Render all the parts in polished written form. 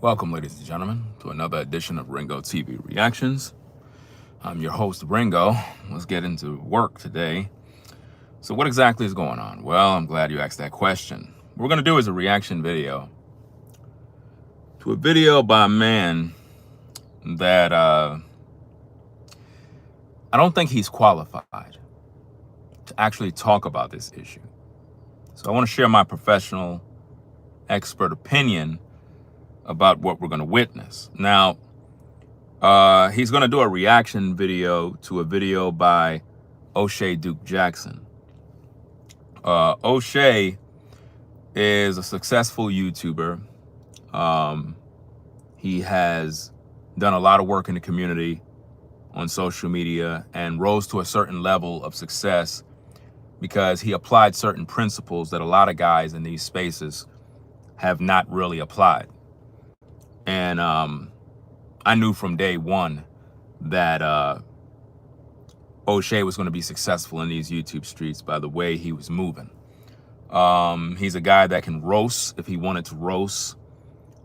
Welcome, ladies and gentlemen, to another edition of RingoTV Reactions. I'm your host, Ringo. Let's get into work today. So what exactly is going on? Well, I'm glad you asked that question. What we're going to do is a reaction video to a video by a man that I don't think he's qualified to actually talk about this issue. So I want to share my professional expert opinion about what we're going to witness. Now, he's going to do a reaction video to a video by O'Shea Duke Jackson. O'Shea is a successful YouTuber. He has done a lot of work in the community on social media and rose to a certain level of success because he applied certain principles that a lot of guys in these spaces have not really applied. And I knew from day one that O'Shea was going to be successful in these YouTube streets by the way he was moving. He's a guy that can roast if he wanted to roast.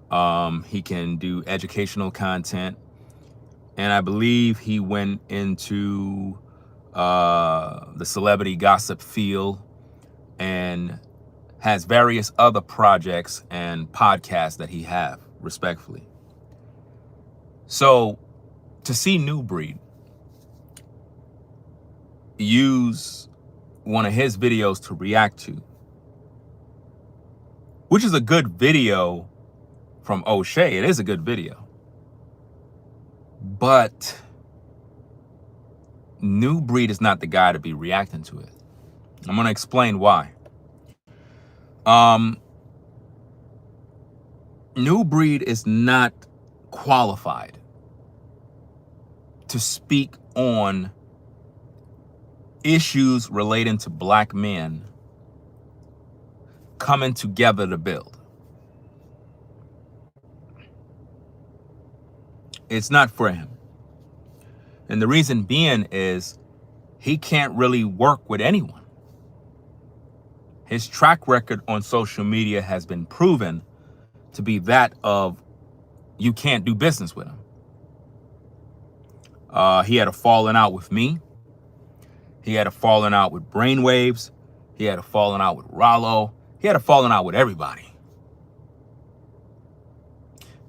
He can do educational content. And I believe he went into the celebrity gossip field and has various other projects and podcasts that he have, respectfully. So to see New Breed use one of his videos to react to, which is a good video from O'Shea, it is a good video, but New Breed is not the guy to be reacting to it. I'm going to explain why. New Breed is not qualified to speak on issues relating to black men coming together to build. It's not for him. And the reason being is he can't really work with anyone. His track record on social media has been proven to be that of you can't do business with him. He had a falling out with me. He had a falling out with Brainwaves. He had a falling out with Rollo. He had a falling out with everybody.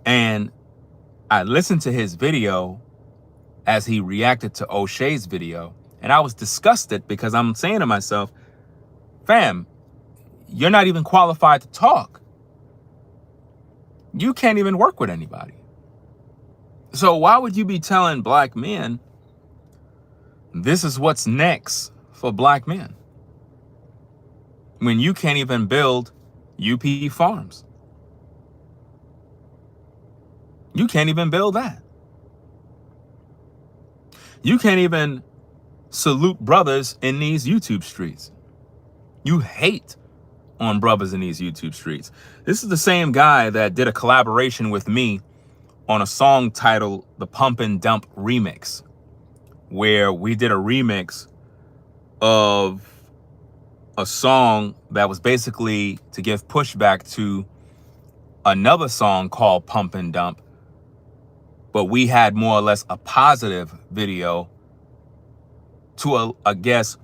And I listened to his video as he reacted to O'Shea's video, and I was disgusted because I'm saying to myself, fam, you're not even qualified to talk. You can't even work with anybody. So why would you be telling black men this is what's next for black men when you can't even build UP Farms? You can't even build that. You can't even salute brothers in these YouTube streets. You hate on brothers in these YouTube streets. This is the same guy that did a collaboration with me on a song titled The Pump and Dump Remix, where we did a remix of a song that was basically to give pushback to another song called Pump and Dump, but we had more or less a positive video to, I guess,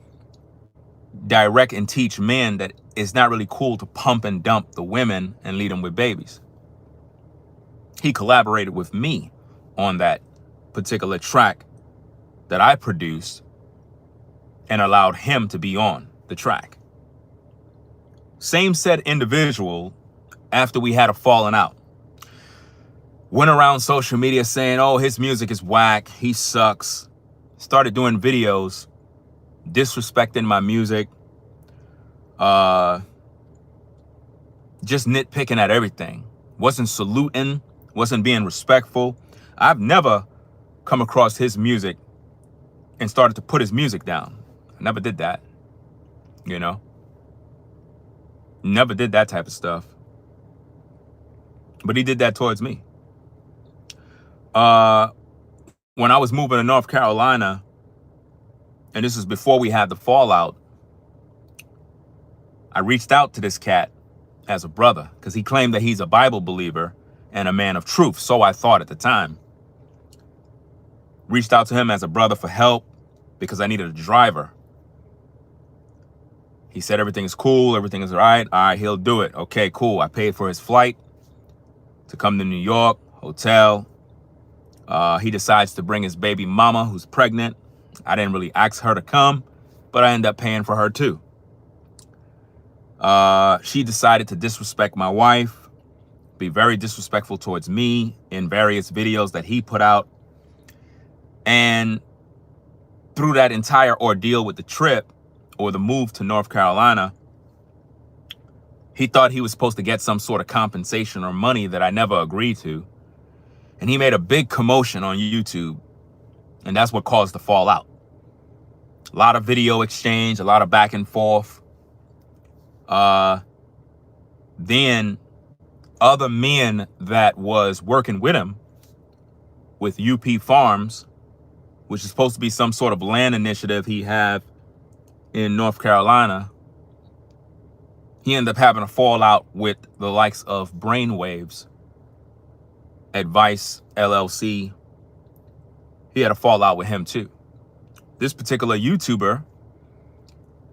direct and teach men that it's not really cool to pump and dump the women and lead them with babies. He collaborated with me on that particular track that I produced and allowed him to be on the track. Same said individual, after we had a falling out, went around social media saying, oh, his music is whack, he sucks. Started doing videos disrespecting my music, just nitpicking at everything. Wasn't saluting, wasn't being respectful. I've never come across his music and started to put his music down. I never did that, you know? Never did that type of stuff. But he did that towards me. When I was moving to North Carolina, and this is before we had the fallout, I reached out to this cat as a brother because he claimed that he's a Bible believer and a man of truth. So I thought at the time. Reached out to him as a brother for help because I needed a driver. He said everything is cool, everything is all right. All right, he'll do it. Okay, cool. I paid for his flight to come to New York, hotel. He decides to bring his baby mama who's pregnant. I didn't really ask her to come, but I ended up paying for her too. She decided to disrespect my wife, be very disrespectful towards me in various videos that he put out. And through that entire ordeal with the trip or the move to North Carolina, he thought he was supposed to get some sort of compensation or money that I never agreed to. And he made a big commotion on YouTube. And that's what caused the fallout. A lot of video exchange, a lot of back and forth. Then other men that was working with him with UP Farms, which is supposed to be some sort of land initiative he have in North Carolina, he ended up having a fallout with the likes of Brainwaves, Advice LLC. He had a fallout with him too. This particular YouTuber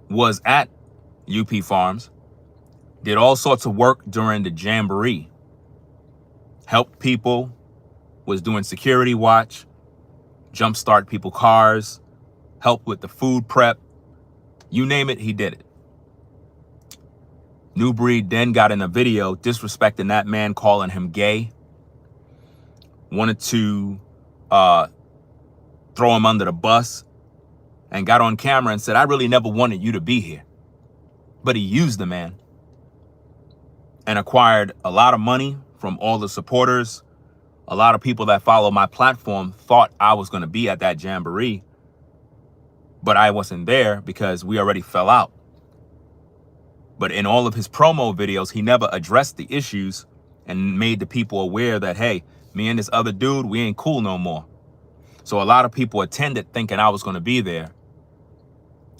was at UP Farms, did all sorts of work during the Jamboree, helped people, was doing security watch, jumpstart people's cars, help with the food prep, you name it, he did it. New Breed then got in a video disrespecting that man, calling him gay, wanted to throw him under the bus, and got on camera and said, I really never wanted you to be here. But he used the man and acquired a lot of money from all the supporters. A lot of people that follow my platform thought I was going to be at that Jamboree, but I wasn't there because we already fell out. But in all of his promo videos, he never addressed the issues and made the people aware that, hey, me and this other dude, we ain't cool no more. So a lot of people attended thinking I was going to be there,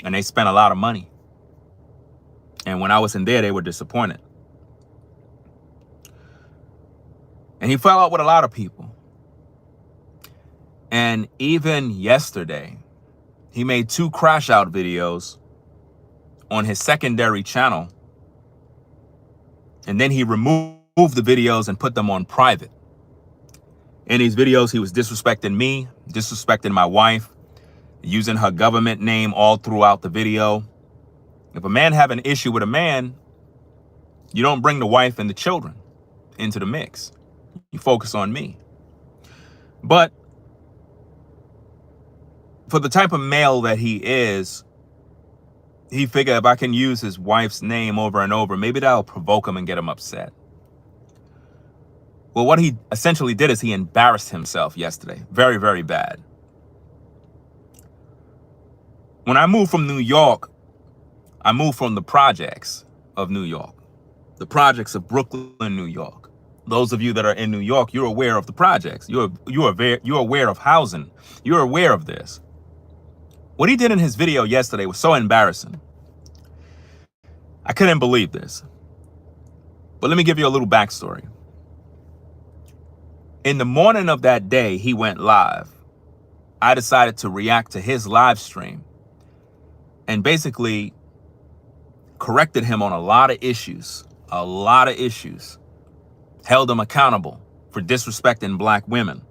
and they spent a lot of money. And when I wasn't there, they were disappointed. And he fell out with a lot of people. And even yesterday, he made 2 crash out videos on his secondary channel. And then he removed the videos and put them on private. In these videos, he was disrespecting me, disrespecting my wife, using her government name all throughout the video. If a man have an issue with a man, you don't bring the wife and the children into the mix. You focus on me. But for the type of male that he is, he figured if I can use his wife's name over and over, maybe that'll provoke him and get him upset. Well, what he essentially did is he embarrassed himself yesterday. Very, very bad. When I moved from New York, I moved from the projects of New York, the projects of Brooklyn, New York. Those of you that are in New York, you're aware of the projects. You're aware of housing. You're aware of this. What he did in his video yesterday was so embarrassing. I couldn't believe this. But let me give you a little backstory. In the morning of that day, he went live. I decided to react to his live stream and basically corrected him on a lot of issues, held him accountable for disrespecting black women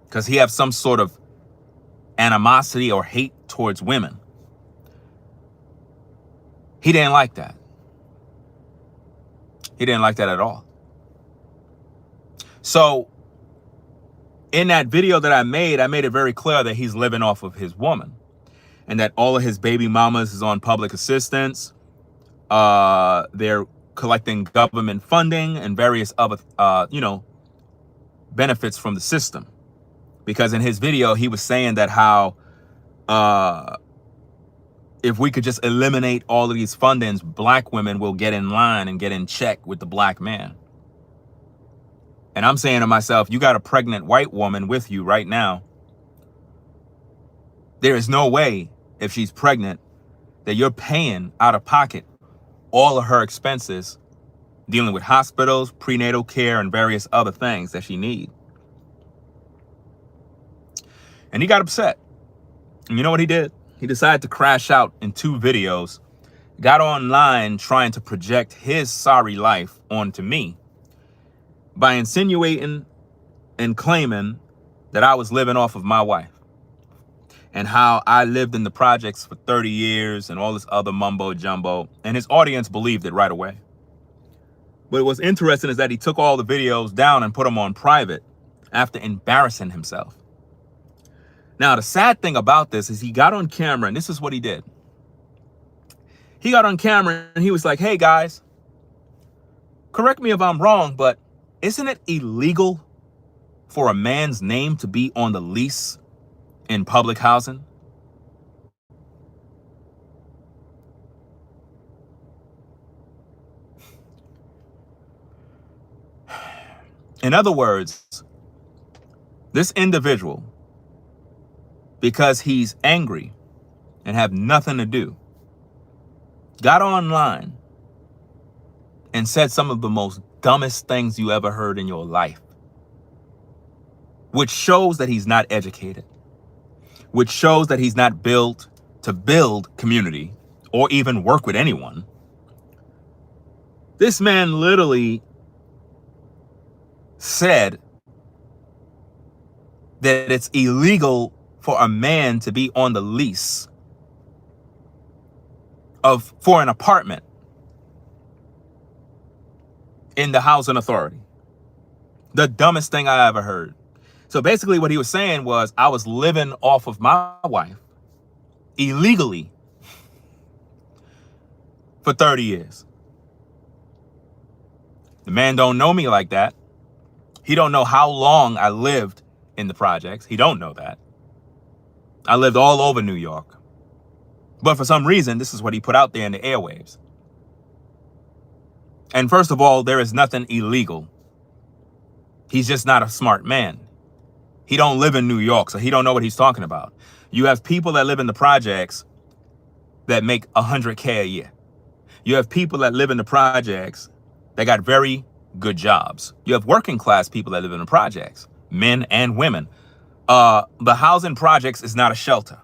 because he has some sort of animosity or hate towards women. He didn't like that. He didn't like that at all. So in that video that I made it very clear that he's living off of his woman and that all of his baby mamas is on public assistance. They're collecting government funding and various other, benefits from the system. Because in his video, he was saying that how if we could just eliminate all of these fundings, black women will get in line and get in check with the black man. And I'm saying to myself, you got a pregnant white woman with you right now. There is no way, if she's pregnant, that you're paying out of pocket all of her expenses dealing with hospitals, prenatal care, and various other things that she needs. And he got upset. And you know what he did? He decided to crash out in 2 videos, got online trying to project his sorry life onto me by insinuating and claiming that I was living off of my wife and how I lived in the projects for 30 years and all this other mumbo jumbo. And his audience believed it right away. But what's interesting is that he took all the videos down and put them on private after embarrassing himself. Now, the sad thing about this is he got on camera, and this is what he did. He got on camera and he was like, hey guys, correct me if I'm wrong, but isn't it illegal for a man's name to be on the lease in public housing? In other words, this individual, because he's angry and have nothing to do, got online and said some of the most dumbest things you ever heard in your life, which shows that he's not educated, which shows that he's not built to build community or even work with anyone. This man literally said that it's illegal for a man to be on the lease for an apartment in the housing authority. The dumbest thing I ever heard. So basically what he was saying was I was living off of my wife illegally for 30 years. The man don't know me like that. He don't know how long I lived in the projects. He don't know that. I lived all over New York. But for some reason, this is what he put out there in the airwaves. And first of all, there is nothing illegal. He's just not a smart man. He don't live in New York, so he don't know what he's talking about. You have people that live in the projects that make $100K a year. You have people that live in the projects that got very good jobs. You have working class people that live in the projects, men and women. The housing projects is not a shelter.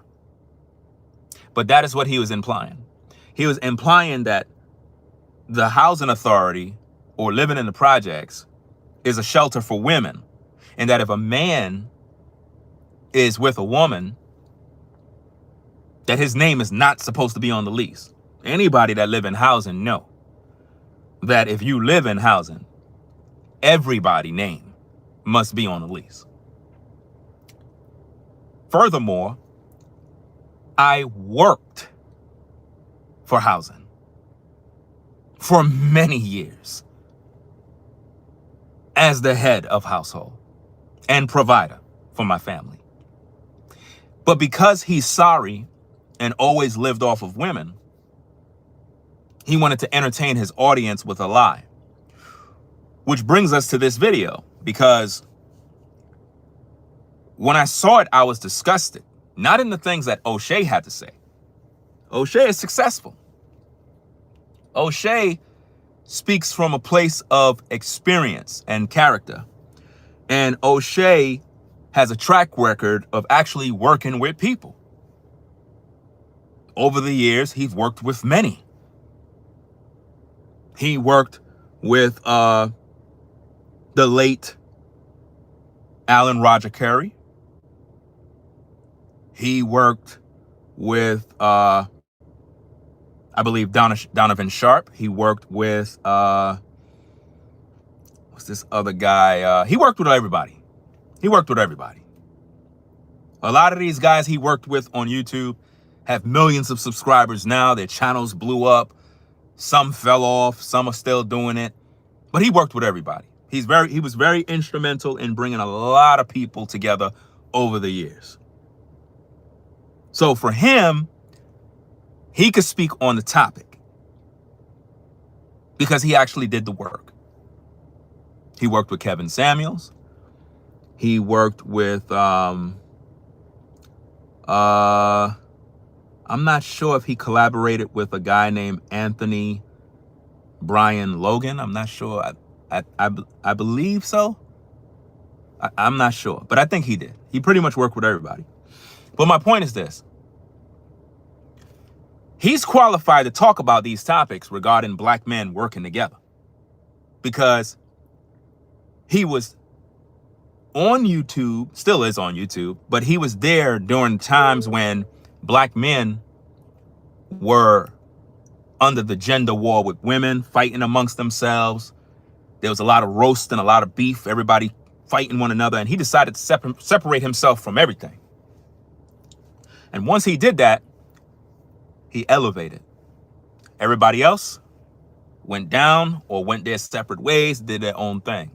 But that is what he was implying. He was implying that the housing authority or living in the projects is a shelter for women. And that if a man is with a woman, that his name is not supposed to be on the lease. Anybody that live in housing know that if you live in housing, everybody's name must be on the lease. Furthermore, I worked for housing for many years as the head of household and provider for my family. But because he's sorry and always lived off of women, he wanted to entertain his audience with a lie. Which brings us to this video, because when I saw it, I was disgusted. Not in the things that O'Shea had to say. O'Shea is successful. O'Shea speaks from a place of experience and character. And O'Shea has a track record of actually working with people. Over the years, he's worked with many. He worked with the late Alan Roger Curry. He worked with, I believe, Donovan Sharp. He worked with, what's this other guy? He worked with everybody. He worked with everybody. A lot of these guys he worked with on YouTube have millions of subscribers now. Their channels blew up. Some fell off. Some are still doing it. But he worked with everybody. He was very instrumental in bringing a lot of people together over the years. So for him, he could speak on the topic because he actually did the work. He worked with Kevin Samuels. He worked with, I'm not sure if he collaborated with a guy named Anthony Brian Logan. I'm not sure. I believe so. I'm not sure, but I think he did. He pretty much worked with everybody. But my point is this. He's qualified to talk about these topics regarding black men working together because he was on YouTube, still is on YouTube, but he was there during times when black men were under the gender war with women, fighting amongst themselves. There was a lot of roast and a lot of beef, everybody fighting one another, and he decided to separate himself from everything. And once he did that, he elevated. Everybody else went down or went their separate ways, did their own thing.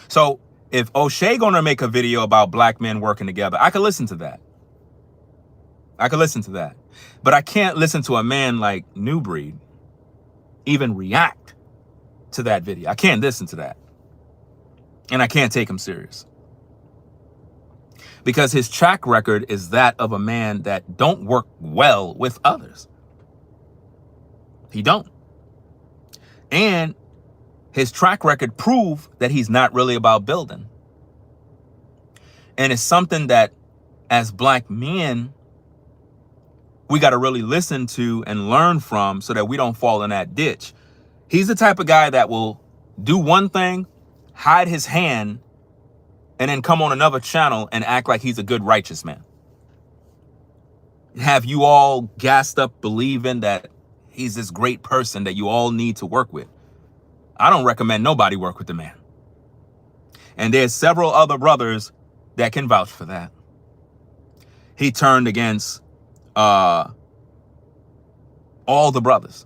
So if O'Shea gonna make a video about black men working together, I could listen to that. But I can't listen to a man like New Breed even react to that video. I can't listen to that. And I can't take him serious. Because his track record is that of a man that don't work well with others. He don't. And his track record prove that he's not really about building. And it's something that as black men, we got to really listen to and learn from so that we don't fall in that ditch. He's the type of guy that will do one thing, hide his hand, and then come on another channel and act like he's a good, righteous man. Have you all gassed up believing that he's this great person that you all need to work with. I don't recommend nobody work with the man. And there's several other brothers that can vouch for that. He turned against all the brothers.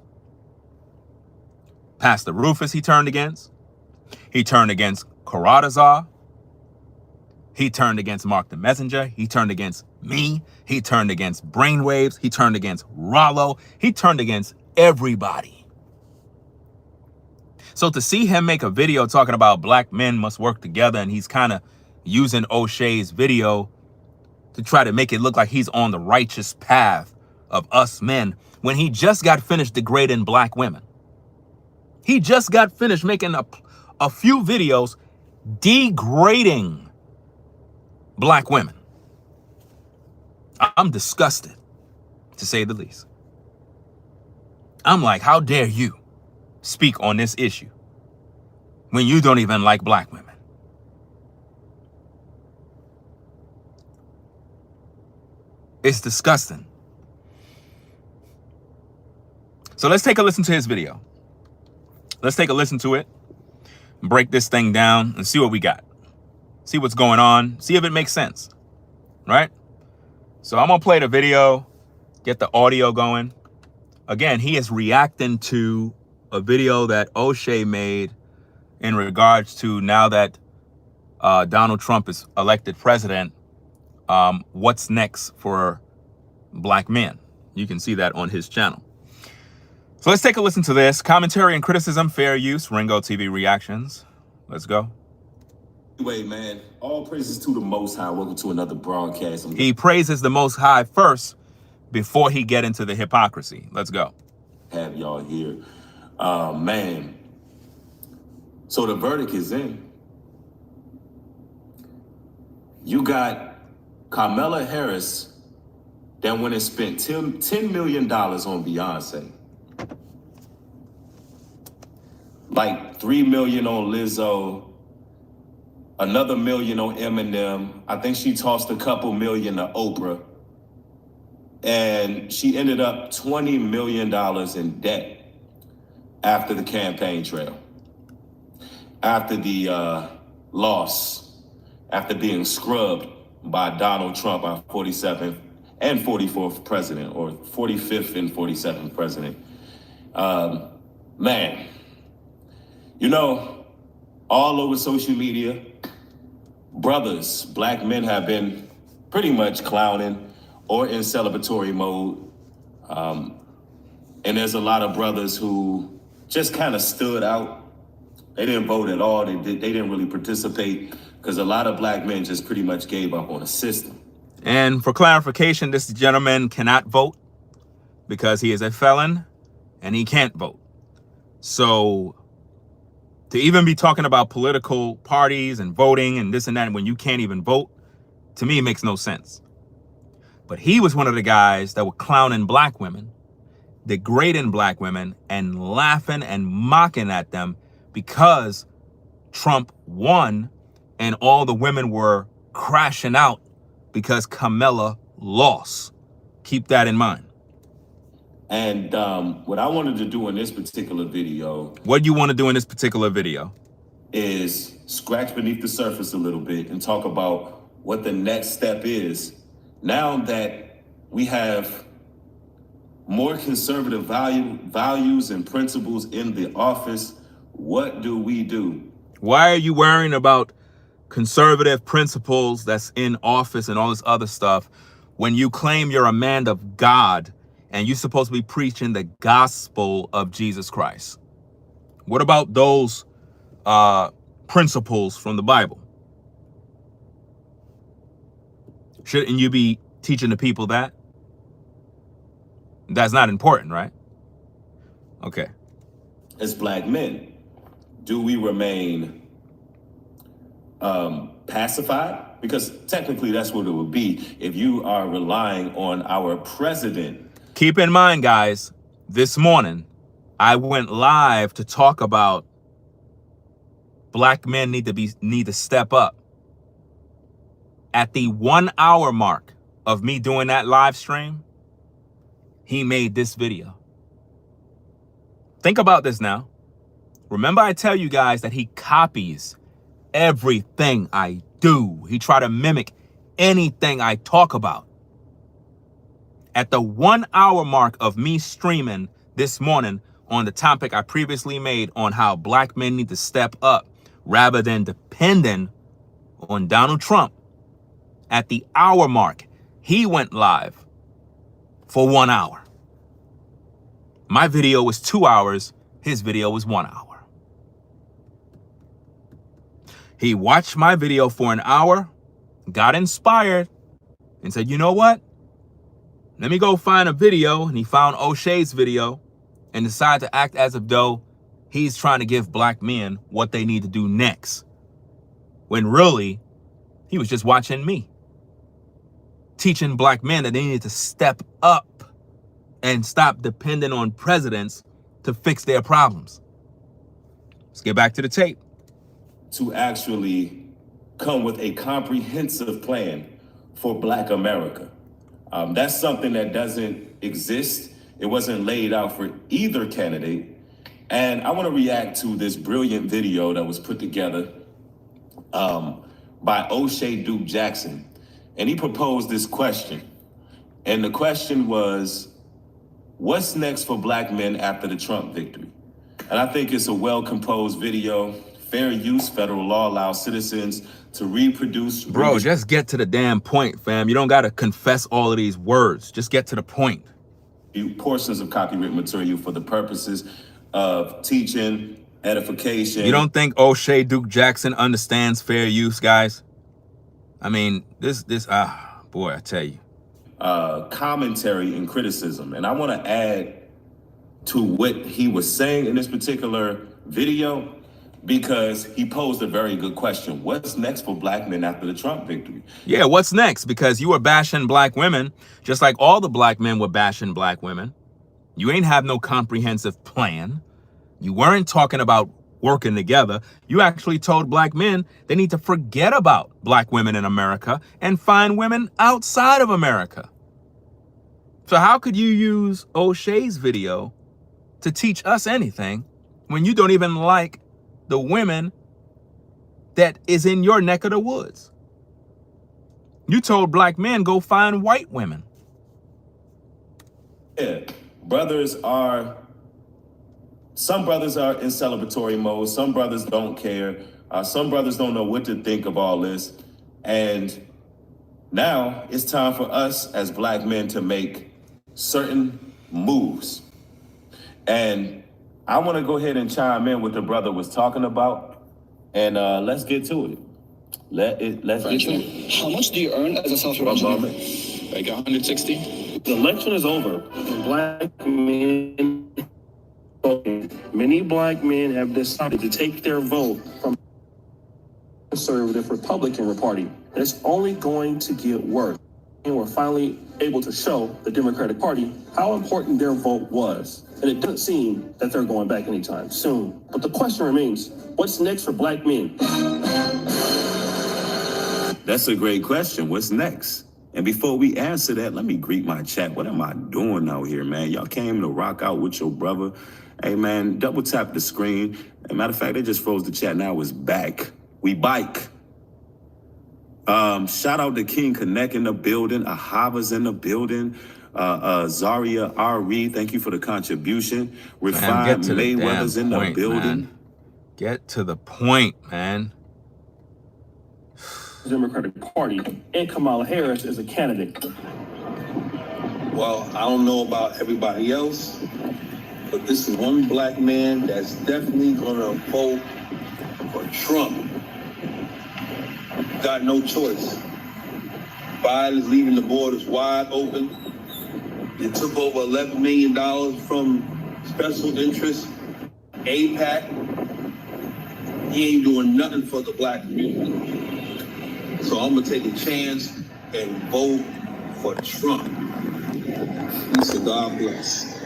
Pastor Rufus he turned against. He turned against Karadazar. He turned against Mark the Messenger. He turned against me. He turned against Brainwaves. He turned against Rollo. He turned against everybody. So to see him make a video talking about black men must work together, and he's kind of using O'Shea's video to try to make it look like he's on the righteous path of us men when he just got finished degrading black women. He just got finished making a few videos degrading black women. I'm disgusted, to say the least. I'm like, how dare you speak on this issue when you don't even like black women? It's disgusting. So let's take a listen to his video. Let's take a listen to it, break this thing down, and see what we got. See what's going on. See if it makes sense, right? So I'm going to play the video, get the audio going. Again, he is reacting to a video that O'Shea made in regards to now that Donald Trump is elected president, what's next for black men. You can see that on his channel. So let's take a listen to this. Commentary and criticism, fair use, RINGOTV reactions. Let's go. Anyway, man, all praises to the Most High. Welcome to another broadcast. He praises the Most High first before he get into the hypocrisy. Let's go. Have y'all here. Man. So the verdict is in. You got Kamala Harris that went and spent $10 million on Beyonce. Like $3 million on Lizzo, another $1 million on Eminem. I think she tossed a couple million to Oprah. And she ended up $20 million in debt after the campaign trail. After the loss, after being scrubbed by Donald Trump, our 47th and 44th president, or 45th and 47th president. Man, you know, all over social media, brothers, black men have been pretty much clowning or in celebratory mode. And there's a lot of brothers who just kind of stood out. They didn't vote at all. They didn't really participate because a lot of black men just pretty much gave up on the system. And for clarification, this gentleman cannot vote because he is a felon and he can't vote. So to even be talking about political parties and voting and this and that when you can't even vote, to me, it makes no sense. But he was one of the guys that were clowning black women, degrading black women, and laughing and mocking at them because Trump won and all the women were crashing out because Kamala lost. Keep that in mind. And what I wanted to do in this particular video... What you want to do in this particular video? Is scratch beneath the surface a little bit and talk about what the next step is. Now that we have more conservative values and principles in the office, what do we do? Why are you worrying about conservative principles that's in office and all this other stuff when you claim you're a man of God and you're supposed to be preaching the gospel of Jesus Christ? What about those principles from the Bible? Shouldn't you be teaching the people that? That's not important, right? Okay. As black men, do we remain pacified? Because technically that's what it would be if you are relying on our president. Keep in mind, guys, this morning I went live to talk about black men need to step up. At the 1 hour mark of me doing that live stream, he made this video. Think about this now. Remember I tell you guys that he copies everything I do. He try to mimic anything I talk about. At the 1 hour mark of me streaming this morning on the topic I previously made on how black men need to step up rather than depending on Donald Trump, at the hour mark, he went live for 1 hour. My video was 2 hours. His video was 1 hour. He watched my video for an hour, got inspired, and said, you know what? Let me go find a video. And he found O'Shea's video and decided to act as if though he's trying to give black men what they need to do next. When really, he was just watching me, teaching black men that they needed to step up and stop depending on presidents to fix their problems. Let's get back to the tape. To actually come with a comprehensive plan for Black America. That's something that doesn't exist. It wasn't laid out for either candidate. And I want to react to this brilliant video that was put together by O'Shea Duke Jackson. And he proposed this question. And the question was, what's next for black men after the Trump victory? And I think it's a well-composed video. Fair use, federal law allows citizens to reproduce. Bro, just get to the damn point, fam. You don't got to confess all of these words. Just get to the point. Portions of copyright material for the purposes of teaching, edification. You don't think O'Shea Duke Jackson understands fair use, guys? I mean, boy, I tell you. Commentary and criticism. And I want to add to what he was saying in this particular video, because he posed a very good question. What's next for black men after the Trump victory? Yeah, what's next? Because you were bashing black women, just like all the black men were bashing black women. You ain't have no comprehensive plan. You weren't talking about working together. You actually told black men they need to forget about black women in America and find women outside of America. So how could you use O'Shea's video to teach us anything when you don't even like the women that is in your neck of the woods? You told black men, go find white women. Yeah, some brothers are in celebratory mode. Some brothers don't care. Some brothers don't know what to think of all this. And now it's time for us as black men to make certain moves. And I want to go ahead and chime in what the brother was talking about, and let's get to it. Let's get to it. How much do you earn as a software engineer? Like 160? The election is over, and black men Many black men have decided to take their vote from the conservative Republican Party. It's only going to get worse. And we're finally able to show the Democratic Party how important their vote was. And it doesn't seem that they're going back anytime soon. But the question remains, what's next for black men? That's a great question. What's next? And before we answer that, let me greet my chat. What am I doing out here, man? Y'all came to rock out with your brother. Hey, man, double tap the screen. As a matter of fact, they just froze the chat. Now it's back. We bike. Shout out to King Connect in the building. Ahava's in the building. Zaria R.E., thank you for the contribution. Refined Mayweather's in the building. Man. Get to the point, man. Democratic Party and Kamala Harris as a candidate. Well, I don't know about everybody else, but this is one black man that's definitely gonna vote for Trump. Got no choice. Biden is leaving the borders wide open. It took over $11 million from special interests, AIPAC. He ain't doing nothing for the black community. So I'm gonna take a chance and vote for Trump. So God bless.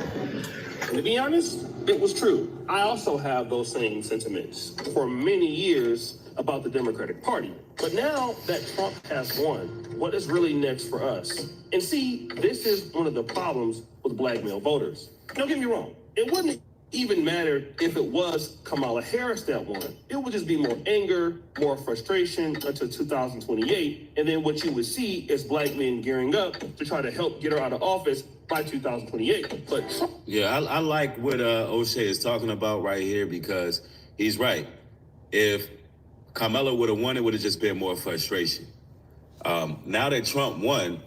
To be honest, it was true. I also have those same sentiments for many years about the Democratic Party. But now that Trump has won, what is really next for us? And see, this is one of the problems with black male voters. Don't get me wrong, it wouldn't even matter if it was Kamala Harris that won. It would just be more anger, more frustration until 2028. And then what you would see is black men gearing up to try to help get her out of office by 2028. But yeah, I like what O'Shea is talking about right here, because he's right. If Kamala would have won, it would have just been more frustration. Now that Trump won,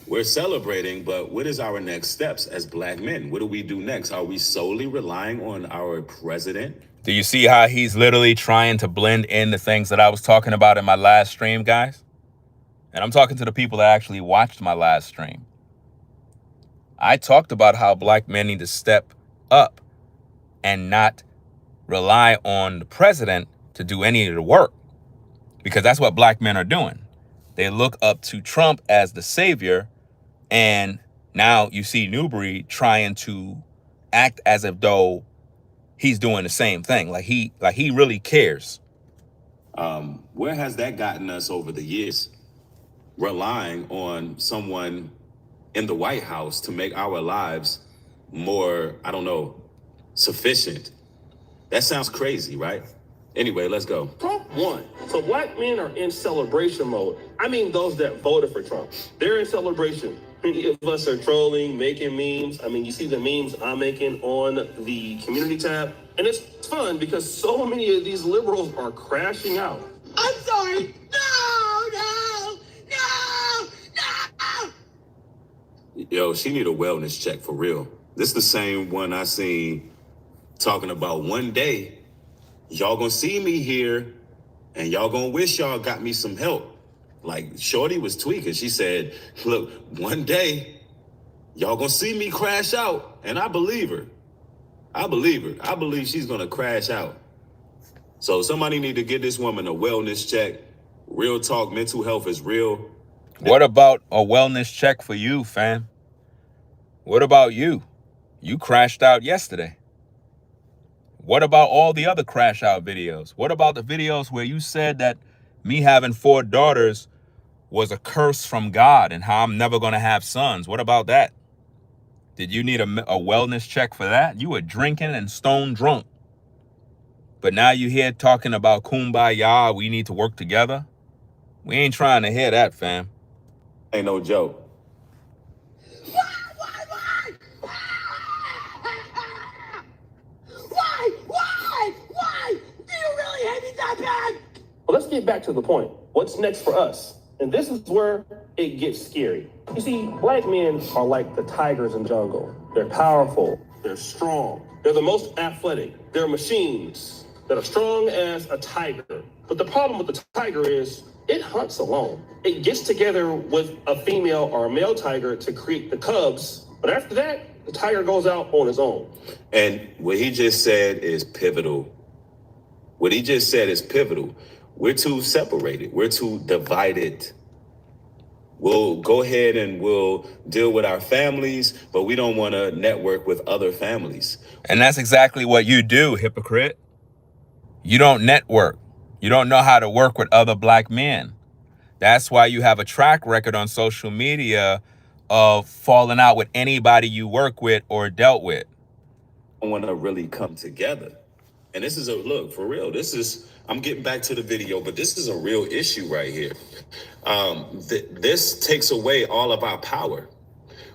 we're celebrating, but what is our next steps as black men? What do we do next? Are we solely relying on our president? Do you see how he's literally trying to blend in the things that I was talking about in my last stream, guys? And I'm talking to the people that actually watched my last stream. I talked about how black men need to step up and not rely on the president to do any of the work, because that's what black men are doing. They look up to Trump as the savior, and now you see Newbury trying to act as if though he's doing the same thing, like he really cares. Where has that gotten us over the years? Relying on someone in the White House to make our lives more, I don't know, sufficient. That sounds crazy, right? Anyway, let's go. Trump won. So black men are in celebration mode. I mean, those that voted for Trump, they're in celebration. Many of us are trolling, making memes. I mean, you see the memes I'm making on the community tab. And it's fun because so many of these liberals are crashing out. I'm sorry. No. Yo, she need a wellness check for real. This is the same one I seen talking about one day y'all gonna see me here and y'all gonna wish y'all got me some help. Like Shorty was tweaking. She said, look, one day y'all gonna see me crash out. And I believe her. I believe she's gonna crash out. So somebody need to get this woman a wellness check. Real talk, mental health is real. What about a wellness check for you, fam? What about you? You crashed out yesterday. What about all the other crash out videos? What about the videos where you said that me having 4 daughters was a curse from God and how I'm never going to have sons? What about that? Did you need a wellness check for that? You were drinking and stone drunk. But now you here talking about kumbaya, we need to work together. We ain't trying to hear that, fam. Ain't no joke. Why? Do you really hate me that bad? Well, let's get back to the point. What's next for us? And this is where it gets scary. You see, black men are like the tigers in the jungle. They're powerful. They're strong. They're the most athletic. They're machines that are strong as a tiger. But the problem with the tiger is it hunts alone. It gets together with a female or a male tiger to create the cubs. But after that, The tiger goes out on his own. And what he just said is pivotal. What he just said is pivotal. We're too separated. We're too divided. We'll go ahead and we'll deal with our families, but we don't want to network with other families. And that's exactly what you do, hypocrite. You don't network. You don't know how to work with other black men. That's why you have a track record on social media of falling out with anybody you work with or dealt with. I want to really come together. And this is look, for real, I'm getting back to the video, but this is a real issue right here. This takes away all of our power.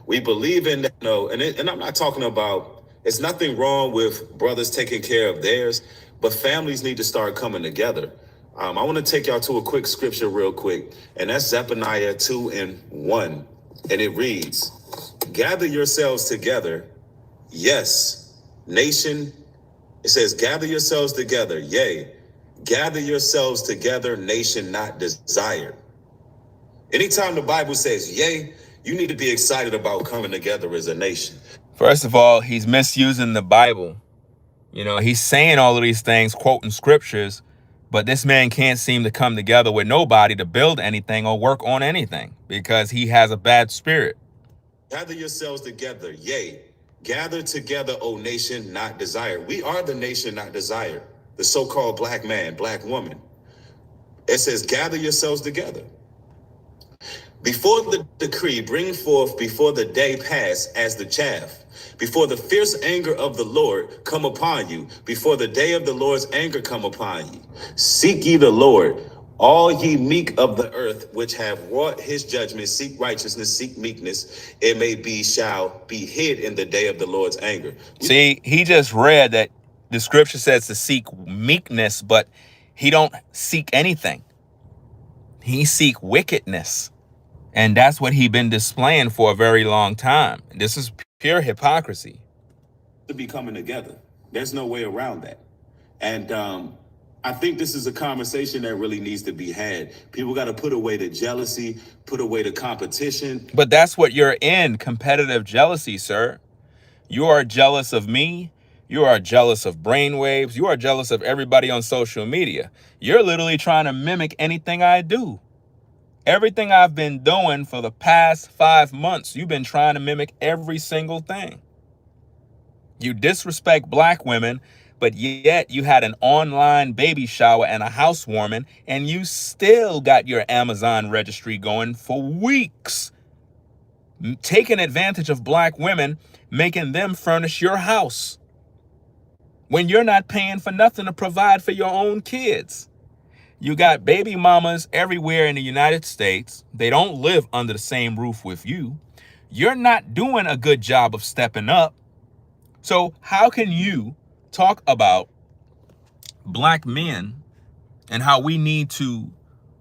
We believe in, and I'm not talking about, it's nothing wrong with brothers taking care of theirs, but families need to start coming together. I want to take y'all to a quick scripture real quick, and that's Zephaniah 2:1. And it reads, gather yourselves together. Yes, nation. It says, gather yourselves together. Yea, gather yourselves together, nation not desired. Anytime the Bible says, yea, you need to be excited about coming together as a nation. First of all, he's misusing the Bible. He's saying all of these things, quoting scriptures, but this man can't seem to come together with nobody to build anything or work on anything because he has a bad spirit. Gather yourselves together. Yea, gather together, O nation not desired. We are the nation not desired. The so-called black man, black woman. It says, gather yourselves together. Before the decree, bring forth before the day pass as the chaff. Before the fierce anger of the Lord come upon you. Before the day of the Lord's anger come upon you. Seek ye the Lord, all ye meek of the earth, which have wrought his judgment. Seek righteousness, seek meekness. It may be, shall be hid in the day of the Lord's anger. See, he just read that the scripture says to seek meekness, but he don't seek anything. He seek wickedness. And that's what he's been displaying for a very long time. This is pure hypocrisy. To be coming together. There's no way around that. And I think this is a conversation that really needs to be had. People got to put away the jealousy, put away the competition. But that's what you're in, competitive jealousy, sir. You are jealous of me. You are jealous of brainwaves. You are jealous of everybody on social media. You're literally trying to mimic anything I do. Everything I've been doing for the past 5 months, you've been trying to mimic every single thing. You disrespect black women, but yet you had an online baby shower and a housewarming, and you still got your Amazon registry going for weeks, taking advantage of black women, making them furnish your house when you're not paying for nothing to provide for your own kids. You got baby mamas everywhere in the United States. They don't live under the same roof with you. You're not doing a good job of stepping up. So how can you talk about black men and how we need to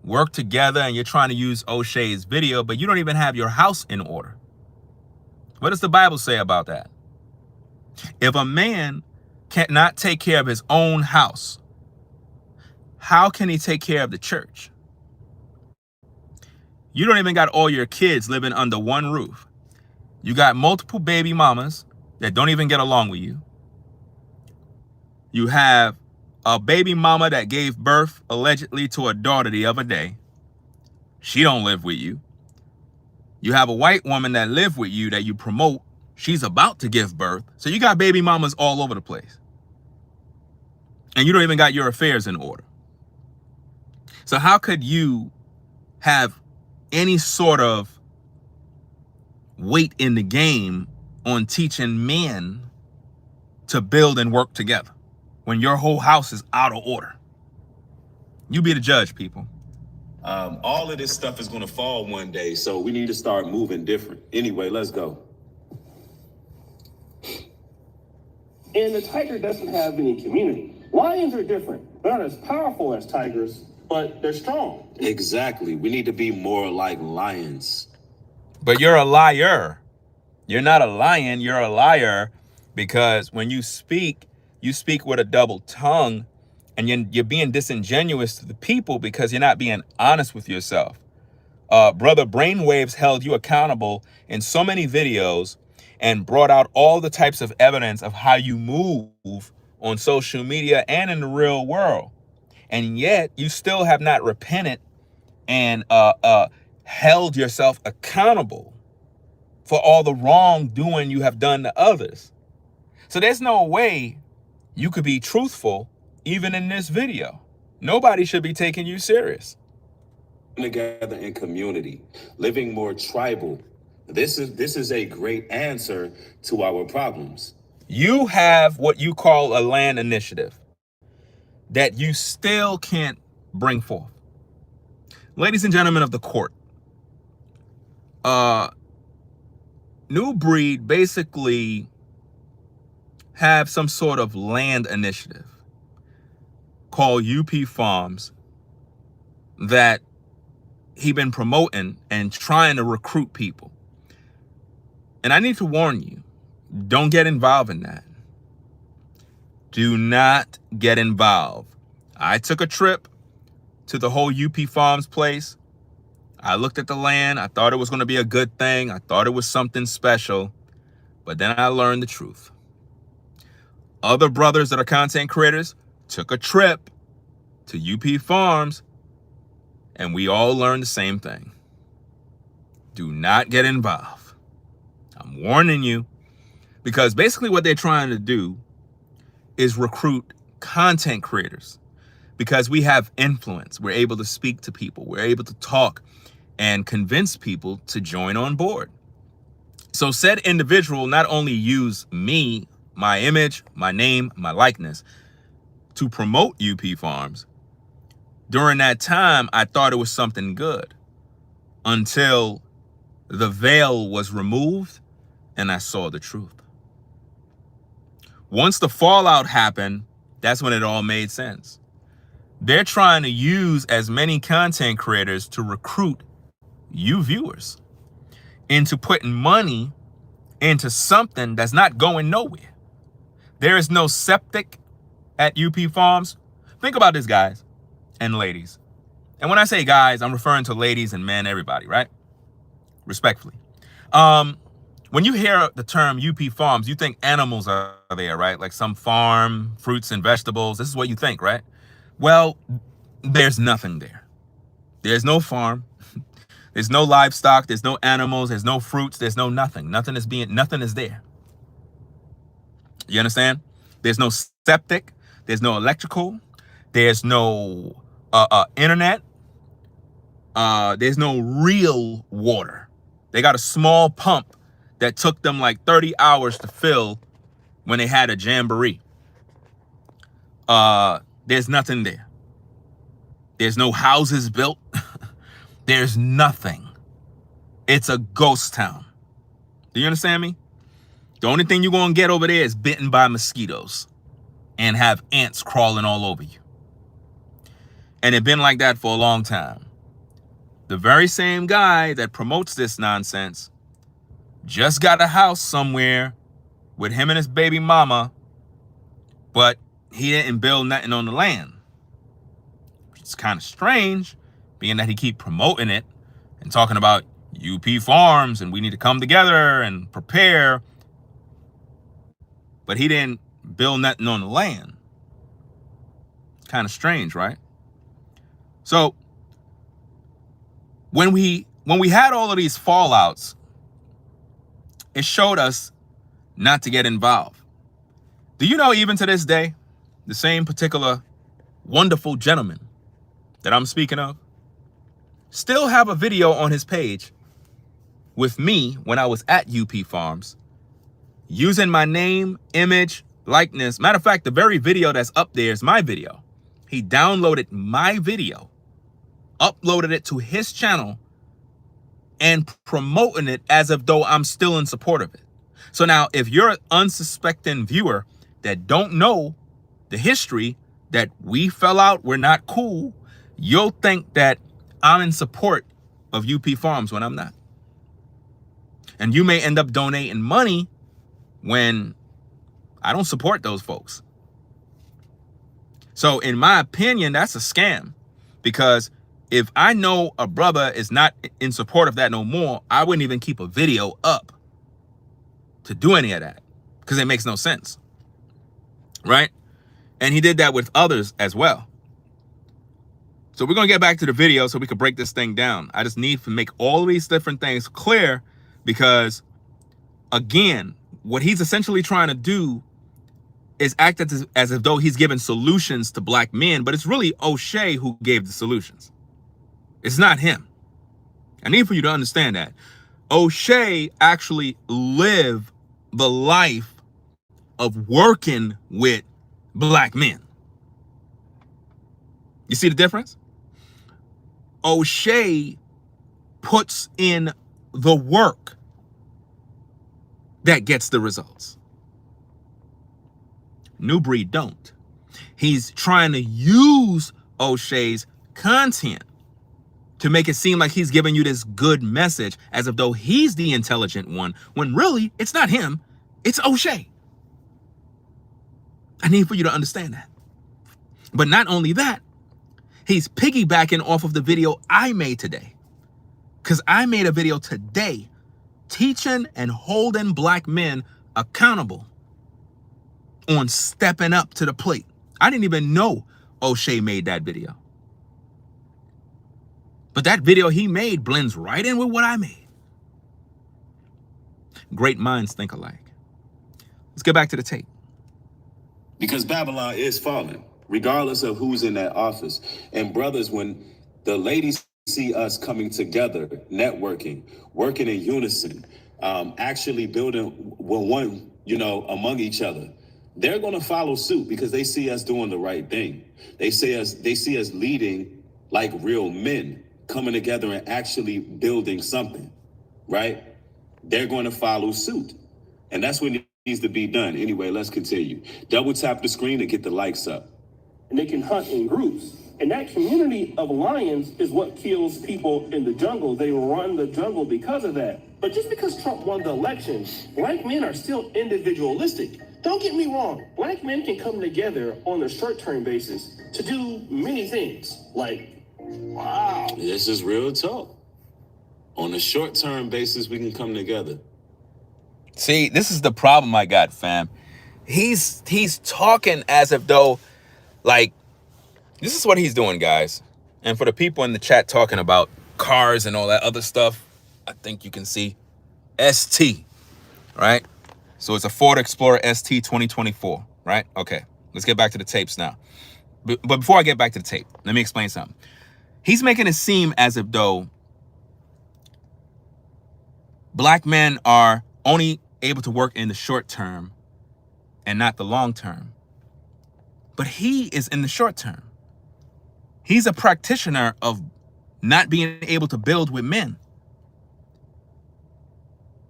work together, and you're trying to use O'Shea's video, but you don't even have your house in order? What does the Bible say about that? If a man cannot take care of his own house, how can he take care of the church? You don't even got all your kids living under one roof. You got multiple baby mamas that don't even get along with you. You have a baby mama that gave birth allegedly to a daughter the other day. She don't live with you. You have a white woman that live with you that you promote. She's about to give birth. So you got baby mamas all over the place. And you don't even got your affairs in order. So how could you have any sort of weight in the game on teaching men to build and work together when your whole house is out of order? You be the judge, people. All of this stuff is going to fall one day, so we need to start moving different. Anyway, let's go. And the tiger doesn't have any community. Lions are different. They're not as powerful as tigers, but they're strong. Exactly. We need to be more like lions. But you're a liar. You're not a lion, you're a liar, because when you speak with a double tongue, and you're being disingenuous to the people because you're not being honest with yourself. Brother Brainwaves held you accountable in so many videos, and brought out all the types of evidence of how you move on social media and in the real world. And yet you still have not repented and held yourself accountable for all the wrongdoing you have done to others. So there's no way you could be truthful even in this video. Nobody should be taking you serious. Together in community, living more tribal. This is a great answer to our problems. You have what you call a land initiative that you still can't bring forth. Ladies and gentlemen of the court, New Breed basically have some sort of land initiative called UP Farms that he been promoting and trying to recruit people. And I need to warn you, don't get involved in that. Do not get involved. I took a trip to the whole UP Farms place. I looked at the land. I thought it was going to be a good thing. I thought it was something special. But then I learned the truth. Other brothers that are content creators took a trip to UP Farms, and we all learned the same thing. Do not get involved. I'm warning you, because basically what they're trying to do is recruit content creators, because we have influence. We're able to speak to people. We're able to talk and convince people to join on board. So said individual not only use me, my image, my name, my likeness to promote UP Farms. During that time, I thought it was something good until the veil was removed and I saw the truth. Once the fallout happened, that's when it all made sense. They're trying to use as many content creators to recruit you viewers into putting money into something that's not going nowhere. There is no septic at UP Farms. Think about this, guys and ladies. And when I say guys, I'm referring to ladies and men, everybody, right? Respectfully. When you hear the term UP Farms, you think animals are there, right? Like some farm, fruits and vegetables. This is what you think, right? Well, there's nothing there. There's no farm. There's no livestock. There's no animals. There's no fruits. There's no nothing. Nothing is there. You understand? There's no septic. There's no electrical. There's no internet. There's no real water. They got a small pump that took them like 30 hours to fill when they had a jamboree. There's nothing there. There's no houses built. There's nothing. It's a ghost town. Do you understand me? The only thing you're going to get over there is bitten by mosquitoes and have ants crawling all over you. And it's been like that for a long time. The very same guy that promotes this nonsense just got a house somewhere with him and his baby mama, but he didn't build nothing on the land. It's kind of strange, being that he keep promoting it and talking about UP Farms and we need to come together and prepare, but he didn't build nothing on the land. Kind of strange, right? So when we had all of these fallouts, it showed us not to get involved. Do you know, even to this day, the same particular wonderful gentleman that I'm speaking of still have a video on his page with me when I was at UP Farms, using my name, image, likeness. Matter of fact, the very video that's up there is my video. He downloaded my video, uploaded it to his channel, and promoting it as if though I'm still in support of it. So now, if you're an unsuspecting viewer that don't know the history, that we fell out, we're not cool, you'll think that I'm in support of UP Farms when I'm not. And you may end up donating money when I don't support those folks. So in my opinion, that's a scam, because if I know a brother is not in support of that no more, I wouldn't even keep a video up. to do any of that because it makes no sense, right? And he did that with others as well. So we're going to get back to the video so we can break this thing down. I just need to make all of these different things clear because, again, what he's essentially trying to do is act as if though he's giving solutions to black men, but it's really O'Shea who gave the solutions. It's not him. I need for you to understand that. O'Shea actually lived the life of working with black men. You see the difference? O'Shea puts in the work that gets the results. New Breed don't. He's trying to use O'Shea's content to make it seem like he's giving you this good message as if though he's the intelligent one, when really it's not him, it's O'Shea. I need for you to understand that. But not only that, he's piggybacking off of the video I made today. Because I made a video today teaching and holding black men accountable on stepping up to the plate. I didn't even know O'Shea made that video. But that video he made blends right in with what I made. Great minds think alike. Let's get back to the tape. Because Babylon is falling, regardless of who's in that office. And brothers, when the ladies see us coming together, networking, working in unison, actually building one, among each other, they're going to follow suit because they see us doing the right thing. They see us leading like real men, coming together and actually building something, right? They're going to follow suit. And that's what needs to be done. Anyway, let's continue. Double tap the screen to get the likes up. And they can hunt in groups. And that community of lions is what kills people in the jungle. They run the jungle because of that. But just because Trump won the election, black men are still individualistic. Don't get me wrong. Black men can come together on a short-term basis to do many things. Like, wow. This is real talk. On a short-term basis, we can come together. See, this is the problem I got, fam. He's talking as if though, like, this is what he's doing, guys. And for the people in the chat talking about cars and all that other stuff, I think you can see ST, right? So it's a Ford Explorer ST 2024, right? Okay, let's get back to the tapes now. But before I get back to the tape, let me explain something. He's making it seem as if though black men are only able to work in the short term and not the long term. But he is in the short term. He's a practitioner of not being able to build with men.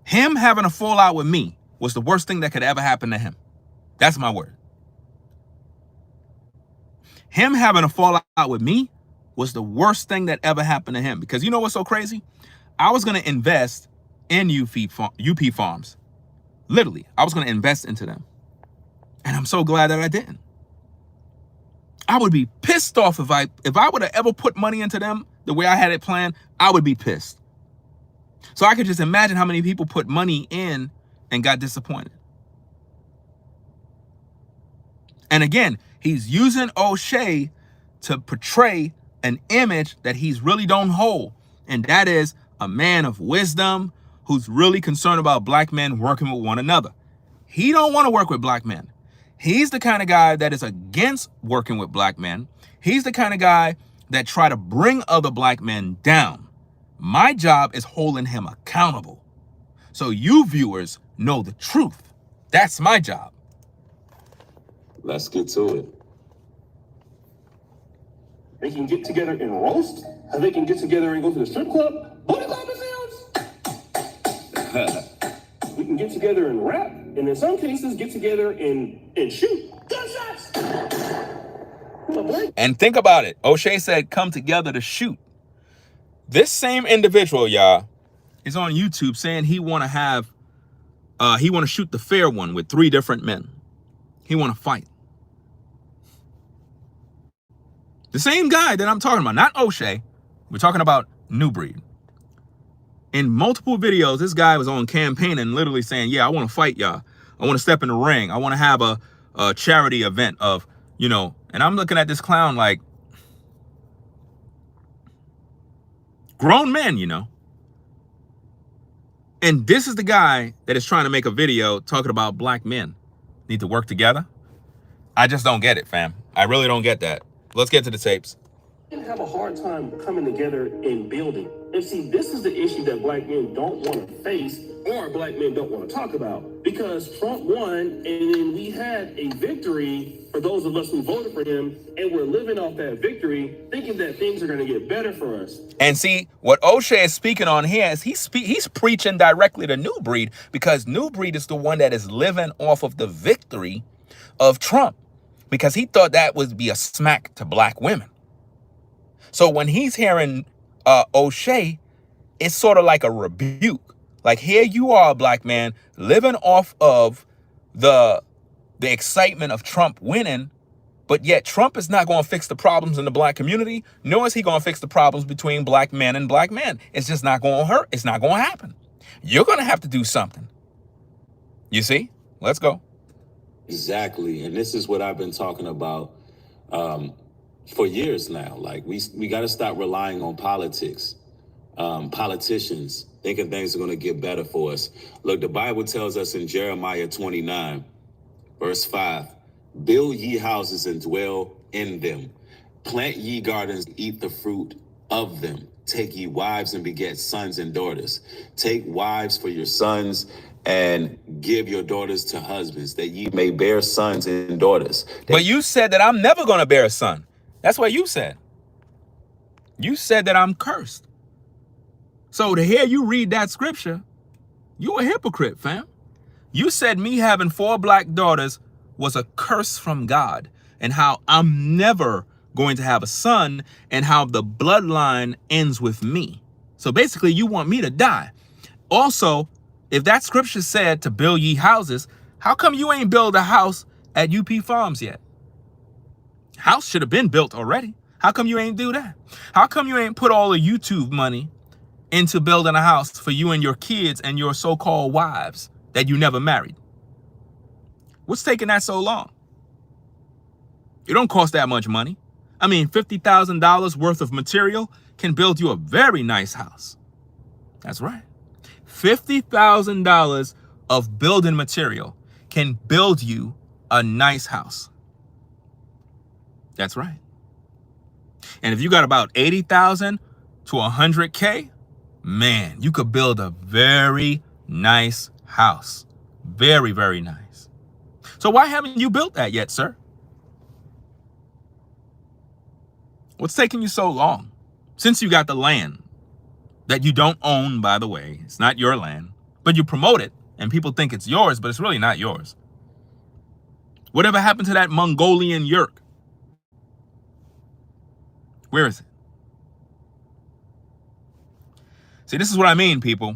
Him having a fallout with me was the worst thing that could ever happen to him. That's my word. Him having a fallout with me was the worst thing that ever happened to him. Because you know what's so crazy? I was going to invest in UP Farms. Literally, I was going to invest into them. And I'm so glad that I didn't. I would be pissed off if I would have ever put money into them the way I had it planned. I would be pissed. So I could just imagine how many people put money in and got disappointed. And again, he's using O'Shea to portray an image that he's really don't hold. And that is a man of wisdom who's really concerned about black men working with one another. He don't want to work with black men. He's the kind of guy that is against working with black men. He's the kind of guy that try to bring other black men down. My job is holding him accountable. So you viewers know the truth. That's my job. Let's get to it. They can get together and roast. They can get together and go to the strip club. Booty club sounds. We can get together and rap. And in some cases, get together and shoot. Gunshots! And think about it. O'Shea said, come together to shoot. This same individual, y'all, is on YouTube saying he want to shoot the fair one with 3 different men. He want to fight. The same guy that I'm talking about, not O'Shea. We're talking about New Breed. In multiple videos, this guy was on campaign and literally saying, yeah, I want to fight y'all. I want to step in the ring. I want to have a charity event of, you know, and I'm looking at this clown like grown men, you know. And this is the guy that is trying to make a video talking about black men need to work together. I just don't get it, fam. I really don't get that. Let's get to the tapes. Have a hard time coming together and building. And see, this is the issue that black men don't want to face, or black men don't want to talk about, because Trump won, and then we had a victory for those of us who voted for him, and we're living off that victory, thinking that things are going to get better for us. And see, what O'Shea is speaking on here is he's preaching directly to New Breed, because New Breed is the one that is living off of the victory of Trump, because he thought that would be a smack to black women. So when he's hearing O'Shea, it's sort of like a rebuke. Like, here you are, black man, living off of the excitement of Trump winning, but yet Trump is not going to fix the problems in the black community, nor is he going to fix the problems between black men and black men. It's just not going to hurt. It's not going to happen. You're going to have to do something. You see? Let's go. Exactly. And this is what I've been talking about for years now. Like, we got to stop relying on politics, politicians thinking things are going to get better for us. Look, the Bible tells us in Jeremiah 29, verse 5, build ye houses and dwell in them. Plant ye gardens, eat the fruit of them. Take ye wives and beget sons and daughters. Take wives for your sons and give your daughters to husbands, that ye may bear sons and daughters. But you said that I'm never going to bear a son. That's what you said. You said that I'm cursed. So to hear you read that scripture, you a hypocrite, fam. You said me having 4 black daughters was a curse from God, and how I'm never going to have a son, and how the bloodline ends with me. So basically you want me to die. Also, if that scripture said to build ye houses, how come you ain't build a house at UP Farms yet? House should have been built already. How come you ain't do that? How come you ain't put all the YouTube money into building a house for you and your kids and your so-called wives that you never married? What's taking that so long? It don't cost that much money. I mean, $50,000 worth of material can build you a very nice house. That's right. $50,000 of building material can build you a nice house. That's right. And if you got about 80,000 to 100K, man, you could build a very nice house. Very, very nice. So why haven't you built that yet, sir? What's taking you so long? Since you got the land that you don't own, by the way, it's not your land, but you promote it and people think it's yours, but it's really not yours. Whatever happened to that Mongolian yurk? Where is it? See, this is what I mean, people.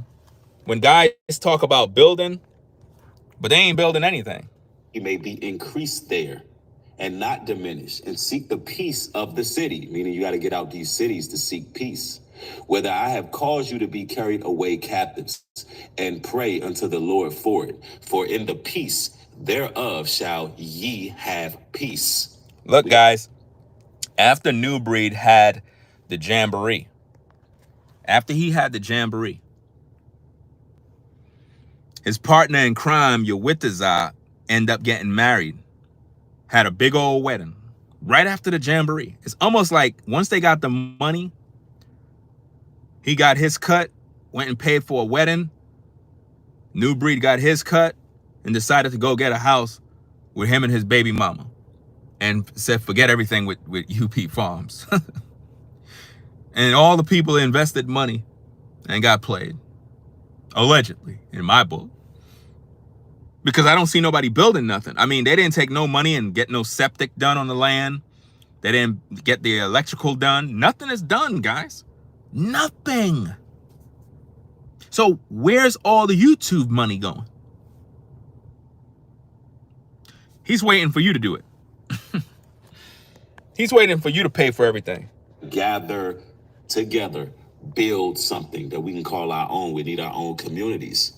When guys talk about building, but they ain't building anything. He may be increased there and not diminished, and seek the peace of the city, meaning you got to get out these cities to seek peace. Whether I have caused you to be carried away captives, and pray unto the Lord for it. For in the peace thereof shall ye have peace. Look, guys, after New Breed had the jamboree, his partner in crime, Yowitazar, end up getting married. Had a big old wedding right after the jamboree. It's almost like once they got the money, he got his cut, went and paid for a wedding. New Breed got his cut and decided to go get a house with him and his baby mama, and said forget everything with UP Farms. And all the people invested money and got played, allegedly, in my book. Because I don't see nobody building nothing. I mean, they didn't take no money and get no septic done on the land. They didn't get the electrical done. Nothing is done, guys. Nothing. So where's all the YouTube money going? He's waiting for you to do it. He's waiting for you to pay for everything. Gather together, build something that we can call our own. We need our own communities.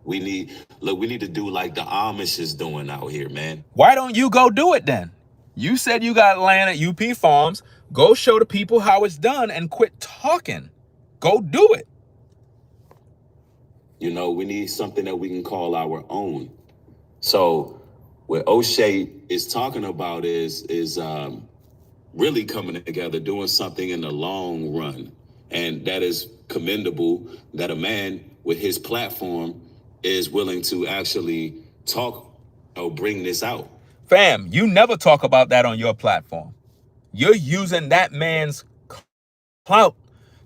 We need to do like the Amish is doing out here, man. Why don't you go do it then? You said you got land at UP Farms. Go show the people how it's done and quit talking. Go do it. You know, we need something that we can call our own. So what O'Shea is talking about is really coming together, doing something in the long run. And that is commendable that a man with his platform is willing to actually talk or bring this out. Fam, you never talk about that on your platform. You're using that man's clout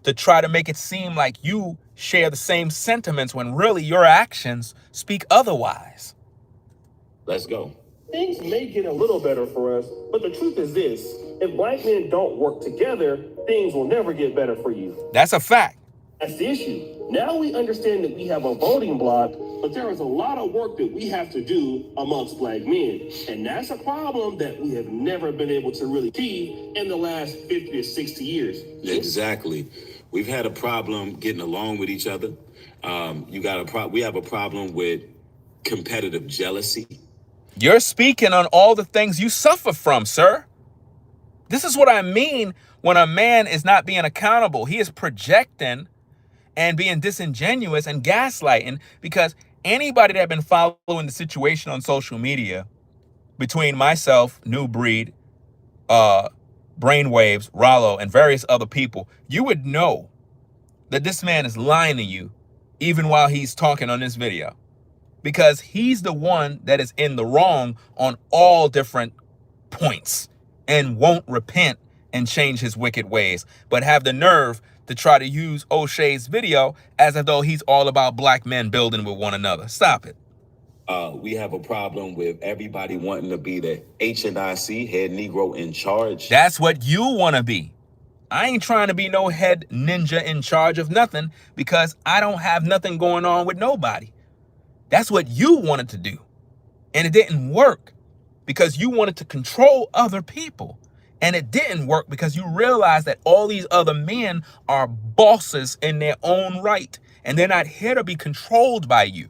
to try to make it seem like you share the same sentiments when really your actions speak otherwise. Let's go. Things may get a little better for us, but the truth is this: if black men don't work together, things will never get better for you. That's a fact. That's the issue. Now we understand that we have a voting bloc, but there is a lot of work that we have to do amongst black men. And that's a problem that we have never been able to really achieve in the last 50 to 60 years. Exactly. We've had a problem getting along with each other. We have a problem with competitive jealousy. You're speaking on all the things you suffer from, sir. This is what I mean when a man is not being accountable. He is projecting and being disingenuous and gaslighting, because anybody that have been following the situation on social media between myself, New Breed, Brainwaves, Rollo, and various other people, you would know that this man is lying to you even while he's talking on this video, because he's the one that is in the wrong on all different points and won't repent and change his wicked ways, but have the nerve to try to use O'Shea's video as if though he's all about black men building with one another. Stop it. We have a problem with everybody wanting to be the HNIC, head Negro in charge. That's what you want to be. I ain't trying to be no head ninja in charge of nothing, because I don't have nothing going on with nobody. That's what you wanted to do. And it didn't work because you wanted to control other people. And it didn't work because you realized that all these other men are bosses in their own right, and they're not here to be controlled by you.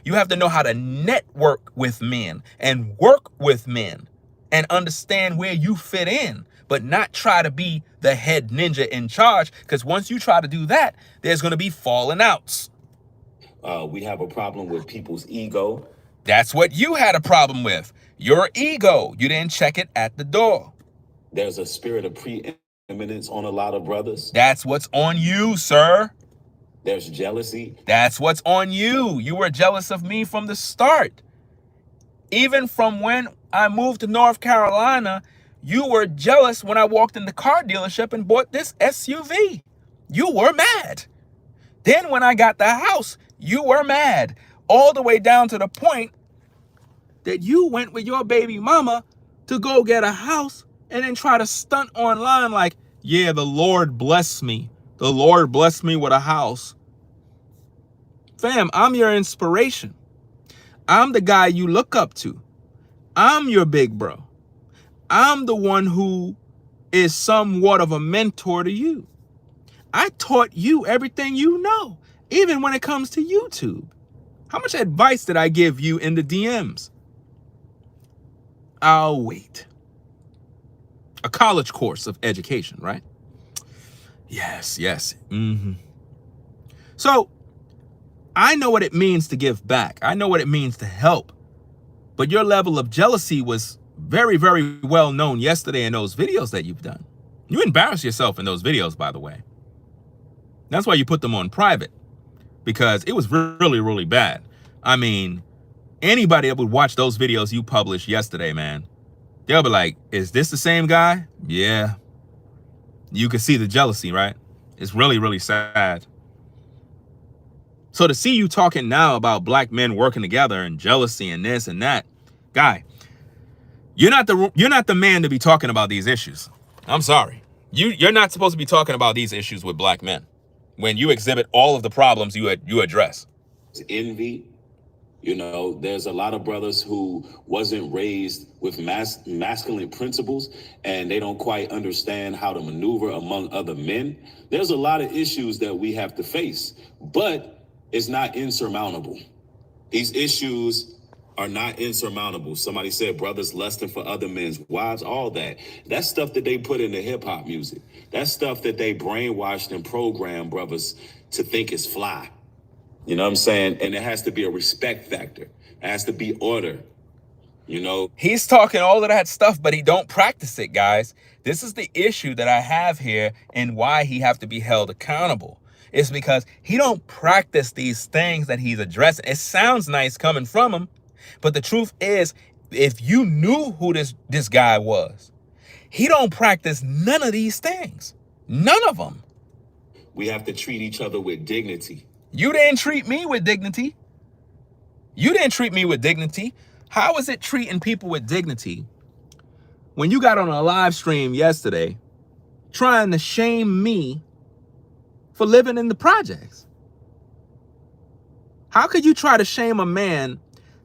You have to know how to network with men and work with men and understand where you fit in, but not try to be the head ninja in charge, because once you try to do that, there's going to be falling outs. We have a problem with people's ego. That's what you had a problem with. Your ego. You didn't check it at the door. There's a spirit of preeminence on a lot of brothers. That's what's on you, sir. There's jealousy. That's what's on you. You were jealous of me from the start. Even from when I moved to North Carolina, you were jealous when I walked in the car dealership and bought this SUV. You were mad. Then when I got the house, you were mad. All the way down to the point that you went with your baby mama to go get a house and then try to stunt online like, yeah, the Lord bless me. The Lord blessed me with a house. Fam, I'm your inspiration. I'm the guy you look up to. I'm your big bro. I'm the one who is somewhat of a mentor to you. I taught you everything you know, even when it comes to YouTube. How much advice did I give you in the DMs? I'll wait. A college course of education, right? Yes. So I know what it means to give back. I know what it means to help. But your level of jealousy was very, very well known yesterday in those videos that you've done. You embarrassed yourself in those videos, by the way. That's why you put them on private, because it was really, really bad. I mean, anybody that would watch those videos you published yesterday, man, they'll be like, is this the same guy? Yeah. You can see the jealousy, right? It's really, really sad. So to see you talking now about black men working together and jealousy and this and that, guy, you're not the man to be talking about these issues. I'm sorry. You're not supposed to be talking about these issues with black men when you exhibit all of the problems you address. Envy. You know, there's a lot of brothers who wasn't raised with masculine principles, and they don't quite understand how to maneuver among other men. There's a lot of issues that we have to face, but it's not insurmountable. These issues are not insurmountable. Somebody said brothers lusting for other men's wives, all that. That's stuff that they put into hip hop music. That's stuff that they brainwashed and programmed brothers to think is fly. You know what I'm saying? And it has to be a respect factor. It has to be order. You know, he's talking all of that stuff, but he don't practice it, guys. This is the issue that I have here and why he have to be held accountable. It's because he don't practice these things that he's addressing. It sounds nice coming from him, but the truth is, if you knew who this guy was, he don't practice none of these things. None of them. we have to treat each other with dignity. You didn't treat me with dignity. You didn't treat me with dignity. How is it treating people with dignity when you got on a live stream yesterday trying to shame me for living in the projects? How could you try to shame a man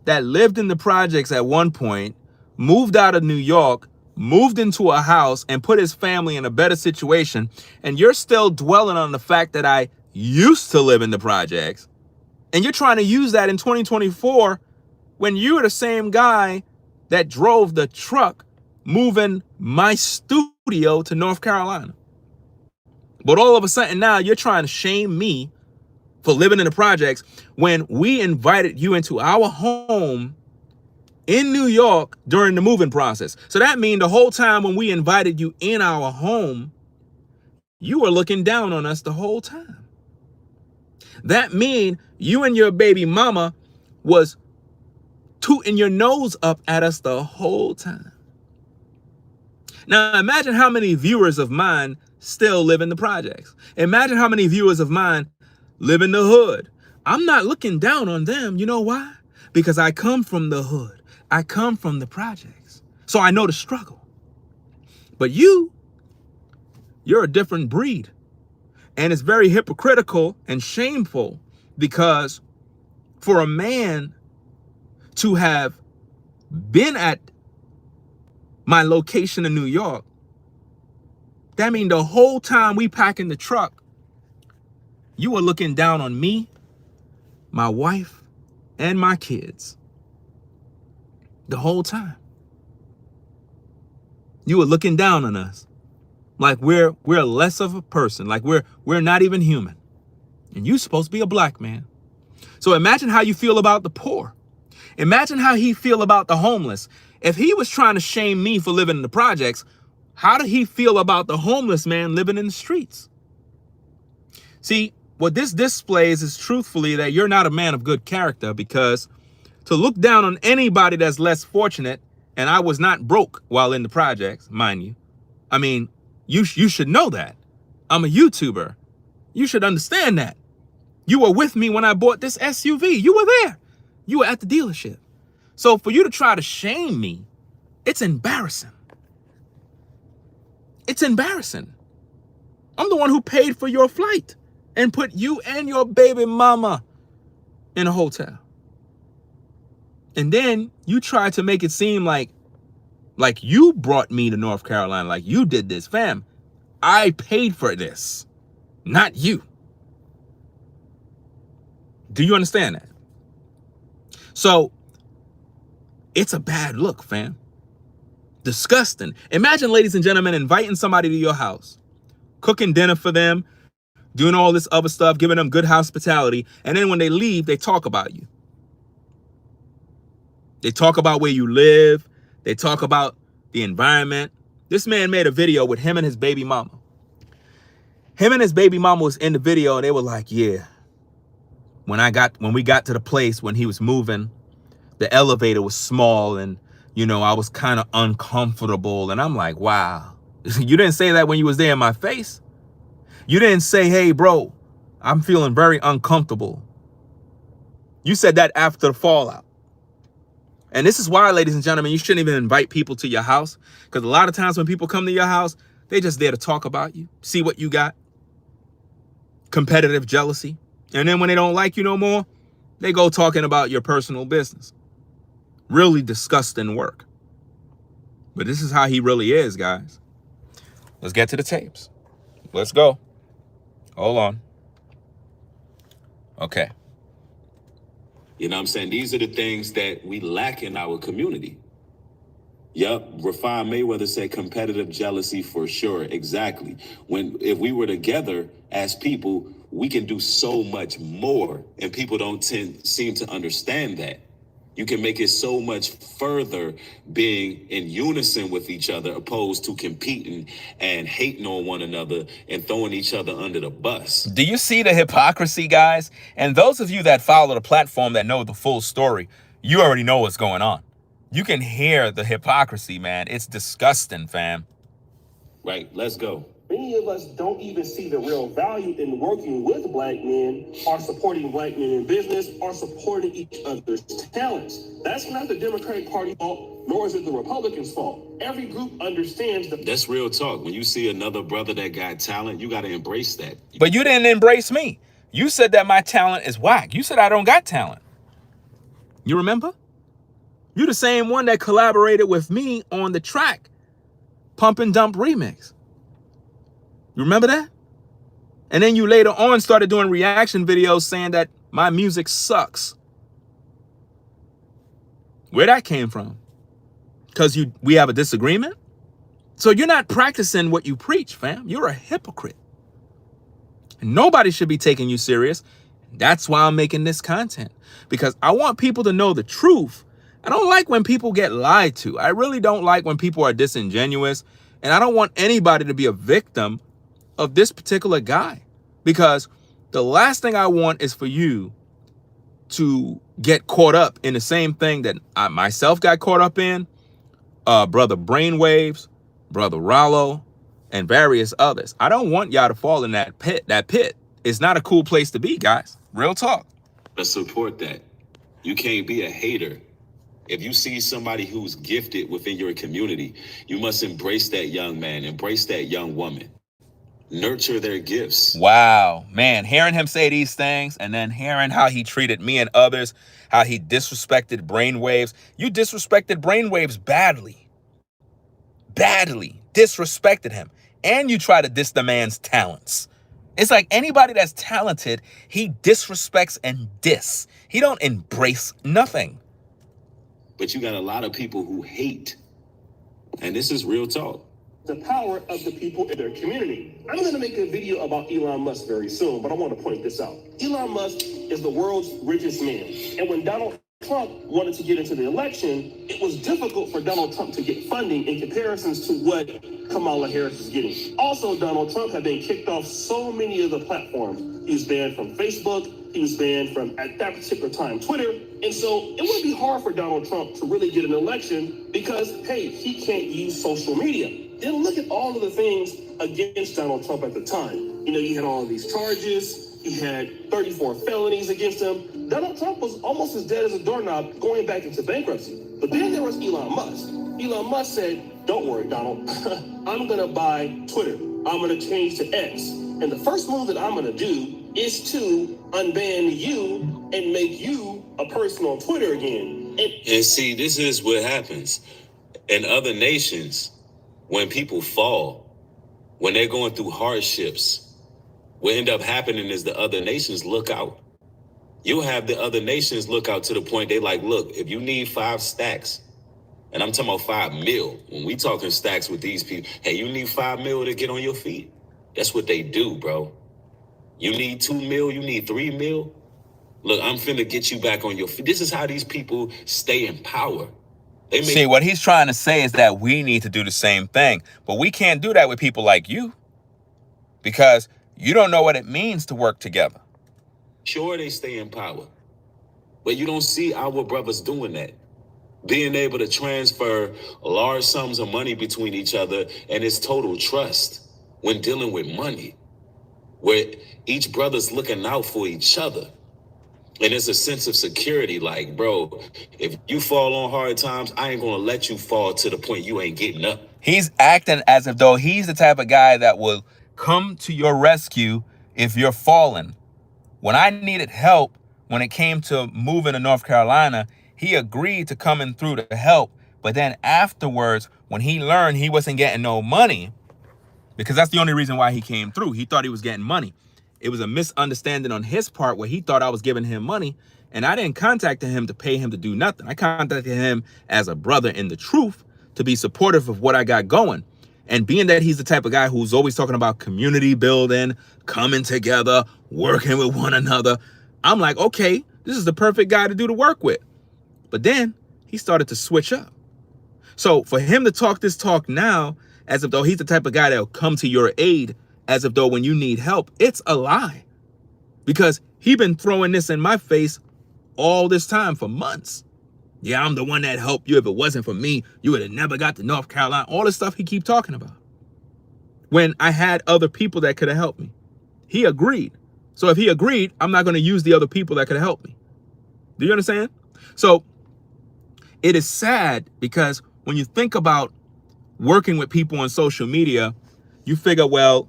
that lived in the projects at one point, moved out of New York, moved into a house and put his family in a better situation, and you're still dwelling on the fact that I used to live in the projects, and you're trying to use that in 2024 when you were the same guy that drove the truck moving my studio to North Carolina. But all of a sudden now you're trying to shame me for living in the projects when we invited you into our home in New York during the moving process. So that means the whole time when we invited you in our home, you were looking down on us the whole time. That means you and your baby mama was tooting your nose up at us the whole time. Now imagine how many viewers of mine still live in the projects. Imagine how many viewers of mine live in the hood. I'm not looking down on them. You know why? Because I come from the hood. I come from the projects. So I know the struggle. But you're a different breed. And it's very hypocritical and shameful because for a man to have been at my location in New York, that means the whole time we pack in the truck, you were looking down on me, my wife, and my kids. The whole time. You were looking down on us. Like we're less of a person, like we're not even human. And you're supposed to be a black man. So imagine how you feel about the poor. Imagine how he feel about the homeless. If he was trying to shame me for living in the projects, how did he feel about the homeless man living in the streets? See, what this displays is truthfully that you're not a man of good character, because to look down on anybody that's less fortunate, and I was not broke while in the projects, mind you. I mean, you should know that. I'm a YouTuber. You should understand that. You were with me when I bought this SUV. You were there. You were at the dealership. So for you to try to shame me, it's embarrassing. It's embarrassing. I'm the one who paid for your flight and put you and your baby mama in a hotel. And then you try to make it seem like you brought me to North Carolina, like you did this. Fam, I paid for this, not you. Do you understand that? So it's a bad look, fam. Disgusting. Imagine, ladies and gentlemen, inviting somebody to your house, cooking dinner for them, doing all this other stuff, giving them good hospitality. And then when they leave, they talk about you. They talk about where you live. They talk about the environment. This man made a video with him and his baby mama. Him and his baby mama was in the video, and they were like, yeah, when we got to the place when he was moving, the elevator was small and, you know, I was kind of uncomfortable. And I'm like, wow, you didn't say that when you was there in my face. You didn't say, hey, bro, I'm feeling very uncomfortable. You said that after the fallout. And this is why, ladies and gentlemen, you shouldn't even invite people to your house, because a lot of times when people come to your house, they just there to talk about you, see what you got, competitive jealousy. And then when they don't like you no more, They go talking about your personal business. Really disgusting work. But this is how he really is, guys. Let's get to the tapes. Let's go. Hold on. Okay. You know what I'm saying? These are the things that we lack in our community. Yep, Rafael Mayweather said competitive jealousy for sure. Exactly. If we were together as people, we can do so much more, and people don't seem to understand that. You can make it so much further being in unison with each other, opposed to competing and hating on one another and throwing each other under the bus. Do you see the hypocrisy, guys? And those of you that follow the platform that know the full story, you already know what's going on. You can hear the hypocrisy, man. It's disgusting, fam. Right, let's go. Many of us don't even see the real value in working with black men, or supporting black men in business, or supporting each other's talents. That's not the Democratic Party's fault, nor is it the Republicans' fault. Every group understands that. That's real talk. When you see another brother that got talent, you got to embrace that. But you didn't embrace me. You said that my talent is whack. You said I don't got talent. You remember? You're the same one that collaborated with me on the track, Pump and Dump Remix. You remember that? And then you later on started doing reaction videos saying that my music sucks. Where that came from? Because we have a disagreement? So you're not practicing what you preach, fam. You're a hypocrite. And nobody should be taking you serious. That's why I'm making this content. Because I want people to know the truth. I don't like when people get lied to. I really don't like when people are disingenuous. And I don't want anybody to be a victim of this particular guy, because the last thing I want is for you to get caught up in the same thing that I myself got caught up in, brother Brainwaves, brother Rollo, and various others. I don't want y'all to fall in that pit. That pit is not a cool place to be, guys. Real talk. Let's support that. You can't be a hater. If you see somebody who's gifted within your community, you must embrace that young man, embrace that young woman. Nurture their gifts. Wow, man, hearing him say these things and then hearing how he treated me and others, how he disrespected Brainwaves. You disrespected Brainwaves badly. Badly. Disrespected him. And you try to diss the man's talents. It's like anybody that's talented, he disrespects and diss. He don't embrace nothing. But you got a lot of people who hate. And this is real talk. The power of the people in their community. I'm going to make a video about Elon Musk very soon, but I want to point this out. Elon Musk is the world's richest man. And when Donald Trump wanted to get into the election, it was difficult for Donald Trump to get funding in comparisons to what Kamala Harris is getting. Also, Donald Trump had been kicked off so many of the platforms. He was banned from Facebook. He was banned from, at that particular time, Twitter. And so it would be hard for Donald Trump to really get an election because, hey, he can't use social media. Then look at all of the things against Donald Trump at the time. You know, you had all of these charges. He had 34 felonies against him. Donald Trump was almost as dead as a doorknob going back into bankruptcy. But then there was Elon Musk. Elon Musk said, don't worry, Donald. I'm going to buy Twitter. I'm going to change to X. And the first move that I'm going to do is to unban you and make you a person on Twitter again. And see, this is what happens in other nations. When people fall, when they're going through hardships, what end up happening is the other nations look out. You'll have the other nations look out to the point they like, look, if you need 5 stacks, and I'm talking about 5 mil, when we talking stacks with these people, hey, you need 5 mil to get on your feet. That's what they do, bro. You need 2 mil, you need 3 mil. Look, I'm finna get you back on your feet. This is how these people stay in power. See, what he's trying to say is that we need to do the same thing, but we can't do that with people like you because you don't know what it means to work together. Sure, they stay in power, but you don't see our brothers doing that. Being able to transfer large sums of money between each other, and it's total trust when dealing with money, where each brother's looking out for each other. And it's a sense of security, like, bro, if you fall on hard times, I ain't gonna let you fall to the point you ain't getting up. He's acting as if though he's the type of guy that will come to your rescue if you're falling. When I needed help when it came to moving to North Carolina, he agreed to coming through to help. But then afterwards, when he learned he wasn't getting no money, because that's the only reason why he came through. He thought he was getting money. It was a misunderstanding on his part where he thought I was giving him money, and I didn't contact him to pay him to do nothing. I contacted him as a brother in the truth to be supportive of what I got going. And being that he's the type of guy who's always talking about community building, coming together, working with one another, I'm like, okay, this is the perfect guy to do the work with. But then he started to switch up. So for him to talk this talk now, as if though he's the type of guy that'll come to your aid, as if though when you need help, it's a lie. Because he been throwing this in my face all this time for months. Yeah, I'm the one that helped you. If it wasn't for me, you would have never got to North Carolina. All the stuff he keep talking about. When I had other people that could have helped me. He agreed. So if he agreed, I'm not going to use the other people that could have helped me. Do you understand? So it is sad because when you think about working with people on social media, you figure, well,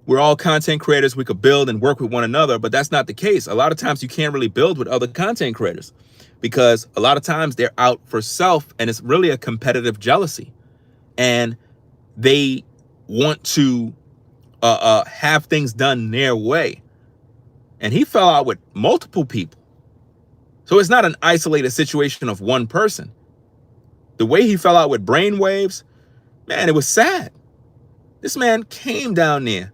we're all content creators. We could build and work with one another, but that's not the case. A lot of times you can't really build with other content creators because a lot of times they're out for self and it's really a competitive jealousy. And they want to have things done their way. And he fell out with multiple people. So it's not an isolated situation of one person. The way he fell out with Brainwaves, man, it was sad. This man came down there.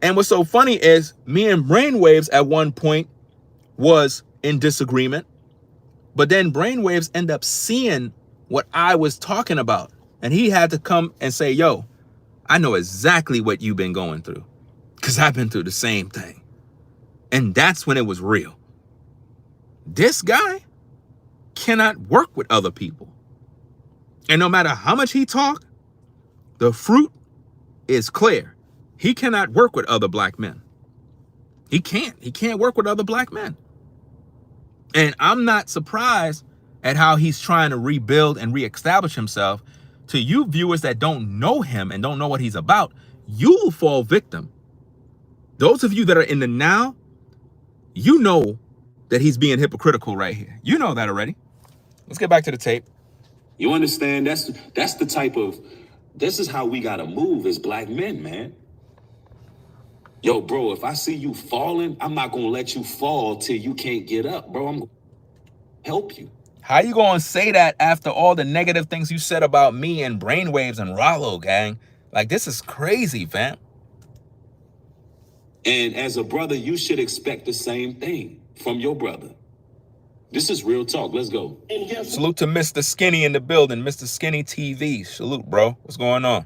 And what's so funny is me and Brainwaves at one point was in disagreement. But then Brainwaves end up seeing what I was talking about. And he had to come and say, yo, I know exactly what you've been going through. Because I've been through the same thing. And that's when it was real. This guy cannot work with other people. And no matter how much he talk, the fruit is clear. He cannot work with other black men. He can't work with other black men. And I'm not surprised at how he's trying to rebuild and reestablish himself. To you viewers that don't know him and don't know what he's about, you will fall victim. Those of you that are in the now, you know that he's being hypocritical right here. You know that already. Let's get back to the tape. You understand? That's the type of, this is how we gotta move as black men, man. Yo, bro, if I see you falling, I'm not gonna let you fall till you can't get up, bro. I'm gonna help you. How you gonna say that after all the negative things you said about me and Brainwaves and Rollo, gang? Like, this is crazy, fam. And as a brother, you should expect the same thing from your brother. This is real talk. Let's go. Salute to Mr. Skinny in the building. Mr. Skinny TV. Salute, bro. What's going on?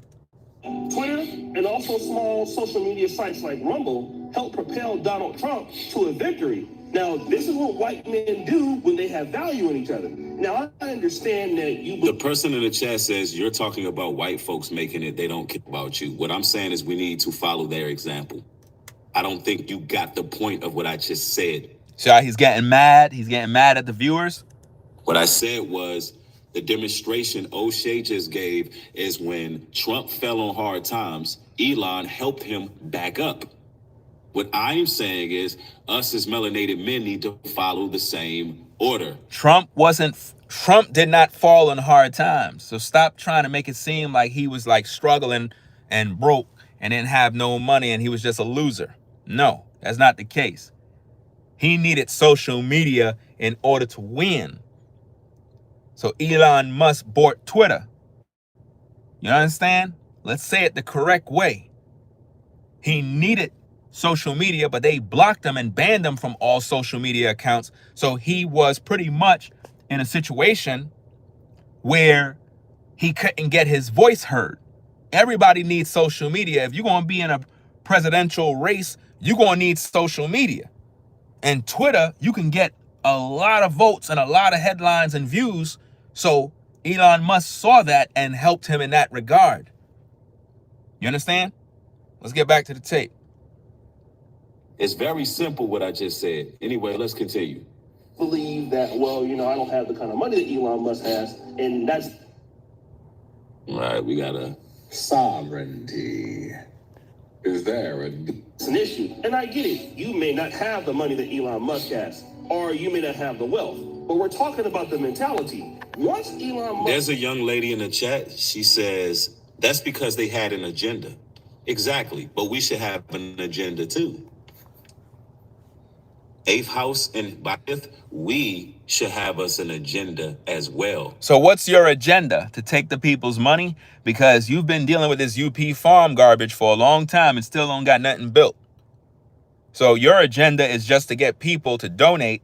Twitter and also small social media sites like Rumble helped propel Donald Trump to a victory. Now, this is what white men do when they have value in each other. Now, I understand that you... The person in the chat says you're talking about white folks making it. They don't care about you. What I'm saying is we need to follow their example. I don't think you got the point of what I just said. So he's getting mad. He's getting mad at the viewers. What I said was the demonstration O'Shea just gave is when Trump fell on hard times, Elon helped him back up. What I'm saying is us as melanated men need to follow the same order. Trump did not fall on hard times. So stop trying to make it seem like he was like struggling and broke and didn't have no money and he was just a loser. No, that's not the case. He needed social media in order to win. So Elon Musk bought Twitter. You understand? Let's say it the correct way. He needed social media, but they blocked him and banned him from all social media accounts. So he was pretty much in a situation where he couldn't get his voice heard. Everybody needs social media. If you're going to be in a presidential race, you're going to need social media. And Twitter, you can get a lot of votes and a lot of headlines and views. So Elon Musk saw that and helped him in that regard. You understand? Let's get back to the tape. It's very simple what I just said. Anyway, let's continue. Believe that, well, you know, I don't have the kind of money that Elon Musk has, and that's... All right, we got a sovereignty. Is there It's an issue. And I get it. You may not have the money that Elon Musk has, or you may not have the wealth. But we're talking about the mentality. Once Elon Musk... There's a young lady in the chat. She says, that's because they had an agenda. Exactly. But we should have an agenda too. Eighth house and by fifth, we should have us an agenda as well. So what's your agenda? To take the people's money? Because you've been dealing with this UP farm garbage for a long time and still don't got nothing built. So your agenda is just to get people to donate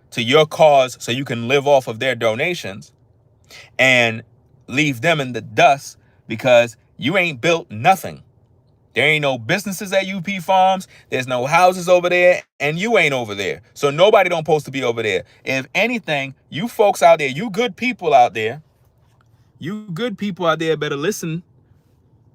to your cause so you can live off of their donations and leave them in the dust because you ain't built nothing. There ain't no businesses at UP Farms. There's no houses over there, and you ain't over there. So nobody don't supposed to be over there. If anything, you folks out there, you good people out there better listen.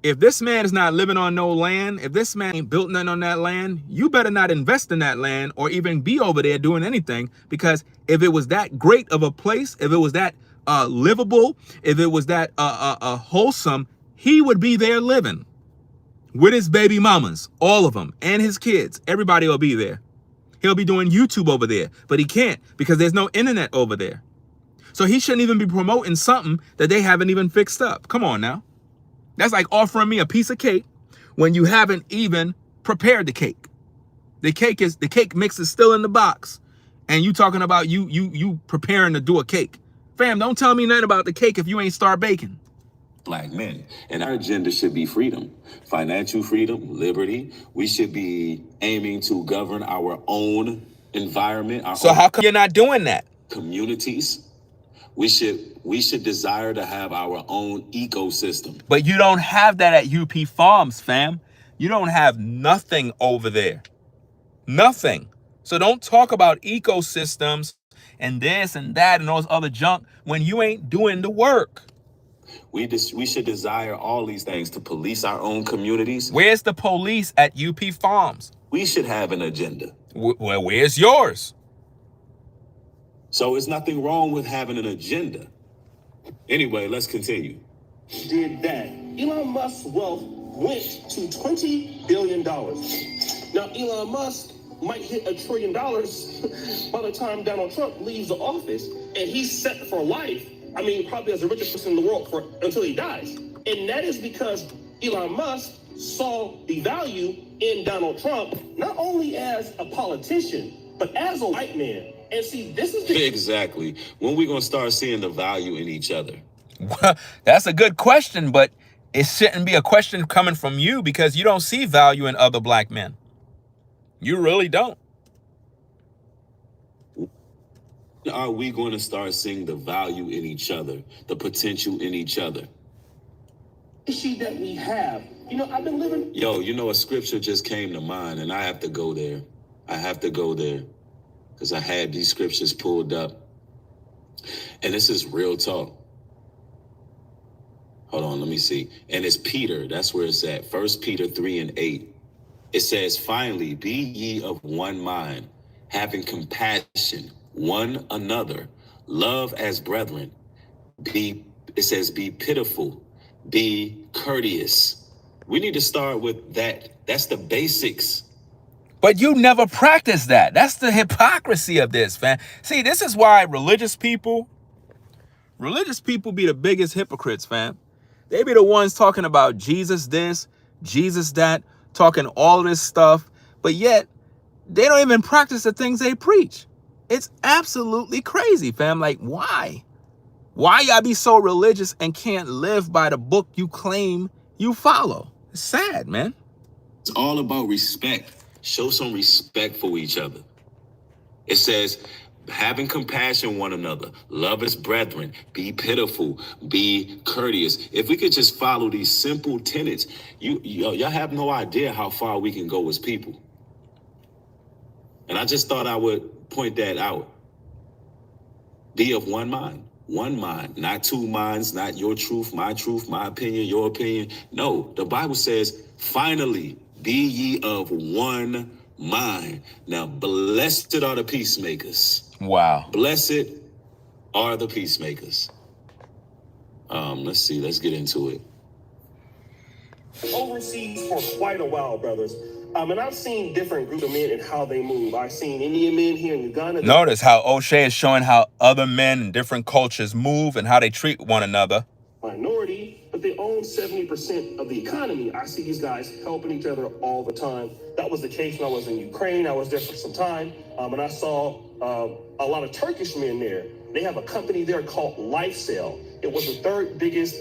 If this man is not living on no land, if this man ain't built nothing on that land, you better not invest in that land or even be over there doing anything. Because if it was that great of a place, if it was that livable, if it was that wholesome, he would be there living. With his baby mamas, all of them, and his kids. Everybody will be there. He'll be doing YouTube over there, but he can't because there's no internet over there. So he shouldn't even be promoting something that they haven't even fixed up. Come on now. That's like offering me a piece of cake when you haven't even prepared the cake. The cake mix is still in the box, and you talking about you preparing to do a cake. Fam, don't tell me nothing about the cake if you ain't start baking. Black men. And our agenda should be freedom, financial freedom, liberty. We should be aiming to govern our own environment. So how come you're not doing that? Communities. We should desire to have our own ecosystem. But you don't have that at UP Farms, fam. You don't have nothing over there. Nothing. So don't talk about ecosystems and this and that and all this other junk when you ain't doing the work. We should desire all these things to police our own communities. Where's the police at UP Farms? We should have an agenda. Well, where's yours? So it's nothing wrong with having an agenda. Anyway, let's continue. Did that. Elon Musk's wealth went to $20 billion. Now, Elon Musk might hit $1 trillion by the time Donald Trump leaves the office, and he's set for life. I mean, probably as the richest person in the world until he dies. And that is because Elon Musk saw the value in Donald Trump, not only as a politician, but as a white man. And see, this is Exactly. When we going to start seeing the value in each other? Well, that's a good question, but it shouldn't be a question coming from you because you don't see value in other black men. You really don't. Are we going to start seeing the value in each other, the potential in each other? issue that we have. You know, I've been living. Yo, you know, a scripture just came to mind, and I have to go there. I have to go there because I had these scriptures pulled up. And this is real talk. Hold on, let me see. And it's Peter. That's where it's at. 1 Peter 3:8. It says, finally, be ye of one mind, having compassion one another, love as brethren. It says, be pitiful, be courteous. We need to start with that. That's the basics. But you never practice that. That's the hypocrisy of this, fam. See, this is why religious people be the biggest hypocrites, fam. They be the ones talking about Jesus this, Jesus that, talking all this stuff, but yet they don't even practice the things they preach. It's absolutely crazy, fam. Like, why? Why y'all be so religious and can't live by the book you claim you follow? It's sad, man. It's all about respect. Show some respect for each other. It says, having compassion one another, love as brethren, be pitiful, be courteous. If we could just follow these simple tenets, y'all have no idea how far we can go as people. And I just thought I would point that out. Be of one mind, not two minds, not your truth, my opinion, your opinion. No, the Bible says, finally, be ye of one mind. Now, blessed are the peacemakers. Wow. Blessed are the peacemakers. Let's see. Let's get into it. overseas for quite a while, brothers. And I've seen different groups of men and how they move. I've seen Indian men here in Uganda. Notice how O'Shea is showing how other men in different cultures move and how they treat one another. Minority, but they own 70% of the economy. I see these guys helping each other all the time. That was the case when I was in Ukraine. I was there for some time, and I saw a lot of Turkish men there. They have a company there called LifeSail. It was the third biggest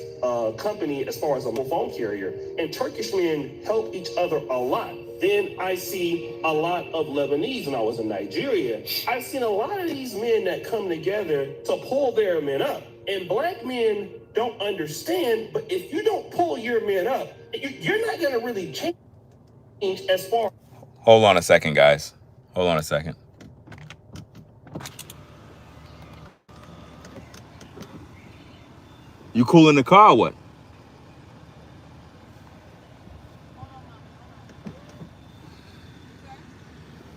company as far as a mobile phone carrier, and Turkish men help each other a lot. Then I see a lot of Lebanese when I was in Nigeria. I've seen a lot of these men that come together to pull their men up. And black men don't understand, but if you don't pull your men up, you're not going to really change as far. Hold on a second, guys. Hold on a second. You cool in the car or what?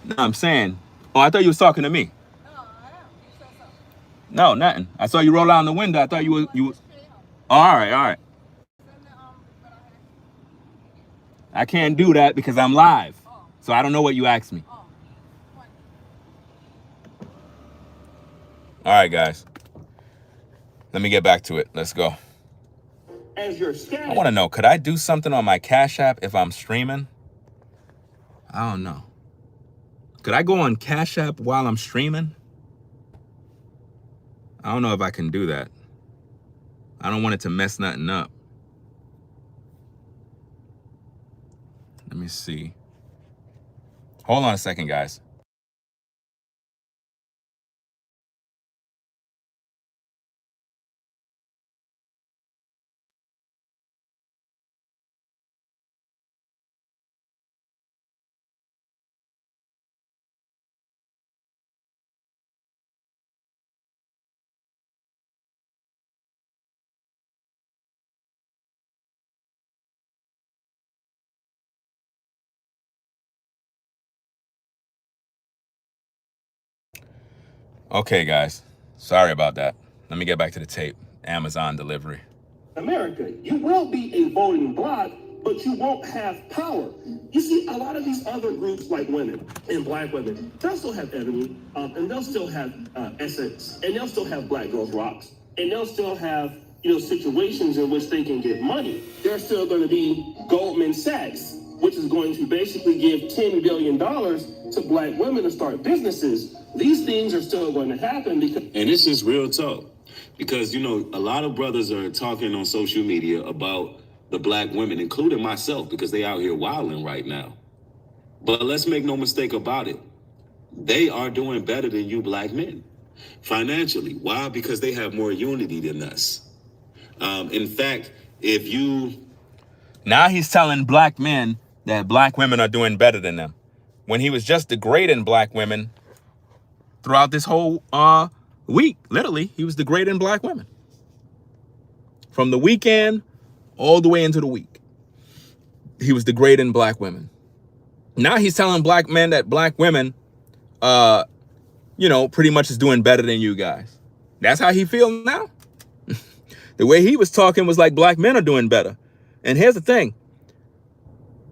No, I'm saying. Oh, I thought you was talking to me. No, I am. You said something. No, nothing. I saw you roll out the window. I thought you were. Oh, all right, all right. I can't do that because I'm live. So I don't know what you asked me. All right, guys. Let me get back to it. Let's go. As your I want to know, could I do something on my Cash App if I'm streaming? I don't know. Could I go on Cash App while I'm streaming? I don't know if I can do that. I don't want it to mess nothing up. Let me see. Hold on a second, guys. Okay, guys. Sorry about that. Let me get back to the tape. Amazon delivery. America, you will be a voting bloc, but you won't have power. You see, a lot of these other groups, like women and black women, they'll still have Ebony, and they'll still have Essex, and they'll still have Black Girls Rocks, and they'll still have situations in which they can get money. There's still going to be Goldman Sachs, which is going to basically give $10 billion to black women to start businesses. These things are still going to happen because. And this is real talk. Because, a lot of brothers are talking on social media about the black women, including myself, because they out here wilding right now. But let's make no mistake about it. They are doing better than you black men financially. Why? Because they have more unity than us. In fact, if you... Now he's telling black men that black women are doing better than them, when he was just degrading black women throughout this whole week. Literally, he was degrading black women. From the weekend all the way into the week, he was degrading black women. Now he's telling black men that black women, pretty much is doing better than you guys. That's how he feels now. The way he was talking was like black men are doing better. And here's the thing.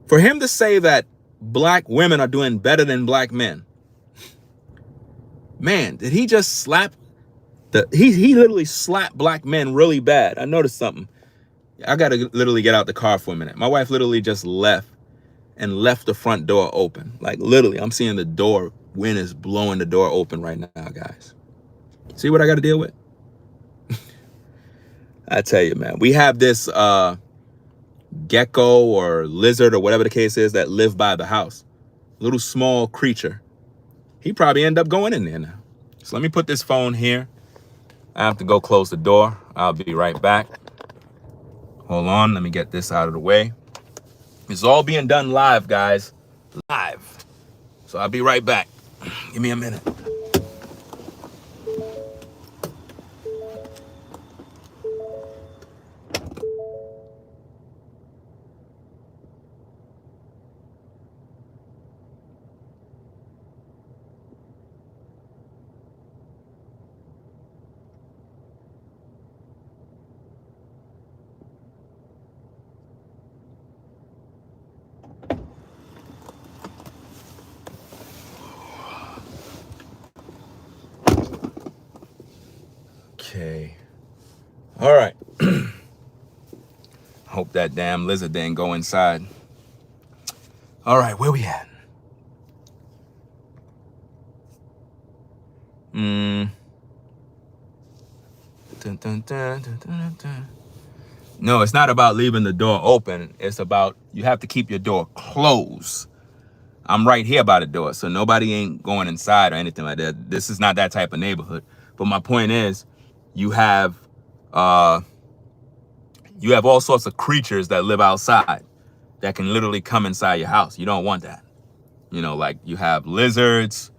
For him to say that black women are doing better than black men, man, did he just slap he literally slapped black men really bad. I noticed something. I gotta literally get out the car for a minute. My wife literally just left the front door open. Like literally, I'm seeing the door, wind is blowing the door open right now, guys. See what I gotta deal with? I tell you, man, we have this gecko or lizard or whatever the case is that live by the house. Little small creature. He probably end up going in there now. So let me put this phone here. I have to go close the door. I'll be right back. Hold on. Let me get this out of the way. It's all being done live, guys. Live. So I'll be right back. Give me a minute. All right. Hope that damn lizard didn't go inside. All right, where we at? Dun, dun, dun, dun, dun, dun. No, it's not about leaving the door open. It's about you have to keep your door closed. I'm right here by the door, so nobody ain't going inside or anything like that. This is not that type of neighborhood. But my point is, you have all sorts of creatures that live outside that can literally come inside your house. You don't want that. You know, like you have lizards,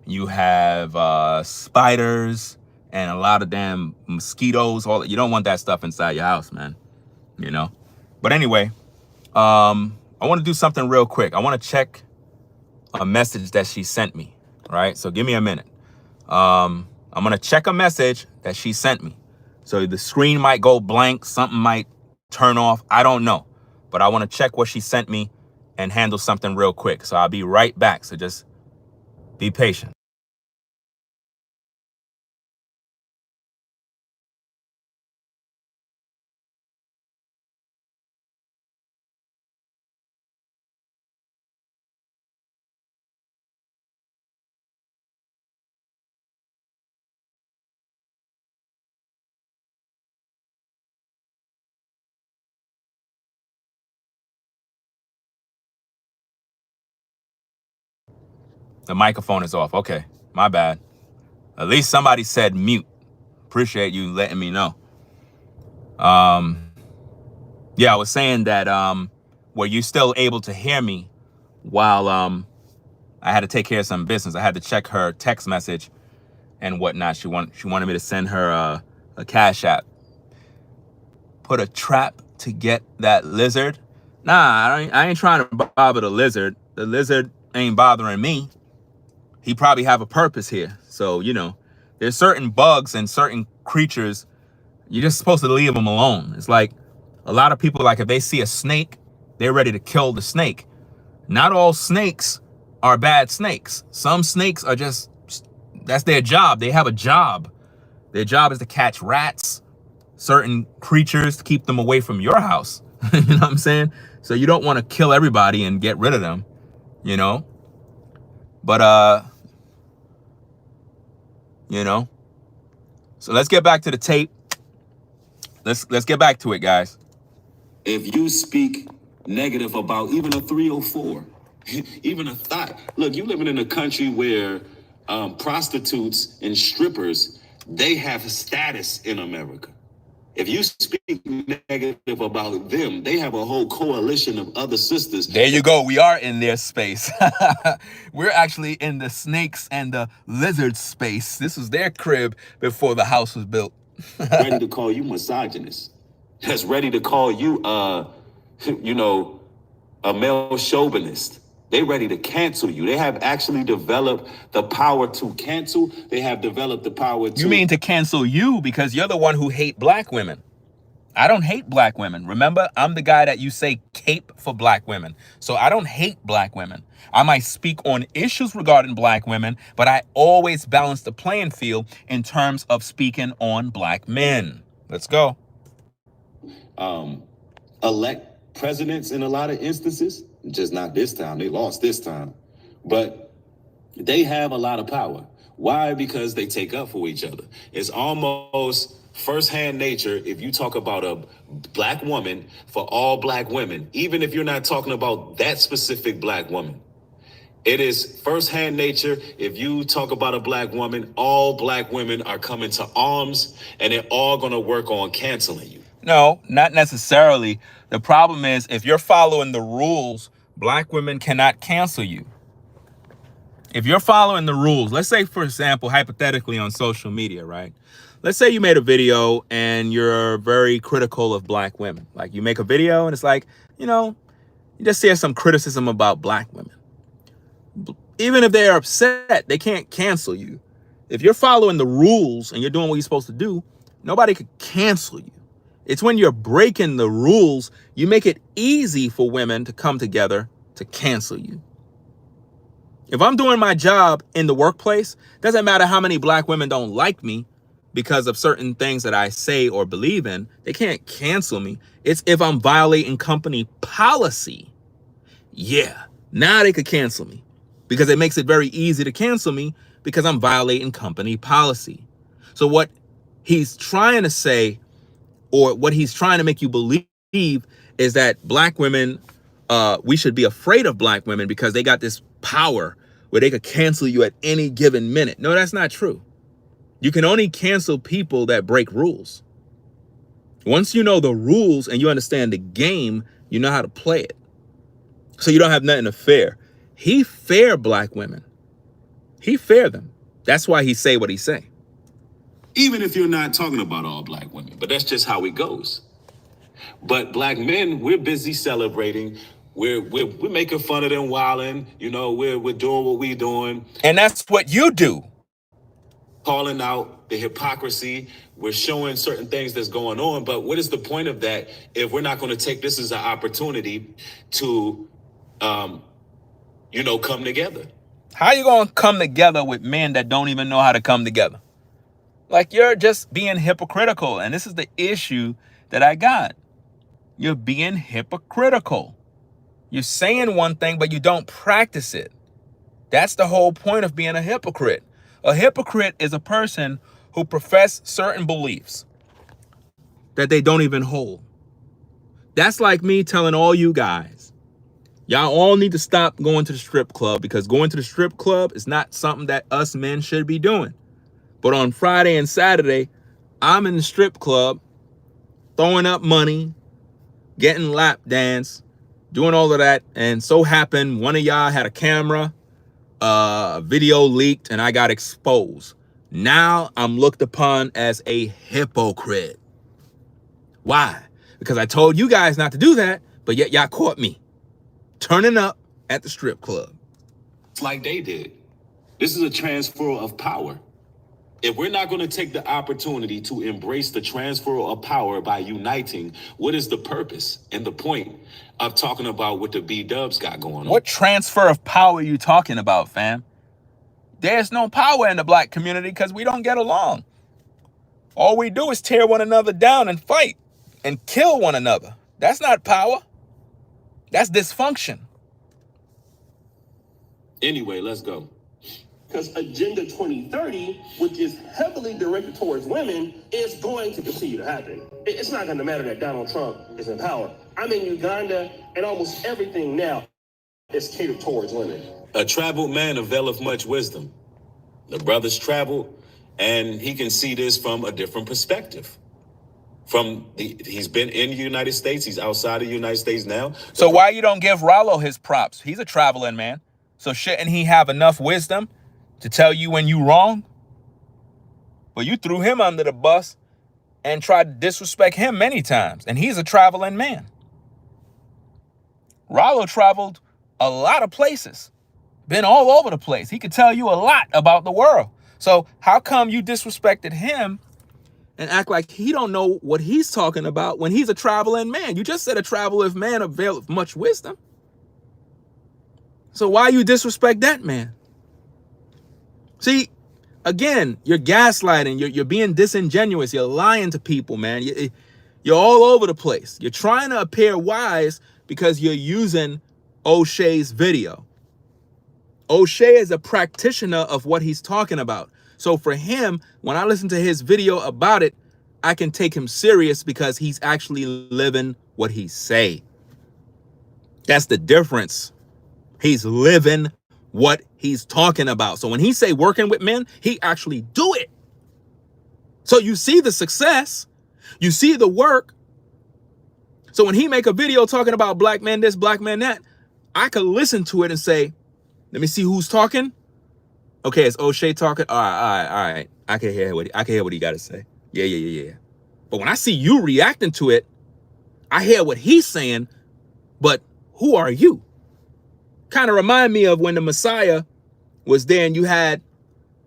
you have spiders, and a lot of damn mosquitoes. You don't want that stuff inside your house, man. You know. But anyway, I want to do something real quick. I want to check a message that she sent me. Right. So give me a minute. I'm gonna check a message that she sent me. So the screen might go blank, something might turn off. I don't know. But I want to check what she sent me and handle something real quick. So I'll be right back. So just be patient. The microphone is off. Okay, my bad. At least somebody said mute. Appreciate you letting me know. Yeah, I was saying that were you still able to hear me while I had to take care of some business. I had to check her text message and whatnot. She wanted me to send her a Cash App. Put a trap to get that lizard. Nah, I ain't trying to bother the lizard. The lizard ain't bothering me. He probably have a purpose here. So, you know, there's certain bugs and certain creatures, you're just supposed to leave them alone. It's like a lot of people, like if they see a snake, they're ready to kill the snake. Not all snakes are bad snakes. Some snakes are just, that's their job. They have a job. Their job is to catch rats, certain creatures, to keep them away from your house. You know what I'm saying? So you don't want to kill everybody and get rid of them, you know? But, you know, so let's get back to the tape. Let's get back to it, guys. If you speak negative about even a 304, even a thought, look, you living in a country where prostitutes and strippers, they have status in America. If you speak negative about them, they have a whole coalition of other sisters. There you go. We are in their space. We're actually in the snakes and the lizard space. This was their crib before the house was built. Ready to call you misogynist. That's ready to call you, you know, a male chauvinist. They ready to cancel you. They have actually developed the power to cancel. They have developed the power to... You mean to cancel you because you're the one who hate black women. I don't hate black women. Remember, I'm the guy that you say cape for black women. So I don't hate black women. I might speak on issues regarding black women, but I always balance the playing field in terms of speaking on black men. Let's go. Elect presidents in a lot of instances. Just not this time. They lost this time. But they have a lot of power. Why? Because they take up for each other. It's almost firsthand nature if you talk about a black woman for all black women, even if you're not talking about that specific black woman. It is firsthand nature if you talk about a black woman, all black women are coming to arms and they're all going to work on canceling you. No, not necessarily. The problem is if you're following the rules, black women cannot cancel you. If you're following the rules, let's say, for example, hypothetically on social media, right? Let's say you made a video and you're very critical of black women. Like you make a video and it's like, you know, you just hear some criticism about black women. Even if they're upset, they can't cancel you. If you're following the rules and you're doing what you're supposed to do, nobody could cancel you. It's when you're breaking the rules, you make it easy for women to come together to cancel you. If I'm doing my job in the workplace, doesn't matter how many black women don't like me, because of certain things that I say or believe in. They can't cancel me. It's if I'm violating company policy. Yeah, now they could cancel me because it makes it very easy to cancel me because I'm violating company policy. So what he's trying to say, or what he's trying to make you believe, is that black women, we should be afraid of black women because they got this power where they could cancel you at any given minute. No, that's not true. You can only cancel people that break rules. Once you know the rules and you understand the game, you know how to play it. So you don't have nothing to fear. He fear black women. He fear them. That's why he say what he say. Even if you're not talking about all black women, but that's just how it goes. But black men, we're busy celebrating. We're making fun of them wilding. You know, we're doing what we're doing. And that's what you do. Calling out the hypocrisy. We're showing certain things that's going on. But what is the point of that if we're not going to take this as an opportunity to, come together? How you going to come together with men that don't even know how to come together? Like, you're just being hypocritical. And this is the issue that I got. You're being hypocritical. You're saying one thing, but you don't practice it. That's the whole point of being a hypocrite. A hypocrite is a person who profess certain beliefs that they don't even hold. That's like me telling all you guys, y'all all need to stop going to the strip club, because going to the strip club is not something that us men should be doing. But on Friday and Saturday, I'm in the strip club, throwing up money, getting lap dance, doing all of that. And so happened one of y'all had a camera, video leaked, and I got exposed. Now I'm looked upon as a hypocrite. Why? Because I told you guys not to do that, but yet y'all caught me turning up at the strip club. It's like they did. This is a transfer of power. If we're not going to take the opportunity to embrace the transfer of power by uniting, what is the purpose and the point of talking about what the B-dubs got going on? What transfer of power are you talking about, fam? There's no power in the black community because we don't get along. All we do is tear one another down and fight and kill one another. That's not power. That's dysfunction. Anyway, let's go. Because Agenda 2030, which is heavily directed towards women, is going to continue to happen. It's not going to matter that Donald Trump is in power. I'm in Uganda, and almost everything now is catered towards women. A traveled man availeth much wisdom. The brother's traveled, and he can see this from a different perspective. He's been in the United States, he's outside of the United States now. So why you don't give Rollo his props? He's a traveling man. So shouldn't he have enough wisdom to tell you when you wrong? Well, you threw him under the bus and tried to disrespect him many times, and he's a traveling man. Rollo traveled a lot of places, been all over the place. He could tell you a lot about the world. So how come you disrespected him and act like he don't know what he's talking about when he's a traveling man? You just said a traveling man availeth much wisdom. So why you disrespect that man? See, again, you're gaslighting, you're being disingenuous, you're lying to people, man. You're all over the place. You're trying to appear wise because you're using O'Shea's video. O'Shea is a practitioner of what he's talking about. So for him, when I listen to his video about it, I can take him serious because he's actually living what he say. That's the difference. He's living what he's talking about. So when he say working with men, he actually do it. So you see the success, you see the work. So when he make a video talking about black men this, black men that, I could listen to it and say, let me see who's talking. Okay, it's O'Shea talking. All right. I can hear what he got to say. Yeah. But when I see you reacting to it, I hear what he's saying, but who are you? Kind of remind me of when the Messiah was there and you had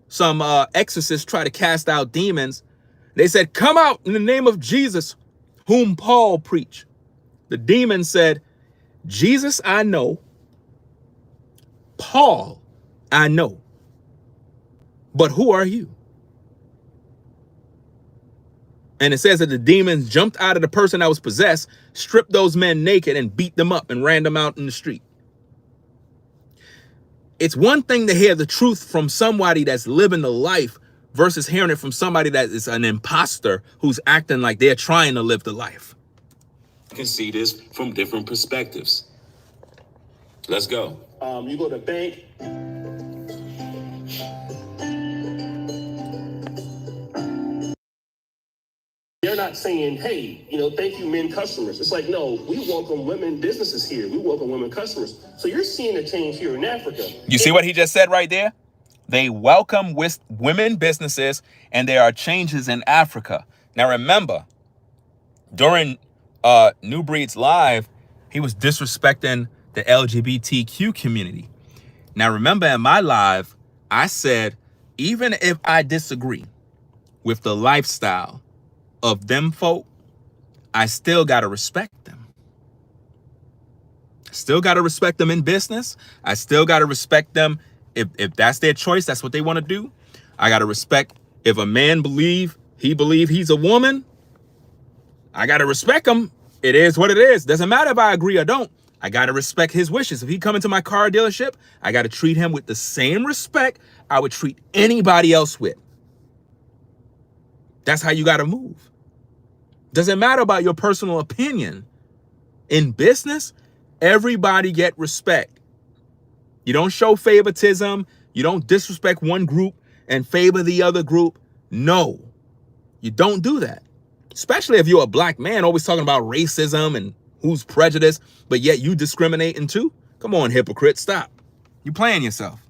some exorcists try to cast out demons. They said, come out in the name of Jesus, whom Paul preached. The demon said, Jesus, I know. Paul, I know. But who are you? And it says that the demons jumped out of the person that was possessed, stripped those men naked, and beat them up and ran them out in the street. It's one thing to hear the truth from somebody that's living the life versus hearing it from somebody that is an imposter who's acting like they're trying to live the life. I can see this from different perspectives. Let's go. You go to bank. They're not saying, hey, thank you, men customers. It's like, no, we welcome women businesses here. We welcome women customers. So you're seeing a change here in Africa. You see what he just said right there? They welcome women businesses, and there are changes in Africa. Now, remember, during New Breed's live, he was disrespecting the LGBTQ community. Now, remember in my live, I said, even if I disagree with the lifestyle of them folk, I still got to respect them. Still got to respect them in business. I still got to respect them if that's their choice, that's what they want to do. I got to respect if a man believe he's a woman, I got to respect him. It is what it is. Doesn't matter if I agree or don't. I got to respect his wishes. If he come into my car dealership, I got to treat him with the same respect I would treat anybody else with. That's how you got to move. Doesn't matter about your personal opinion. In business, everybody get respect. You don't show favoritism. You don't disrespect one group and favor the other group. No, you don't do that. Especially if you're a black man always talking about racism and who's prejudiced, but yet you discriminating too. Come on, hypocrite, stop. You playing yourself.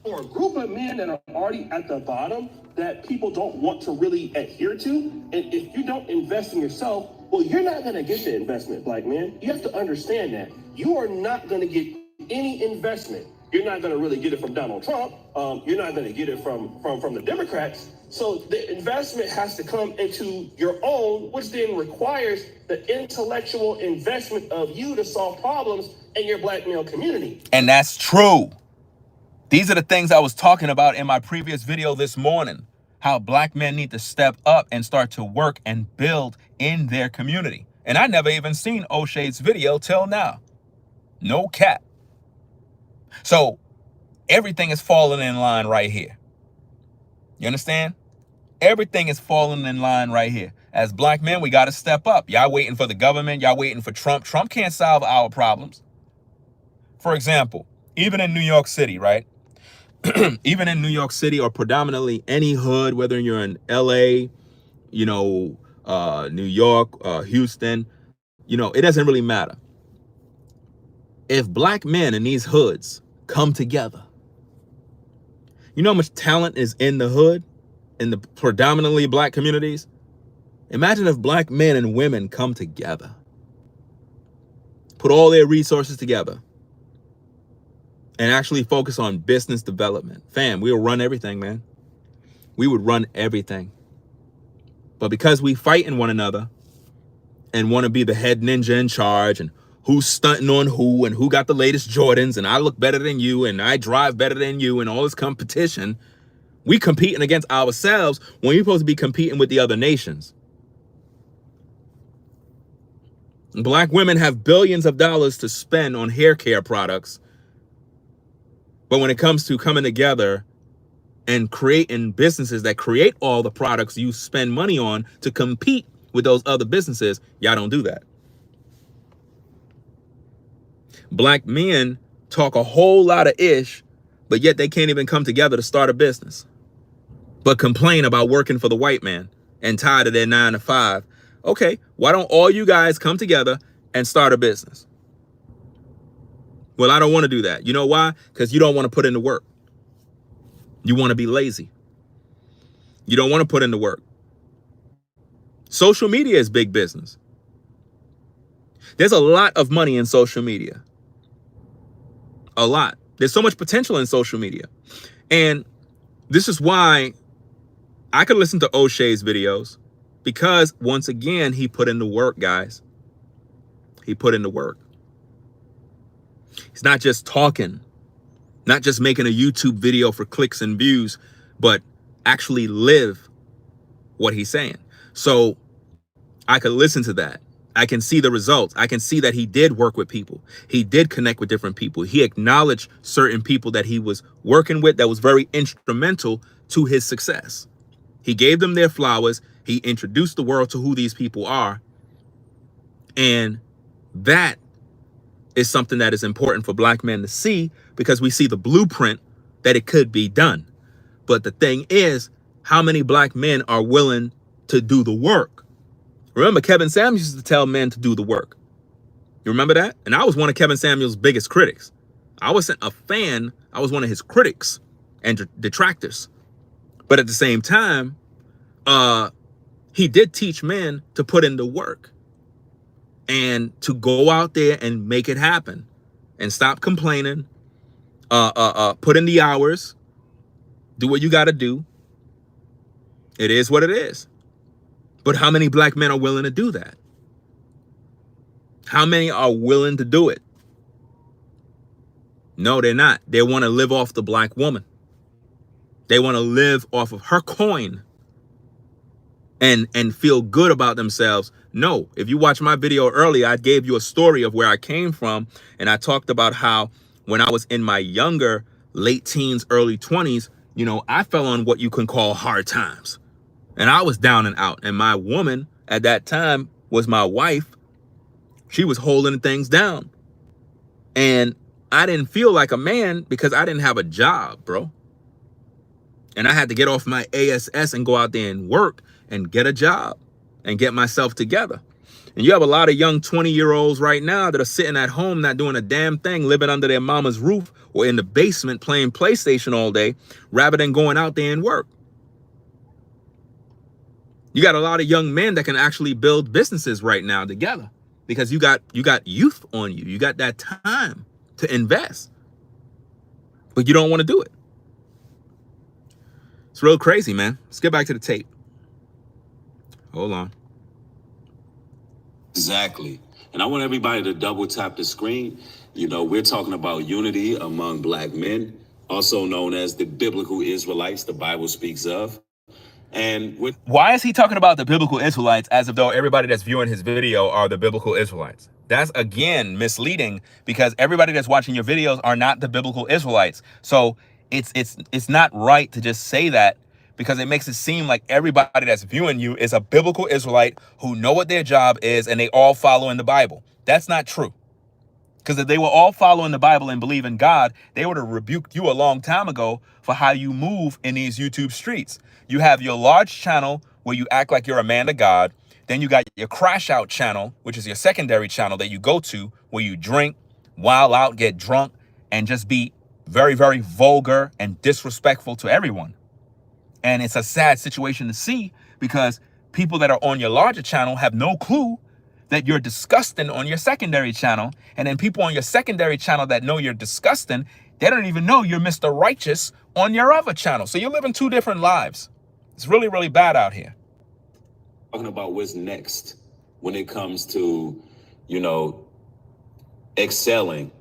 Or a group of men that are already at the bottom that people don't want to really adhere to. And if you don't invest in yourself, well, you're not going to get the investment, black man. You have to understand that. You are not going to get any investment. You're not going to really get it from Donald Trump. You're not going to get it from the Democrats. So the investment has to come into your own, which then requires the intellectual investment of you to solve problems in your black male community. And that's true. These are the things I was talking about in my previous video this morning. How black men need to step up and start to work and build in their community. And I never even seen O'Shea's video till now. No cap. So everything is falling in line right here. You understand? Everything is falling in line right here. As black men, we got to step up. Y'all waiting for the government. Y'all waiting for Trump. Trump can't solve our problems. For example, even in New York City, right? Even in New York City or predominantly any hood, whether you're in LA, New York, Houston, it doesn't really matter. If black men in these hoods come together, you know how much talent is in the hood, in the predominantly black communities? Imagine if black men and women come together, put all their resources together, and actually focus on business development. Fam, we'll run everything, man. We would run everything. But because we fighting one another and want to be the head ninja in charge and who's stunting on who and who got the latest Jordans and I look better than you and I drive better than you and all this competition, we competing against ourselves when we're supposed to be competing with the other nations. Black women have billions of dollars to spend on hair care products. But when it comes to coming together and creating businesses that create all the products you spend money on to compete with those other businesses, y'all don't do that. Black men talk a whole lot of ish, but yet they can't even come together to start a business, but complain about working for the white man and tired of their 9 to 5. Okay, why don't all you guys come together and start a business? Well, I don't want to do that. You know why? Because you don't want to put in the work. You want to be lazy. You don't want to put in the work. Social media is big business. There's a lot of money in social media. A lot. There's so much potential in social media. And this is why I could listen to O'Shea's videos, because once again, he put in the work, guys. He put in the work. He's not just talking, not just making a YouTube video for clicks and views, but actually live what he's saying. So I could listen to that. I can see the results. I can see that he did work with people. He did connect with different people. He acknowledged certain people that he was working with that was very instrumental to his success. He gave them their flowers. He introduced the world to who these people are. And that is something that is important for black men to see, because we see the blueprint that it could be done. But the thing is, how many black men are willing to do the work? Remember, Kevin Samuels used to tell men to do the work. You remember that? And I was one of Kevin Samuels' biggest critics. I wasn't a fan. I was one of his critics and detractors. But at the same time, he did teach men to put in the work and to go out there and make it happen and stop complaining, put in the hours, do what you got to do. It is what it is. But how many black men are willing to do that? How many are willing to do it? No, they're not. They want to live off the black woman. They want to live off of her coin and feel good about themselves. No, if you watch my video earlier, I gave you a story of where I came from. And I talked about how when I was in my younger, late teens, early 20s, you know, I fell on what you can call hard times. And I was down and out. And my woman at that time was my wife. She was holding things down. And I didn't feel like a man because I didn't have a job, bro. And I had to get off my ASS and go out there and work and get a job and get myself together. And you have a lot of young 20-year-olds right now that are sitting at home, not doing a damn thing, living under their mama's roof or in the basement playing PlayStation all day rather than going out there and work. You got a lot of young men that can actually build businesses right now together because you got youth on you. You got that time to invest, but you don't want to do it. It's real crazy, man. Let's get back to the tape. Hold on. Exactly. And I want everybody to double tap the screen. You know, we're talking about unity among black men, also known as the biblical Israelites the Bible speaks of. And why is he talking about the biblical Israelites as if though everybody that's viewing his video are the biblical Israelites? That's, again, misleading, because everybody that's watching your videos are not the biblical Israelites. So it's not right to just say that, because it makes it seem like everybody that's viewing you is a biblical Israelite who know what their job is and they all follow in the Bible. That's not true. Because if they were all following the Bible and believe in God, they would have rebuked you a long time ago for how you move in these YouTube streets. You have your large channel where you act like you're a man of God. Then you got your crash out channel, which is your secondary channel that you go to where you drink, wild out, get drunk, and just be very, very vulgar and disrespectful to everyone. And it's a sad situation to see, because people that are on your larger channel have no clue that you're disgusting on your secondary channel. And then people on your secondary channel that know you're disgusting, they don't even know you're Mr. Righteous on your other channel. So you're living two different lives. It's really, really bad out here. Talking about what's next when it comes to, you know, excelling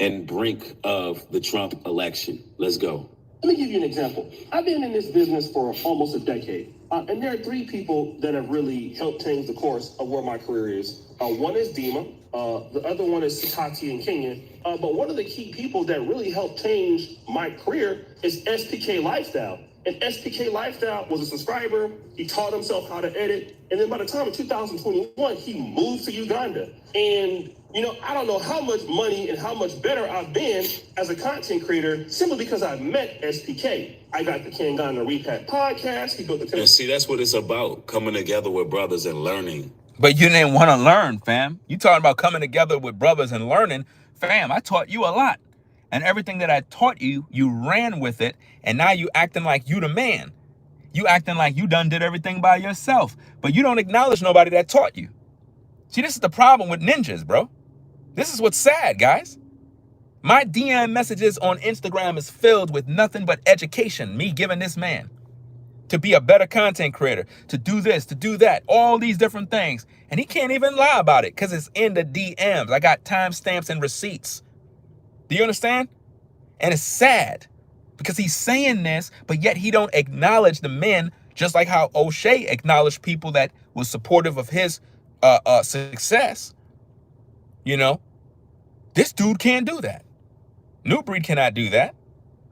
and brink of the Trump election. Let's go. Let me give you an example. I've been in this business for almost a decade. And there are three people that have really helped change the course of where my career is. One is Dima. The other one is Satati and Kenya. But one of the key people that really helped change my career is SPK Lifestyle. And SPK Lifestyle was a subscriber. He taught himself how to edit. And then by the time of 2021, he moved to Uganda. And, you know, I don't know how much money and how much better I've been as a content creator simply because I met SPK. I got the Kangana Repack podcast. He built the... And see, that's what it's about, coming together with brothers and learning. But you didn't want to learn, fam. You talking about coming together with brothers and learning. Fam, I taught you a lot. And everything that I taught you, you ran with it. And now you acting like you the man. You acting like you done did everything by yourself. But you don't acknowledge nobody that taught you. See, this is the problem with ninjas, bro. This is what's sad, guys. My DM messages on Instagram is filled with nothing but education. Me giving this man to be a better content creator, to do this, to do that, all these different things. And he can't even lie about it because it's in the DMs. I got timestamps and receipts. Do you understand? And it's sad because he's saying this, but yet he don't acknowledge the men, just like how O'Shea acknowledged people that was supportive of his success, you know, this dude can't do that. New Breed cannot do that.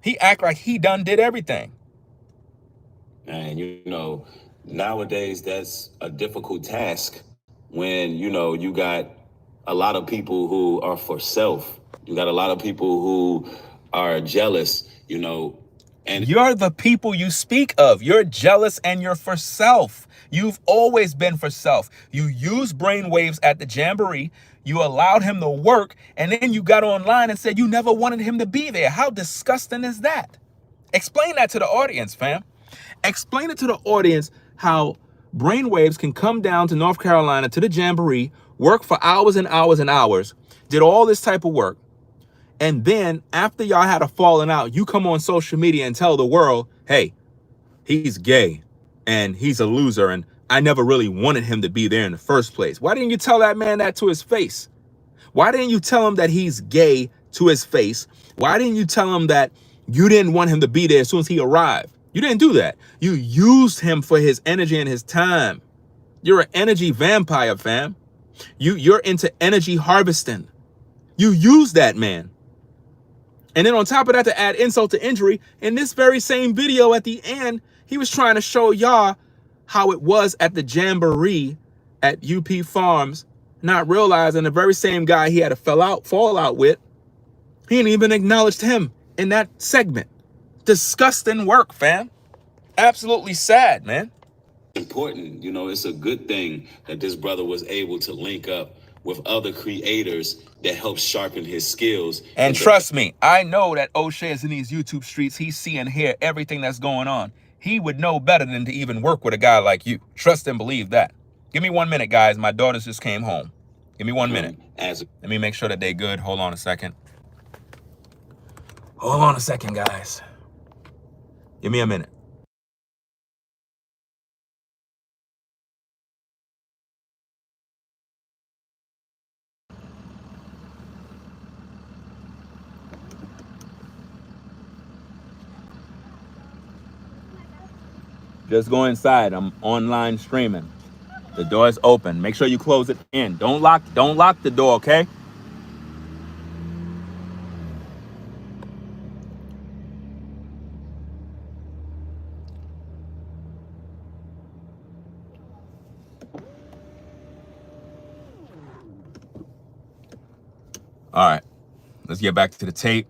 He act like he done did everything. And, you know, nowadays that's a difficult task when, you know, you got a lot of people who are for self. You got a lot of people who are jealous, you know. And you're the people you speak of. You're jealous and you're for self. You've always been for self. You used brainwaves at the Jamboree. You allowed him to work. And then you got online and said you never wanted him to be there. How disgusting is that? Explain that to the audience, fam. Explain it to the audience how brainwaves can come down to North Carolina to the Jamboree, work for hours and hours and hours, did all this type of work. And then after y'all had a falling out, you come on social media and tell the world, hey, he's gay and he's a loser and I never really wanted him to be there in the first place. Why didn't you tell that man that to his face? Why didn't you tell him that he's gay to his face? Why didn't you tell him that you didn't want him to be there as soon as he arrived? You didn't do that. You used him for his energy and his time. You're an energy vampire, fam. You're into energy harvesting. You use that man. And then on top of that, to add insult to injury, in this very same video at the end, he was trying to show y'all how it was at the Jamboree at UP Farms, not realizing the very same guy he had a fallout with, he ain't even acknowledged him in that segment. Disgusting work, fam. Absolutely sad, man. Important, you know, it's a good thing that this brother was able to link up with other creators that help sharpen his skills. And trust me, I know that O'Shea is in these YouTube streets. He's seeing and hear everything that's going on. He would know better than to even work with a guy like you. Trust and believe that. Give me 1 minute, guys. My daughters just came home. Give me 1 minute. Let me make sure that they're good. Hold on a second. Hold on a second, guys. Give me a minute. Just go inside. I'm online streaming. The door is open. Make sure you close it in. Don't lock the door, okay? All right. Let's get back to the tape.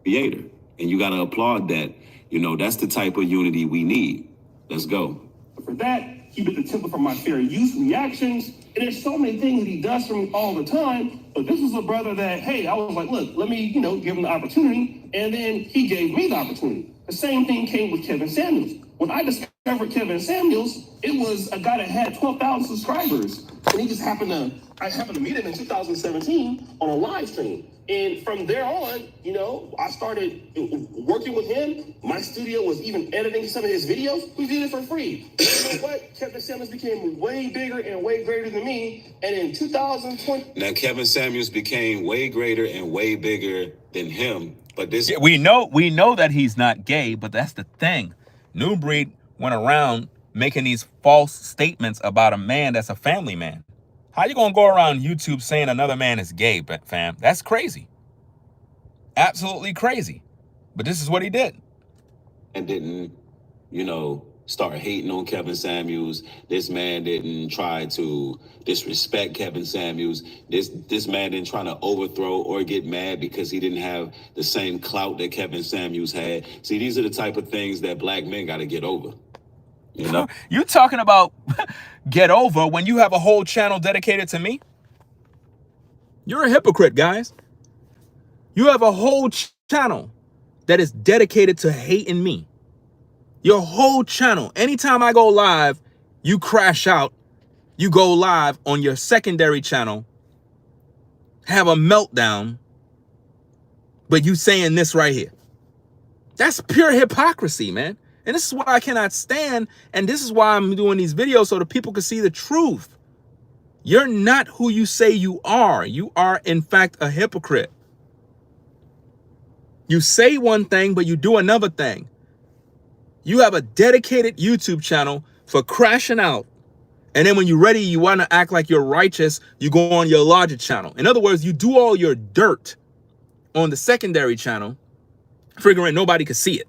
Creator. And you got to applaud that. You know, that's the type of unity we need. Let's go. For that, he bit the temper from my fair use reactions. And there's so many things that he does for me all the time. But this is a brother that, hey, I was like, look, let me, you know, give him the opportunity. And then he gave me the opportunity. The same thing came with Kevin Samuels. When I discovered Kevin Samuels, it was a guy that had 12,000 subscribers. And he just I happened to meet him in 2017 on a live stream. And from there on, you know, I started working with him. My studio was even editing some of his videos. We did it for free. And you know what? Kevin Samuels became way bigger and way greater than me. And in 2020... Now, Kevin Samuels became way greater and way bigger than him. But this... Yeah, we know that he's not gay, but that's the thing. New Breed went around making these false statements about a man that's a family man. How you gonna go around YouTube saying another man is gay, fam? That's crazy. Absolutely crazy. But this is what he did. And didn't, you know, start hating on Kevin Samuels. This man didn't try to disrespect Kevin Samuels. This man didn't try to overthrow or get mad because he didn't have the same clout that Kevin Samuels had. See, these are the type of things that black men got to get over. You know? You talking about get over when you have a whole channel dedicated to me? You're a hypocrite, guys. You have a whole channel that is dedicated to hating me. Your whole channel. Anytime I go live, you crash out. You go live on your secondary channel, have a meltdown, but you saying this right here. That's pure hypocrisy, man. And this is why I cannot stand, and this is why I'm doing these videos so that people can see the truth. You're not who you say you are. You are, in fact, a hypocrite. You say one thing, but you do another thing. You have a dedicated YouTube channel for crashing out. And then when you're ready, you want to act like you're righteous, you go on your larger channel. In other words, you do all your dirt on the secondary channel, figuring nobody could see it.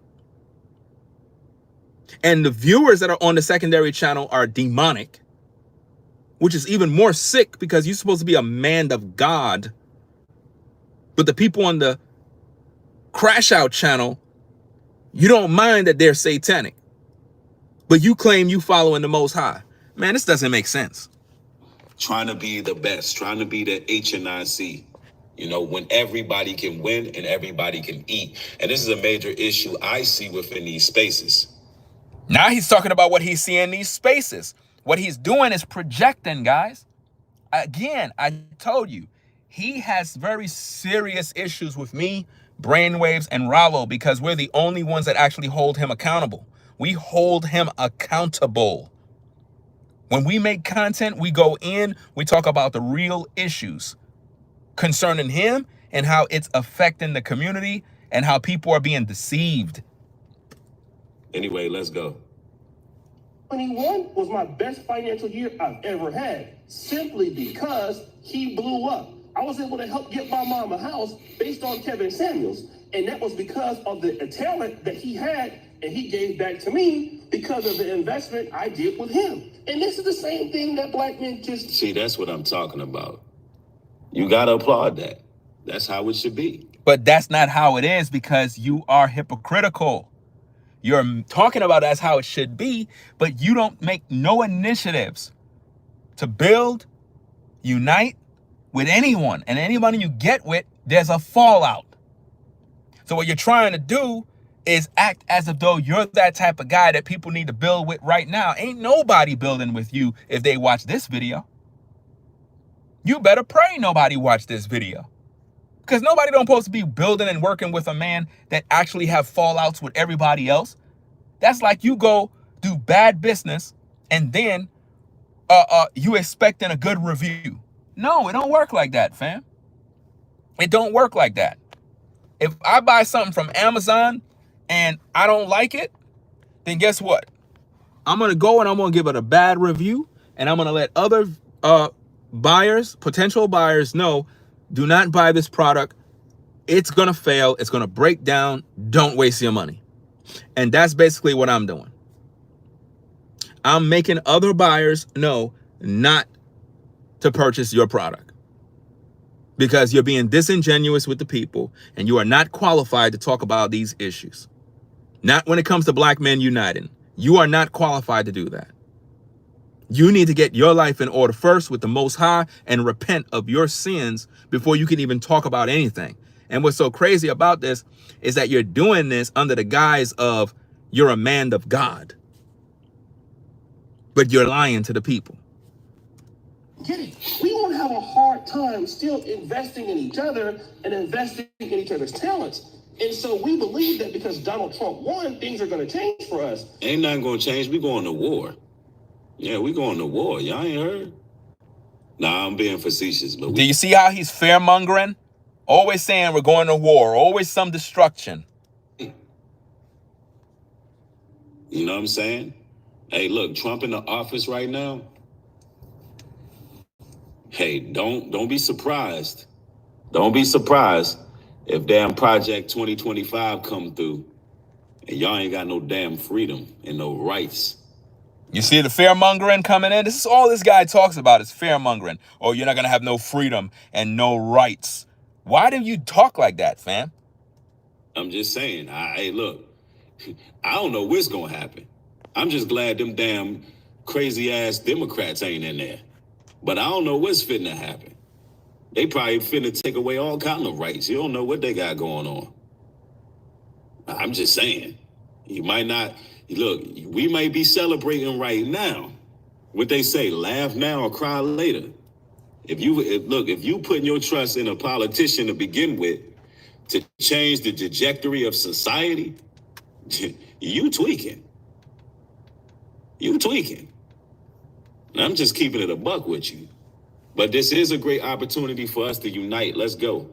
And the viewers that are on the secondary channel are demonic, which is even more sick because you're supposed to be a man of God. But the people on the crash out channel, you don't mind that they're satanic, but you claim you following the Most High. Man, this doesn't make sense. Trying to be the best, trying to be the H&IC, you know, when everybody can win and everybody can eat. And this is a major issue I see within these spaces. Now he's talking about what he's seeing in these spaces. What he's doing is projecting, guys. Again, I told you, he has very serious issues with me, Brainwaves, and Rollo because we're the only ones that actually hold him accountable. We hold him accountable. When we make content, we go in, we talk about the real issues concerning him and how it's affecting the community and how people are being deceived. Anyway, let's go. 21 was my best financial year I've ever had, simply because he blew up. I was able to help get my mom a house based on Kevin Samuels, and that was because of the talent that he had, and he gave back to me because of the investment I did with him. And this is the same thing that black men just... See, that's what I'm talking about. You got to applaud that. That's how it should be. But that's not how it is because you are hypocritical. You're talking about that's how it should be, but you don't make no initiatives to build, unite with anyone. And anybody you get with, there's a fallout. So what you're trying to do is act as if though you're that type of guy that people need to build with right now. Ain't nobody building with you if they watch this video. You better pray nobody watch this video. Because nobody don't supposed to be building and working with a man that actually have fallouts with everybody else. That's like you go do bad business and then you expecting a good review. No, it don't work like that, fam. It don't work like that. If I buy something from Amazon and I don't like it, then guess what? I'm going to go and I'm going to give it a bad review and I'm going to let other buyers, potential buyers know, do not buy this product. It's going to fail. It's going to break down. Don't waste your money. And that's basically what I'm doing. I'm making other buyers know not to purchase your product because you're being disingenuous with the people and you are not qualified to talk about these issues. Not when it comes to black men uniting. You are not qualified to do that. You need to get your life in order first with the Most High and repent of your sins before you can even talk about anything. And what's so crazy about this is that you're doing this under the guise of you're a man of God. But you're lying to the people. Get it? We won't have a hard time still investing in each other and investing in each other's talents. And so we believe that because Donald Trump won, things are going to change for us. Ain't nothing going to change. We going to war. Yeah, we going to war. Y'all ain't heard? Nah, I'm being facetious. But do you see how he's fear-mongering? Always saying we're going to war. Always some destruction. You know what I'm saying? Hey, look, Trump in the office right now. Hey, don't be surprised. Don't be surprised if damn Project 2025 come through and y'all ain't got no damn freedom and no rights. You see the fear-mongering coming in? This is all this guy talks about is fear-mongering. Oh, you're not going to have no freedom and no rights. Why do you talk like that, fam? I'm just saying. Hey, look, I don't know what's going to happen. I'm just glad them damn crazy-ass Democrats ain't in there. But I don't know what's finna happen. They probably finna take away all kind of rights. You don't know what they got going on. I'm just saying. You might not... Look, we might be celebrating right now. What they say, laugh now or cry later. If you putting your trust in a politician to begin with to change the trajectory of society, you tweaking. You tweaking. And I'm just keeping it a buck with you. But this is a great opportunity for us to unite. Let's go.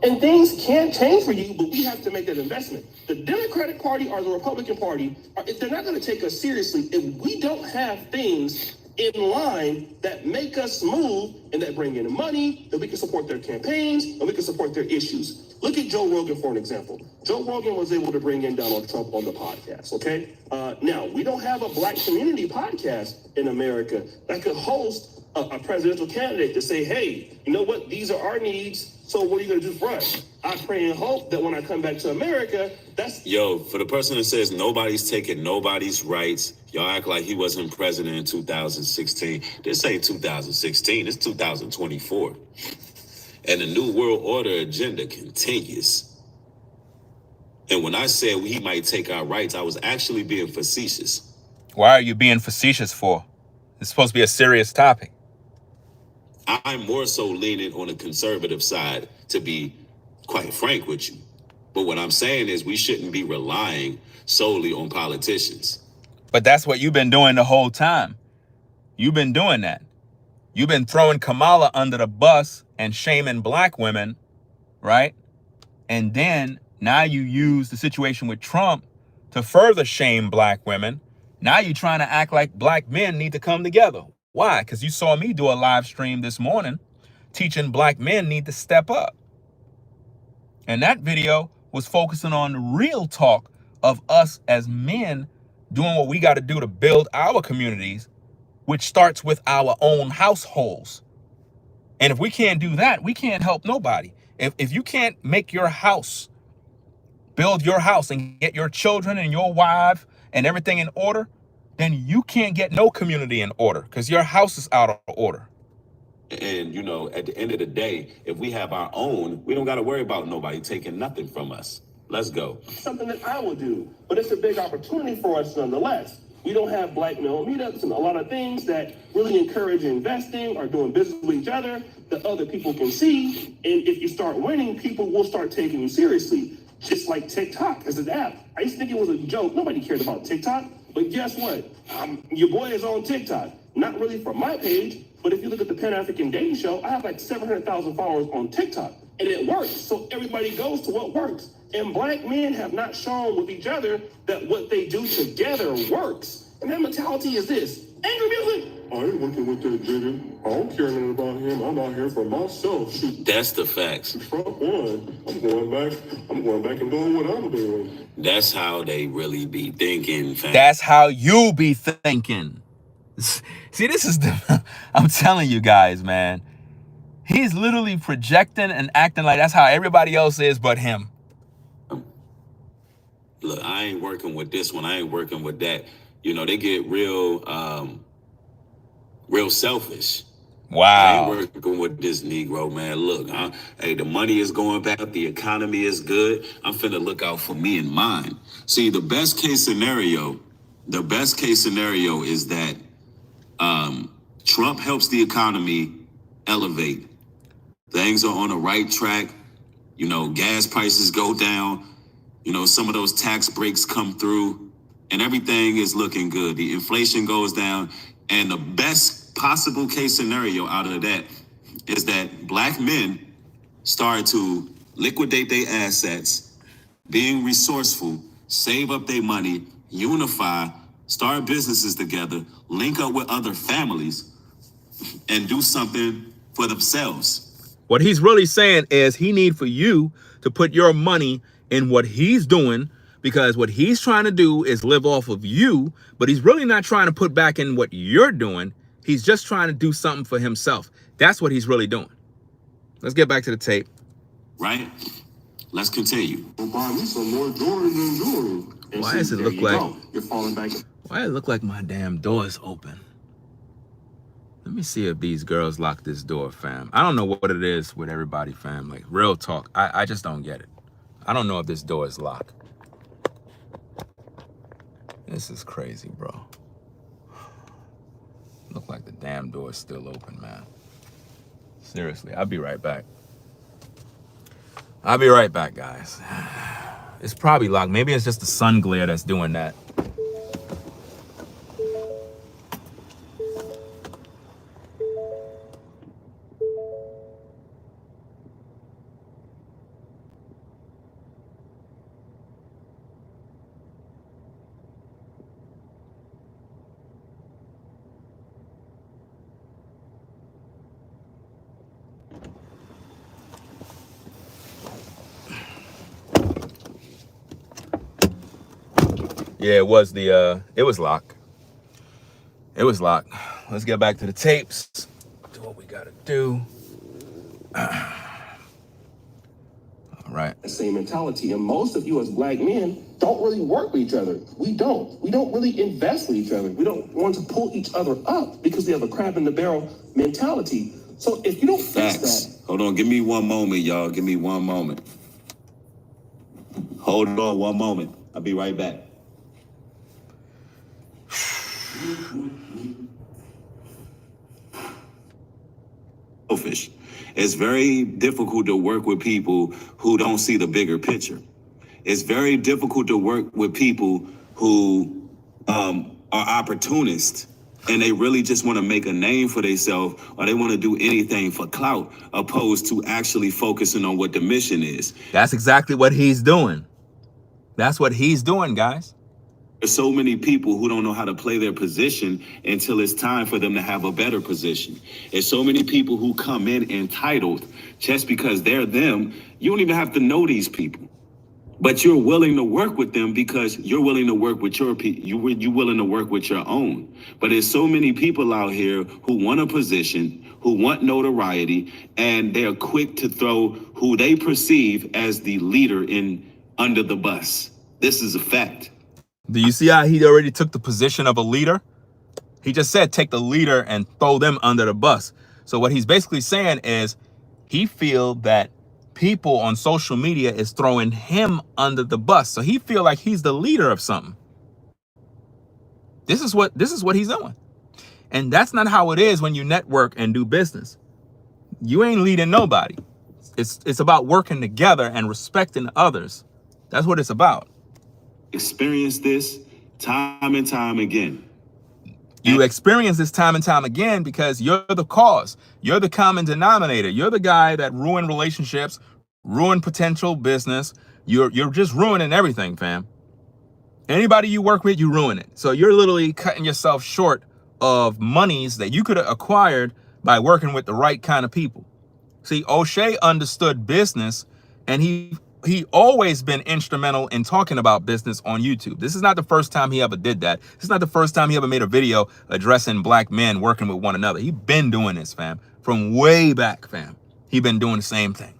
And things can change for you, but we have to make that investment. The Democratic Party or the Republican Party, they're not going to take us seriously if we don't have things in line that make us move and that bring in money, that we can support their campaigns, and we can support their issues. Look at Joe Rogan for an example. Joe Rogan was able to bring in Donald Trump on the podcast, okay? Now, we don't have a Black community podcast in America that could host a presidential candidate to say, hey, you know what? These are our needs. So what are you going to do for us? I pray and hope that when I come back to America, that's... Yo, for the person that says nobody's taking nobody's rights, y'all act like he wasn't president in 2016. This ain't 2016, it's 2024. And the New World Order agenda continues. And when I said he might take our rights, I was actually being facetious. Why are you being facetious for? It's supposed to be a serious topic. I'm more so leaning on the conservative side, to be quite frank with you. But what I'm saying is we shouldn't be relying solely on politicians. But that's what you've been doing the whole time. You've been doing that. You've been throwing Kamala under the bus and shaming Black women, right? And then now you use the situation with Trump to further shame Black women. Now you're trying to act like Black men need to come together. Why? Because you saw me do a live stream this morning teaching Black men need to step up. And that video was focusing on the real talk of us as men doing what we got to do to build our communities, which starts with our own households. And if we can't do that, we can't help nobody. If you can't make your house, build your house and get your children and your wife and everything in order, then you can't get no community in order because your house is out of order. And, you know, at the end of the day, if we have our own, we don't got to worry about nobody taking nothing from us. Let's go. Something that I will do, but it's a big opportunity for us nonetheless. We don't have Black male meetups and a lot of things that really encourage investing or doing business with each other that other people can see. And if you start winning, people will start taking you seriously. Just like TikTok as an app. I used to think it was a joke. Nobody cared about TikTok. But guess what? Your boy is on TikTok. Not really for my page, but if you look at the Pan-African Dating Show, I have like 700,000 followers on TikTok. And it works. So everybody goes to what works. And Black men have not shown with each other that what they do together works. And that mentality is this. Angry music. I ain't working with that nigga. I don't care nothing about him. I'm out here for myself. Shoot. That's the facts. Trump won. I'm going back and doing what I'm doing. That's how they really be thinking, fam. That's how you be thinking. See, this is the, I'm telling you guys, man. He's literally projecting and acting like that's how everybody else is but him. Look, I ain't working with this one. I ain't working with that. You know, they get real selfish. Wow. I ain't working with this Negro, man. Look, hey, the money is going back up. The economy is good. I'm finna look out for me and mine. See, the best case scenario is that Trump helps the economy elevate. Things are on the right track. You know, gas prices go down. You know, some of those tax breaks come through and everything is looking good. The inflation goes down. And the best possible case scenario out of that is that Black men start to liquidate their assets, being resourceful, save up their money, unify, start businesses together, link up with other families, and do something for themselves. What he's really saying is he need for you to put your money in what he's doing, because what he's trying to do is live off of you, but he's really not trying to put back in what you're doing. He's just trying to do something for himself. That's what he's really doing. Let's get back to the tape. Right? Let's continue. Buy me some more jewelry than jewelry. Why does it look like you're falling back? Why does it look like my damn door is open? Let me see if these girls lock this door, fam. I don't know what it is with everybody, fam. Like, real talk. I just don't get it. I don't know if this door is locked. This is crazy, bro. Look like the damn door is still open, man. Seriously, I'll be right back. I'll be right back, guys. It's probably locked. Maybe it's just the sun glare that's doing that. Yeah, it was Locke. It was Locke. Let's get back to the tapes. Do what we gotta do. All right. The same mentality, and most of you as black men don't really work with each other. We don't really invest with each other. We don't want to pull each other up because we have a crab in the barrel mentality. So if you don't fix that, Hold on, give me one moment, y'all. Give me one moment. Hold on one moment. I'll be right back. Selfish. It's very difficult to work with people who don't see the bigger picture. It's very difficult to work with people who are opportunists and they really just want to make a name for themselves, or they want to do anything for clout, opposed to actually focusing on what the mission is. That's exactly what he's doing. That's what he's doing, guys. There's so many people who don't know how to play their position until it's time for them to have a better position. There's so many people who come in entitled just because they're them. You don't even have to know these people, but you're willing to work with them because you're willing to work with your people. You're willing to work with your own. But there's so many people out here who want a position, who want notoriety, and they're quick to throw who they perceive as the leader in under the bus. This is a fact. Do you see how he already took the position of a leader? He just said take the leader and throw them under the bus. So what he's basically saying is he feel that people on social media is throwing him under the bus. So he feel like he's the leader of something. This is what he's doing. And that's not how it is when you network and do business. You ain't leading nobody. It's about working together and respecting others. That's what it's about. Experience this time and time again. You experience this time and time again because you're the cause. You're the common denominator. You're the guy that ruined relationships, ruined potential business. You're just ruining everything, fam. Anybody you work with, you ruin it. So you're literally cutting yourself short of monies that you could have acquired by working with the right kind of people. See, O'Shea understood business, and he always been instrumental in talking about business on YouTube. This is not the first time he ever did that. This is not the first time he ever made a video addressing black men working with one another. He been doing this, fam, from way back, fam. He been doing the same thing.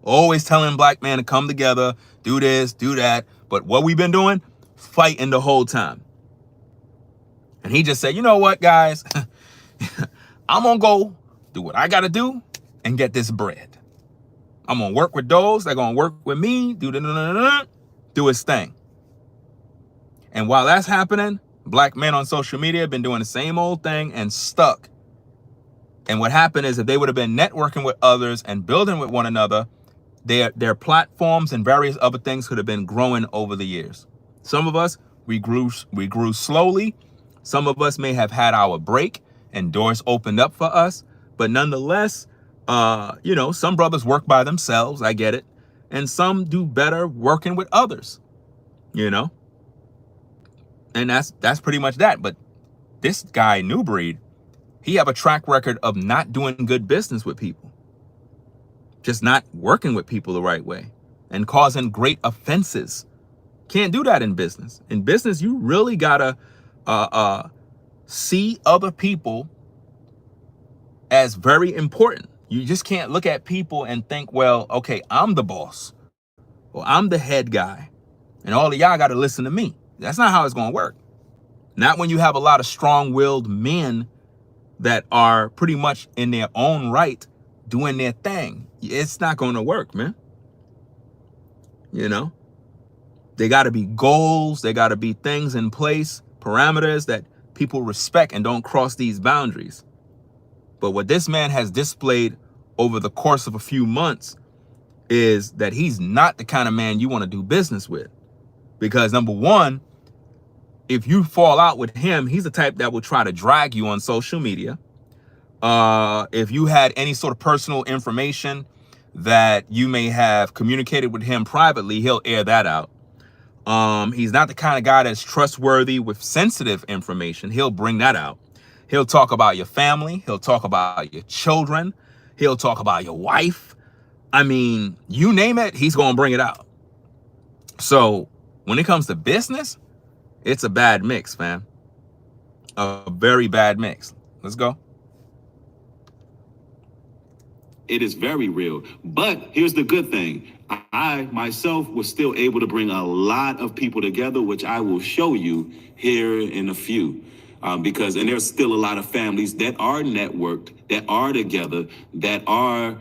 Always telling black men to come together, do this, do that. But what we been doing? Fighting the whole time. And he just said, you know what, guys? I'm gonna go do what I gotta do and get this bread. I'm gonna work with those. They're gonna work with me. Do his thing. And while that's happening, black men on social media have been doing the same old thing and stuck. And what happened is if they would have been networking with others and building with one another, their platforms and various other things could have been growing over the years. Some of us, we grew slowly. Some of us may have had our break and doors opened up for us, but nonetheless, some brothers work by themselves. I get it. And some do better working with others, and that's pretty much that. But this guy, New Breed, he have a track record of not doing good business with people, just not working with people the right way and causing great offenses. Can't do that in business. In business, you really gotta see other people as very important. You just can't look at people and think, well, okay, I'm the boss or I'm the head guy and all of y'all got to listen to me. That's not how it's going to work. Not when you have a lot of strong-willed men that are pretty much in their own right doing their thing. It's not going to work, man. They got to be goals. They got to be things in place, parameters that people respect and don't cross these boundaries. But what this man has displayed over the course of a few months is that he's not the kind of man you want to do business with. Because number one, if you fall out with him, he's the type that will try to drag you on social media. If you had any sort of personal information that you may have communicated with him privately, he'll air that out. He's not the kind of guy that's trustworthy with sensitive information. He'll bring that out. He'll talk about your family. He'll talk about your children. He'll talk about your wife. I mean, you name it, he's going to bring it out. So when it comes to business, It's a bad mix, fam. A very bad mix. Let's go. It is very real. But here's the good thing. I myself was still able to bring a lot of people together, which I will show you here in a few. Because there's still a lot of families that are networked, that are together, that are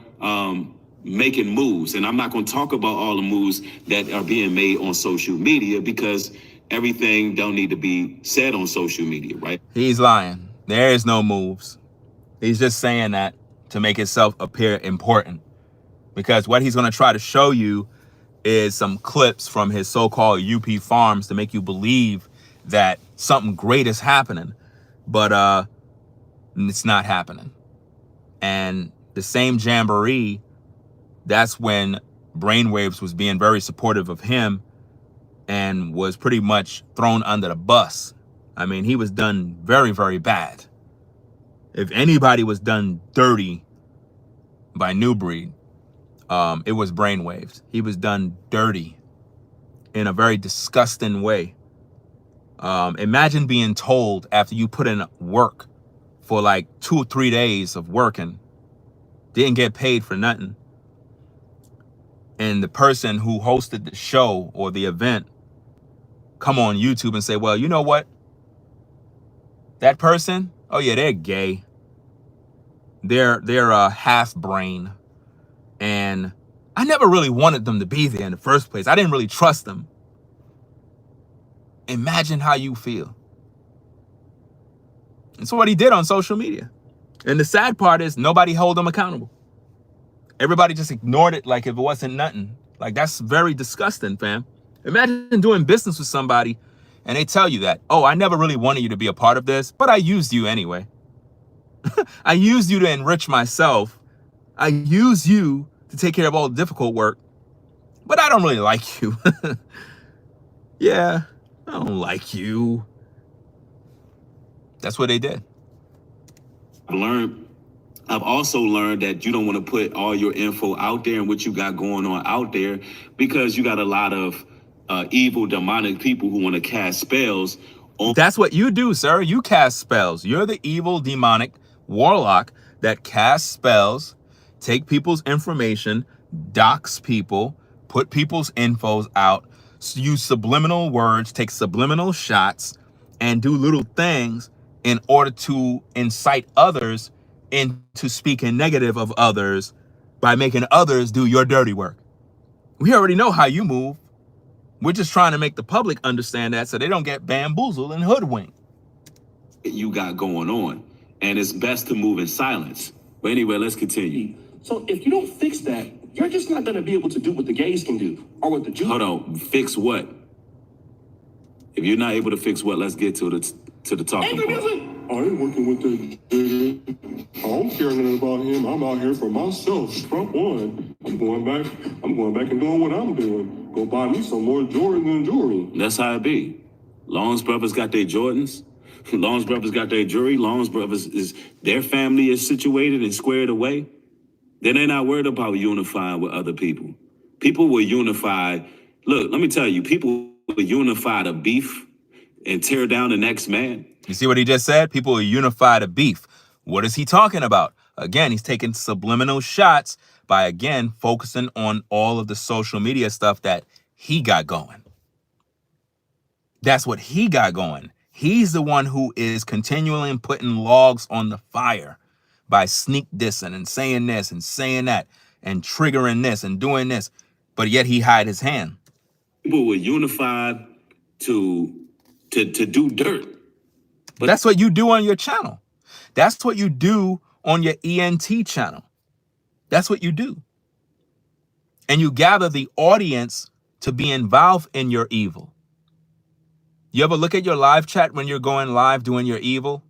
making moves. And I'm not going to talk about all the moves that are being made on social media, because everything don't need to be said on social media, right? He's lying. There is no moves. He's just saying that to make himself appear important, because what he's going to try to show you is some clips from his so-called UP farms to make you believe that something great is happening, but it's not happening. And the same jamboree, that's when Brainwaves was being very supportive of him and was pretty much thrown under the bus. I mean, he was done very, very bad. If anybody was done dirty by New Breed, it was Brainwaves. He was done dirty in a very disgusting way. Imagine being told after you put in work for like 2 or 3 days of working, didn't get paid for nothing, and the person who hosted the show or the event come on YouTube and say, well, you know what? That person, oh yeah, they're gay. They're a half brain. And I never really wanted them to be there in the first place. I didn't really trust them. Imagine how you feel. That's what he did on social media. And the sad part is nobody held him accountable. Everybody just ignored it like if it wasn't nothing. Like, that's very disgusting, fam. Imagine doing business with somebody and they tell you that, oh, I never really wanted you to be a part of this, but I used you anyway. I used you to enrich myself. I use you to take care of all the difficult work, but I don't really like you. Yeah, I don't like you. That's what they did. I've also learned that you don't want to put all your info out there and what you got going on out there, because you got a lot of evil, demonic people who want to cast spells on. That's what you do, sir. You cast spells. You're the evil, demonic warlock that casts spells, take people's information, dox people, put people's infos out, use subliminal words, take subliminal shots, and do little things in order to incite others into speaking negative of others by making others do your dirty work. We already know how you move. We're just trying to make the public understand that so they don't get bamboozled and hoodwinked. You got going on, and it's best to move in silence. But anyway, let's continue. So if you don't fix that, you're just not going to be able to do what the gays can do, or what the Jews. Hold on, fix what? If you're not able to fix what, let's get to the talking point. I ain't working with the. I don't care nothing about him. I'm out here for myself. Trump won. I'm going back and doing what I'm doing. Go buy me some more Jordans and jewelry. That's how it be. Long's brothers got their Jordans. Long's brothers got their jewelry. Long's brothers their family is situated and squared away. Then they're not worried about unifying with other people. People will unify. Look, let me tell you, people will unify the beef and tear down the next man. You see what he just said? People will unify the beef. What is he talking about? Again, he's taking subliminal shots by, again, focusing on all of the social media stuff that he got going. That's what he got going. He's the one who is continually putting logs on the fire by sneak dissing and saying this and saying that and triggering this and doing this, but yet he hide his hand. People will unify to do dirt. But that's what you do on your channel. That's what you do on your ENT channel. That's what you do. And you gather the audience to be involved in your evil. You ever look at your live chat when you're going live doing your evil?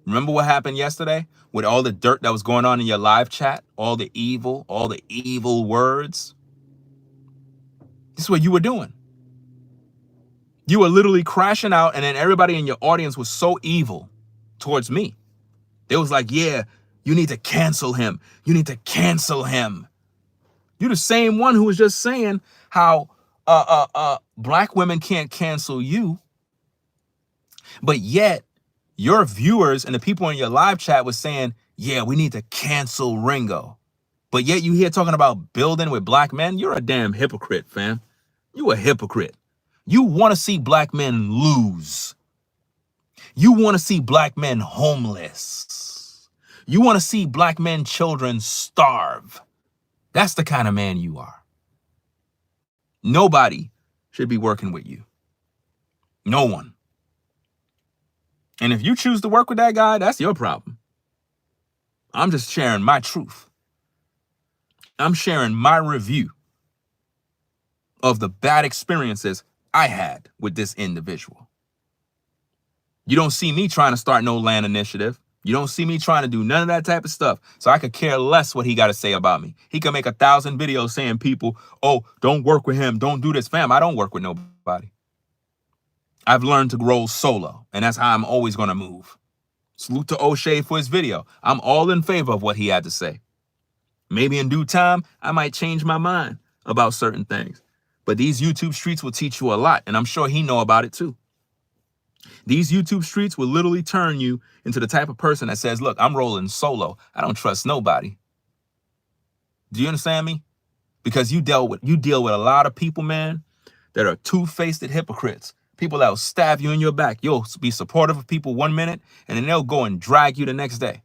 Remember what happened yesterday with all the dirt that was going on in your live chat? All the evil words? This is what you were doing. You were literally crashing out, and then everybody in your audience was so evil towards me. They was like, yeah, you need to cancel him. You need to cancel him. You're the same one who was just saying how black women can't cancel you. But yet, your viewers and the people in your live chat was saying, yeah, we need to cancel Ringo. But yet you here talking about building with black men. You're a damn hypocrite, fam. You a hypocrite. You want to see black men lose. You want to see black men homeless. You want to see black men, children starve. That's the kind of man you are. Nobody should be working with you. No one. And if you choose to work with that guy, that's your problem. I'm just sharing my truth. I'm sharing my review of the bad experiences I had with this individual. You don't see me trying to start no land initiative. You don't see me trying to do none of that type of stuff. So I could care less what he got to say about me. He could make 1,000 videos saying people, oh, don't work with him. Don't do this. Fam, I don't work with nobody. I've learned to roll solo, and that's how I'm always going to move. Salute to O'Shea for his video. I'm all in favor of what he had to say. Maybe in due time, I might change my mind about certain things. But these YouTube streets will teach you a lot, and I'm sure he know about it too. These YouTube streets will literally turn you into the type of person that says, look, I'm rolling solo. I don't trust nobody. Do you understand me? Because you deal with a lot of people, man, that are two-faced hypocrites. People that will stab you in your back. You'll be supportive of people 1 minute, and then they'll go and drag you the next day.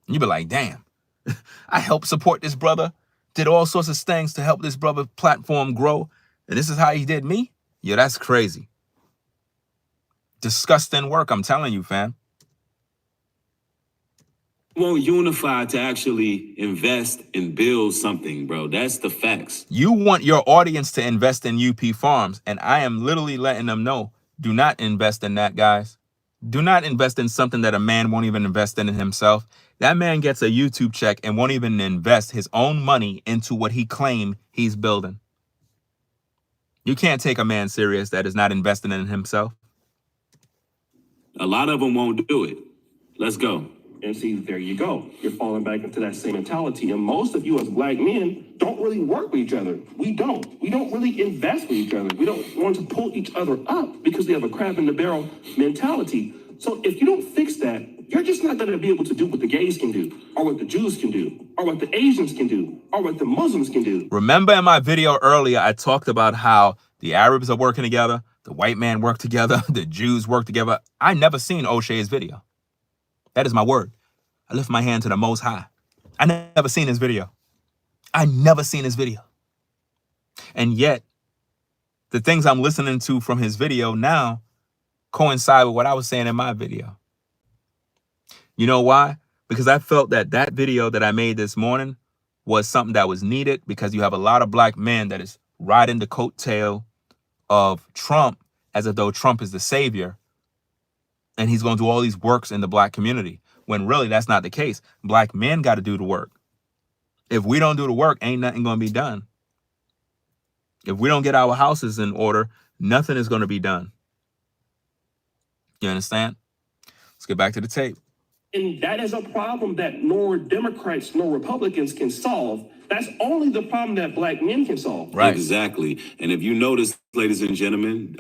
And you'll be like, damn. I helped support this brother, did all sorts of things to help this brother platform grow, and this is how he did me? Yeah, that's crazy. Disgusting work, I'm telling you, fam. Won't unify to actually invest and build something, bro. That's the facts. You want your audience to invest in UP Farms, and I am literally letting them know, do not invest in that, guys. Do not invest in something that a man won't even invest in himself. That man gets a YouTube check and won't even invest his own money into what he claimed he's building. You can't take a man serious that is not investing in himself. A lot of them won't do it. Let's go. And see, there you go. You're falling back into that same mentality. And most of you as black men don't really work with each other. We don't. We don't really invest with each other. We don't want to pull each other up because we have a crab in the barrel mentality. So if you don't fix that, you're just not going to be able to do what the gays can do, or what the Jews can do, or what the Asians can do, or what the Muslims can do. Remember in my video earlier, I talked about how the Arabs are working together, the white man work together, the Jews work together. I never seen O'Shea's video. That is my word. I lift my hand to the Most High. I never seen his video. I never seen his video. And yet, the things I'm listening to from his video now coincide with what I was saying in my video. You know why? Because I felt that that video that I made this morning was something that was needed, because you have a lot of black men that is riding the coattail of Trump as if though Trump is the savior and he's going to do all these works in the black community, when really that's not the case. Black men got to do the work. If we don't do the work, ain't nothing going to be done. If we don't get our houses in order, nothing is going to be done. You understand? Let's get back to the tape. And that is a problem that nor Democrats nor Republicans can solve. That's only the problem that black men can solve. Right. Exactly. And if you notice, ladies and gentlemen,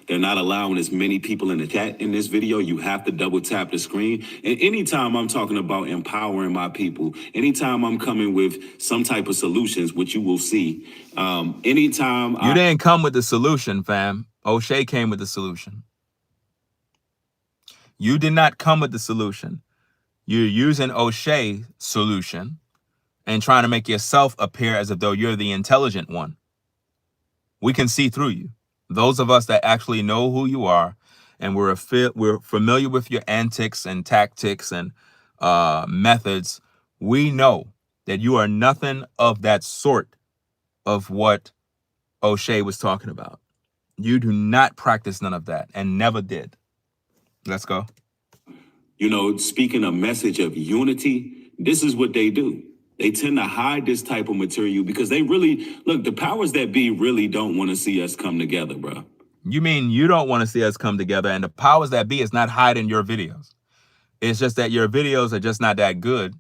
they're not allowing as many people in the chat in this video. You have to double tap the screen. And anytime I'm talking about empowering my people, anytime I'm coming with some type of solutions, which you will see, anytime you didn't come with the solution, fam. O'Shea came with the solution. You did not come with the solution. You're using O'Shea's solution and trying to make yourself appear as if though you're the intelligent one. We can see through you. Those of us that actually know who you are, and we're familiar with your antics and tactics and methods, we know that you are nothing of that sort of what O'Shea was talking about. You do not practice none of that and never did. Let's go. You know, speaking a message of unity, this is what they do. They tend to hide this type of material because they really, look, the powers that be really don't want to see us come together, bro. You mean you don't want to see us come together, and the powers that be is not hiding your videos. It's just that your videos are just not that good,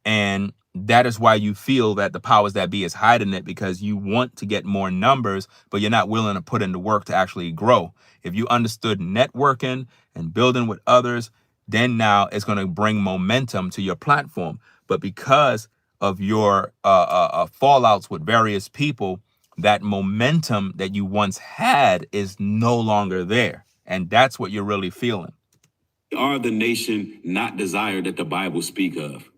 and that is why you feel that the powers that be is hiding it, because you want to get more numbers, but you're not willing to put in the work to actually grow. If you understood networking and building with others, then now it's going to bring momentum to your platform. But because of your fallouts with various people, that momentum that you once had is no longer there. And that's what you're really feeling. We are the nation not desired that the Bible speak of.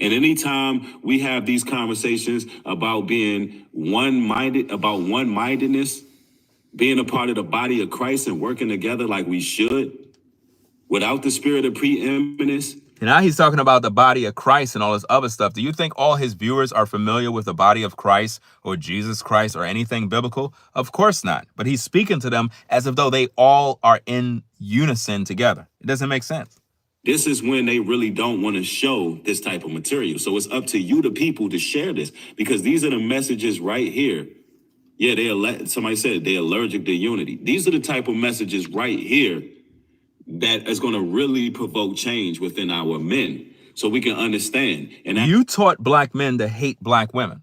And anytime we have these conversations about being one-minded, about one-mindedness, being a part of the body of Christ and working together like we should, without the spirit of preeminence. And now he's talking about the body of Christ and all this other stuff. Do you think all his viewers are familiar with the body of Christ or Jesus Christ or anything biblical? Of course not. But he's speaking to them as if though they all are in unison together. It doesn't make sense. This is when they really don't want to show this type of material. So it's up to you, the people, to share this, because these are the messages right here. Yeah, somebody said they're allergic to unity. These are the type of messages right here that is going to really provoke change within our men, so we can understand. And you taught black men to hate black women.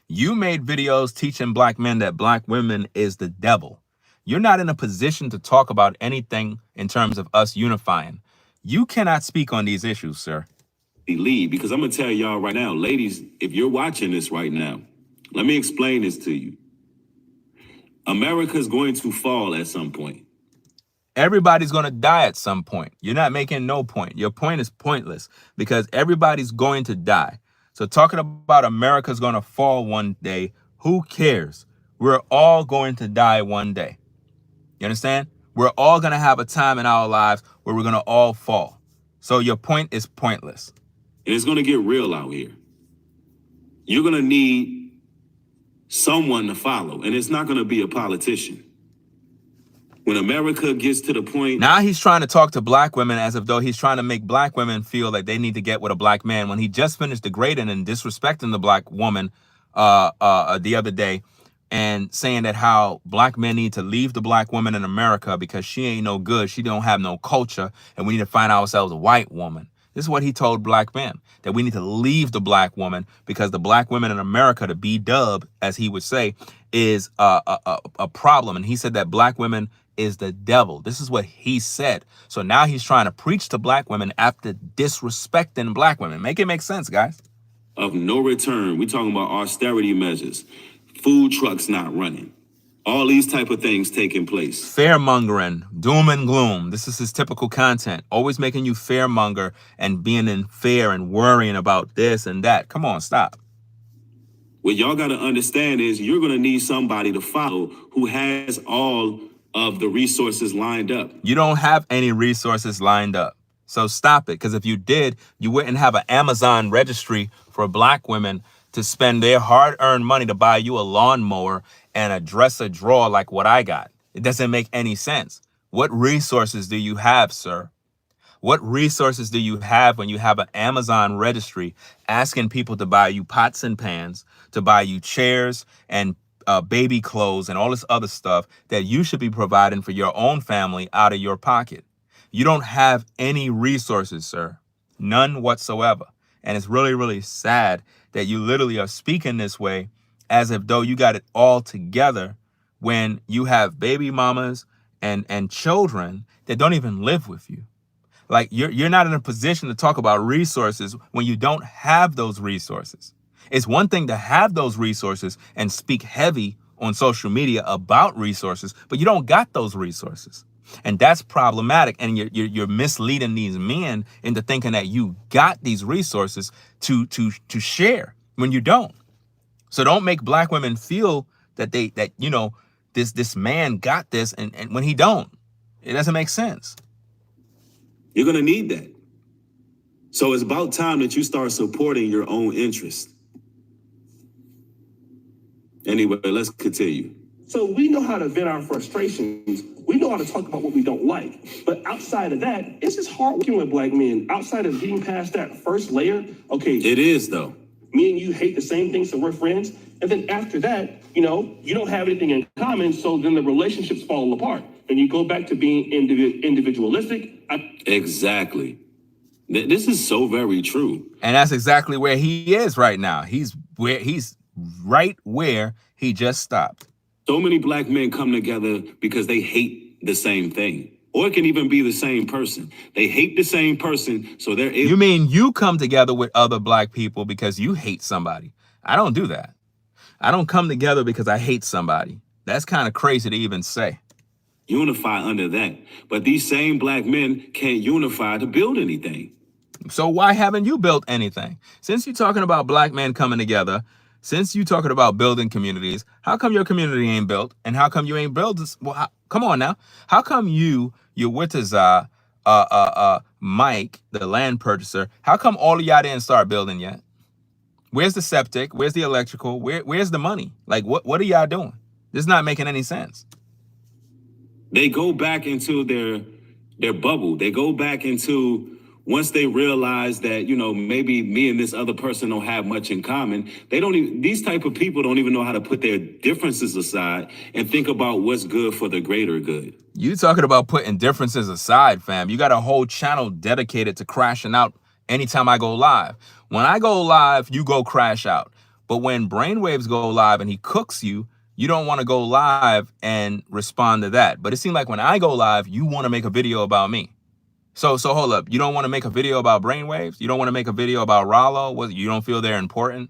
You made videos teaching black men that black women is the devil. You're not in a position to talk about anything in terms of us unifying. You cannot speak on these issues, sir. Lead, because I'm going to tell y'all right now, ladies, if you're watching this right now, let me explain this to you. America's going to fall at some point. Everybody's going to die at some point. You're not making no point. Your point is pointless because everybody's going to die. So talking about America's going to fall one day, who cares? We're all going to die one day. You understand? We're all going to have a time in our lives where we're going to all fall. So your point is pointless. And it's going to get real out here. You're going to need someone to follow, and it's not going to be a politician. When America gets to the point... Now he's trying to talk to black women as if though he's trying to make black women feel like they need to get with a black man, when he just finished degrading and disrespecting the black woman the other day, and saying that how black men need to leave the black woman in America because she ain't no good. She don't have no culture, and we need to find ourselves a white woman. This is what he told black men, that we need to leave the black woman because the black women in America, the B-dub, as he would say, is a problem. And he said that black women is the devil. This is what he said. So now he's trying to preach to black women after disrespecting black women. Make it make sense, guys. Of no return. We're talking about austerity measures, food trucks not running, all these type of things taking place. Fear-mongering, doom and gloom. This is his typical content. Always making you fear-monger and being in fear and worrying about this and that. Come on, stop. What y'all got to understand is you're going to need somebody to follow who has all of the resources lined up. You don't have any resources lined up. So stop it. Because if you did, you wouldn't have an Amazon registry for black women to spend their hard-earned money to buy you a lawnmower and a dresser drawer like what I got. It doesn't make any sense. What resources do you have, sir? What resources do you have when you have an Amazon registry asking people to buy you pots and pans, to buy you chairs and baby clothes and all this other stuff that you should be providing for your own family out of your pocket? You don't have any resources, sir. None whatsoever. And it's really, really sad that you literally are speaking this way as if though you got it all together when you have baby mamas and children that don't even live with you. Like you're not in a position to talk about resources when you don't have those resources. It's one thing to have those resources and speak heavy on social media about resources, but you don't got those resources. And that's problematic. And you're misleading these men into thinking that you got these resources to share when you don't. So don't make black women feel that this man got this and when he don't. It doesn't make sense. You're going to need that. So it's about time that you start supporting your own interests. Anyway, let's continue. So we know how to vent our frustrations. We know how to talk about what we don't like. But outside of that, it's just hard working with black men. Outside of getting past that first layer, okay. It is, though. Me and you hate the same thing, so we're friends. And then after that, you don't have anything in common, so then the relationships fall apart. And you go back to being individualistic. Exactly. This is so very true. And that's exactly where he is right now. He's right where he just stopped. So many black men come together because they hate the same thing. Or it can even be the same person. They hate the same person, so they're able. You mean you come together with other black people because you hate somebody? I don't do that. I don't come together because I hate somebody. That's kind of crazy to even say. Unify under that. But these same black men can't unify to build anything. So why haven't you built anything? Since you're talking about black men coming together, since you're talking about building communities, how come your community ain't built? And how come you ain't built this? Well, come on now. How come you're with Mike, the land purchaser? How come all of y'all didn't start building yet? Where's the septic? Where's the electrical? Where's the money? Like, what are y'all doing? This is not making any sense. They go back into their bubble. They go back into, once they realize that, maybe me and this other person don't have much in common, these type of people don't even know how to put their differences aside and think about what's good for the greater good. You talking about putting differences aside, fam. You got a whole channel dedicated to crashing out anytime I go live. When I go live, you go crash out. But when Brainwaves go live and he cooks you, you don't want to go live and respond to that. But it seems like when I go live, you want to make a video about me. So hold up. You don't want to make a video about Brainwaves? You don't want to make a video about Rollo? You don't feel they're important?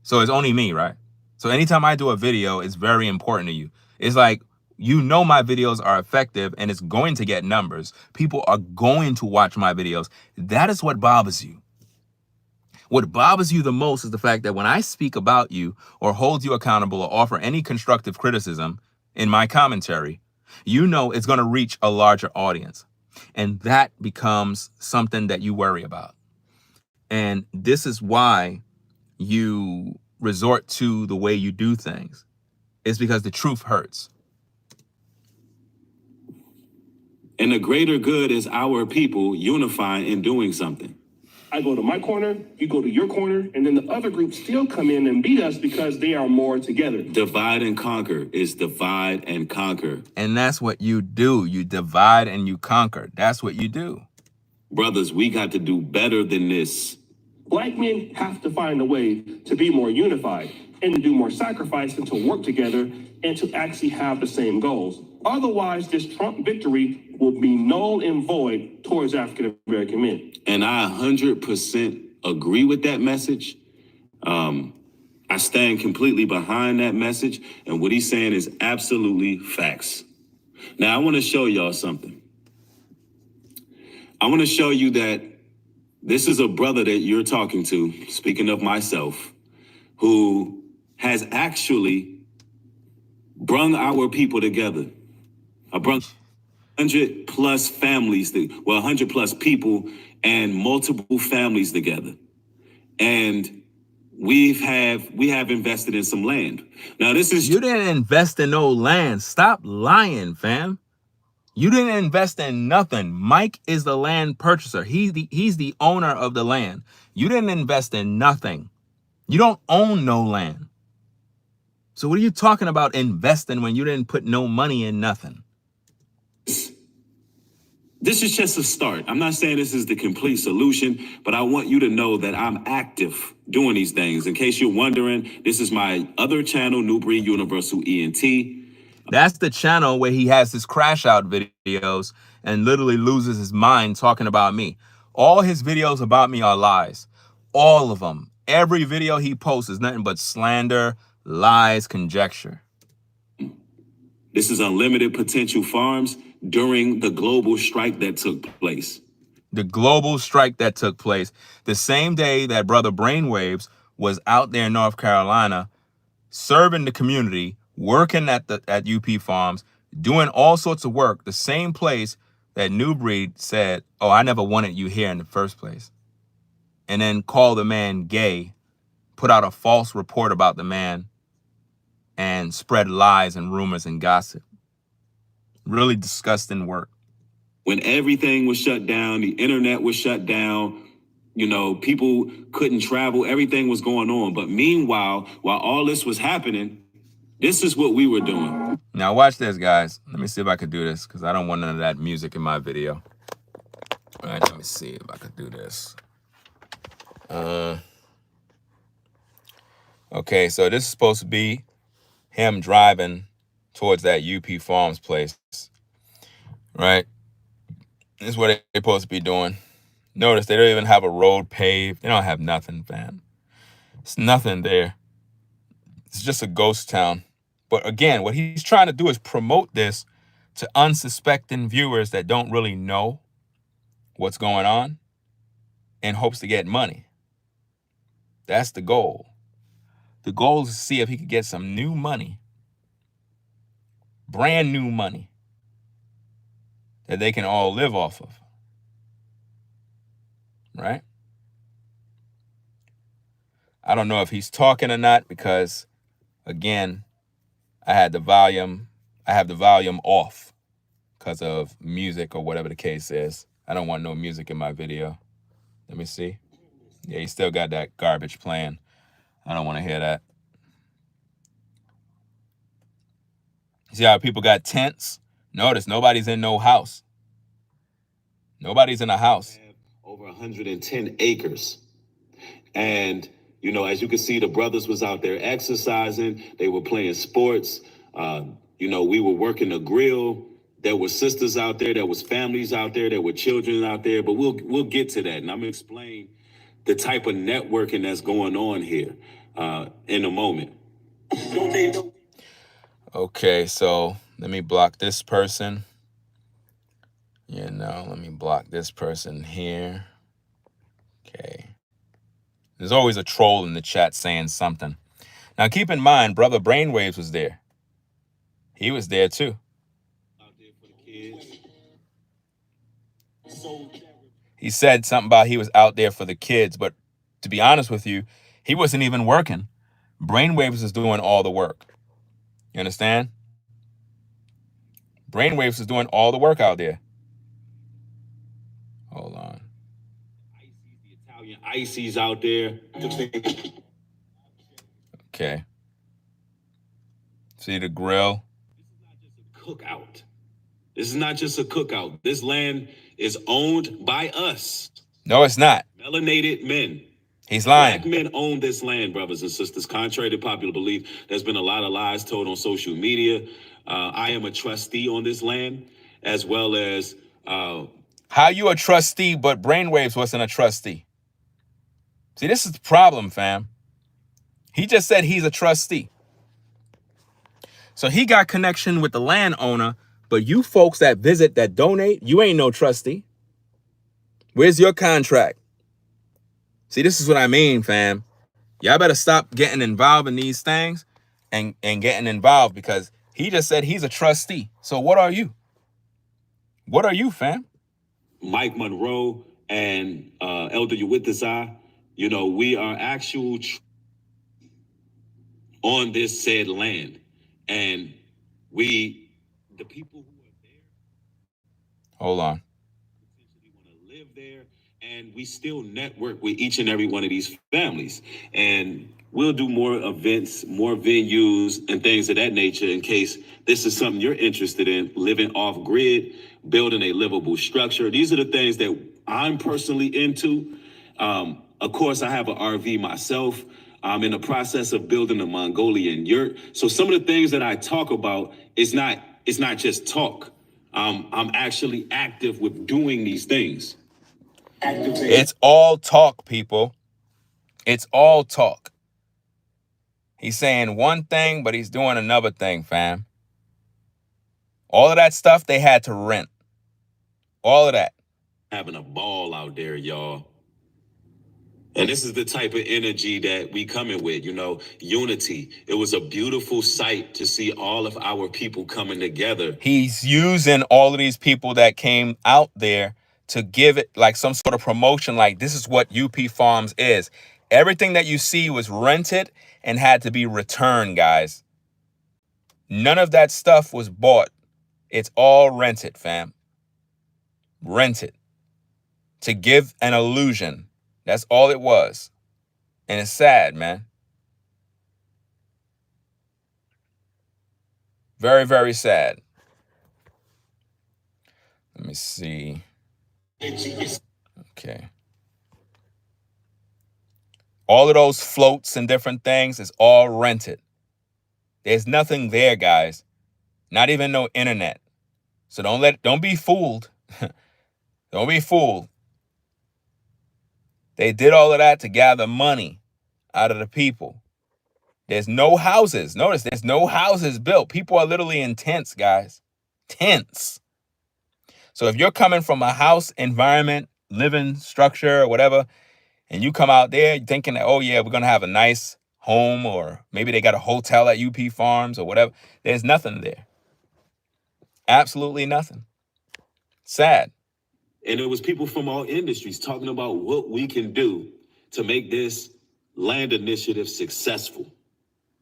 So it's only me, right? So anytime I do a video, it's very important to you. It's like, my videos are effective and it's going to get numbers. People are going to watch my videos. That is what bothers you. What bothers you the most is the fact that when I speak about you or hold you accountable or offer any constructive criticism in my commentary, it's going to reach a larger audience. And that becomes something that you worry about. And this is why you resort to the way you do things. It's because the truth hurts. And the greater good is our people unifying and doing something. I go to my corner, you go to your corner, and then the other group still come in and beat us because they are more together. Divide and conquer is divide and conquer. And that's what you do. You divide and you conquer. That's what you do. Brothers, we got to do better than this. Black men have to find a way to be more unified and to do more sacrifice and to work together and to actually have the same goals. Otherwise, this Trump victory will be null and void towards African American men. And I 100% agree with that message. I stand completely behind that message. And what he's saying is absolutely facts. Now, I want to show y'all something. I want to show you that this is a brother that you're talking to, speaking of myself, who has actually brung our people together. I brung 100 plus families, 100 plus people and multiple families together. And we have invested in some land. Now this is— You didn't invest in no land. Stop lying, fam. You didn't invest in nothing. Mike is the land purchaser. He's the owner of the land. You didn't invest in nothing. You don't own no land. So what are you talking about investing when you didn't put no money in nothing? This is just a start. I'm not saying this is the complete solution, but I want you to know that I'm active doing these things. In case you're wondering, this is my other channel, New Breed Universal ENT. That's the channel where he has his crash out videos and literally loses his mind talking about me. All his videos about me are lies. All of them. Every video he posts is nothing but slander, lies, conjecture. This is Unlimited Potential Farms during the global strike that took place. The global strike that took place the same day that Brother Brainwaves was out there in North Carolina serving the community, working at UP Farms, doing all sorts of work, the same place that New Breed said, oh, I never wanted you here in the first place. And then called the man gay, put out a false report about the man, and spread lies and rumors and gossip. Really disgusting work. When everything was shut down, the internet was shut down, people couldn't travel, everything was going on. But meanwhile, while all this was happening, this is what we were doing. Now watch this, guys. Let me see if I can do this because I don't want none of that music in my video. All right, let me see if I could do this. Okay, so this is supposed to be him driving towards that UP Farms place, right? This is what they're supposed to be doing. Notice they don't even have a road paved. They don't have nothing, fam. It's nothing there. It's just a ghost town. But again, what he's trying to do is promote this to unsuspecting viewers that don't really know what's going on in hopes to get money. That's the goal. The goal is to see if he could get some new money, brand new money, that they can all live off of. Right? I don't know if he's talking or not because, again, I have the volume off because of music or whatever the case is. I don't want no music in my video. Let me see. Yeah, he still got that garbage playing. I don't want to hear that. See how people got tents? Notice nobody's in no house. Nobody's in a house. Over 110 acres. And, you know, as you can see, the brothers was out there exercising. They were playing sports. You know, we were working the grill. There were sisters out there. There was families out there. There were children out there. But we'll get to that. And I'm going to explain the type of networking that's going on here in a moment. Okay, so let me block this person. You know, let me block this person here. Okay. There's always a troll in the chat saying something. Now, keep in mind, Brother Brainwaves was there. He was there, too. He said something about he was out there for the kids, but to be honest with you, he wasn't even working. Brainwaves was doing all the work. You understand? Brainwaves was doing all the work out there. Hold on. The Italian ices out there. Okay. See the grill? Cookout. This is not just a cookout. This land is owned by us. No, it's not. Melanated men. He's lying. Black men own this land, brothers and sisters. Contrary to popular belief, there's been a lot of lies told on social media. I am a trustee on this land, as well as... How you a trustee, but Brainwaves wasn't a trustee? See, this is the problem, fam. He just said he's a trustee. So he got connection with the landowner, but you folks that visit, that donate, you ain't no trustee. Where's your contract? See, this is what I mean, fam. Y'all better stop getting involved in these things and getting involved, because he just said he's a trustee. So what are you? What are you, fam? Mike Monroe and Elder Uwithisai, you know, we are actual on this said land. And the people who are there, hold on, potentially want to live there, and we still network with each and every one of these families. And we'll do more events, more venues, and things of that nature in case this is something you're interested in, living off grid, building a livable structure. These are the things that I'm personally into. Of course, I have an RV myself. I'm in the process of building a Mongolian yurt. So some of the things that I talk about is not just talk. I'm actually active with doing these things. It's all talk, people. It's all talk. He's saying one thing, but he's doing another thing, fam. All of that stuff they had to rent. All of that. Having a ball out there, y'all. And this is the type of energy that we coming with, you know, unity. It was a beautiful sight to see all of our people coming together. He's using all of these people that came out there to give it like some sort of promotion, like this is what UP Farms is. Everything that you see was rented and had to be returned, guys. None of that stuff was bought. It's all rented, fam. Rented. To give an illusion. That's all it was. And it's sad, man. Very, very sad. Let me see. Okay. All of those floats and different things is all rented. There's nothing there, guys. Not even no internet. So don't be fooled. Don't be fooled. They did all of that to gather money out of the people. There's no houses. Notice there's no houses built. People are literally in tents, guys. Tents. So if you're coming from a house environment, living structure or whatever, and you come out there thinking that, oh yeah, we're going to have a nice home, or maybe they got a hotel at UP Farms or whatever, there's nothing there. Absolutely nothing. Sad. And it was people from all industries talking about what we can do to make this land initiative successful.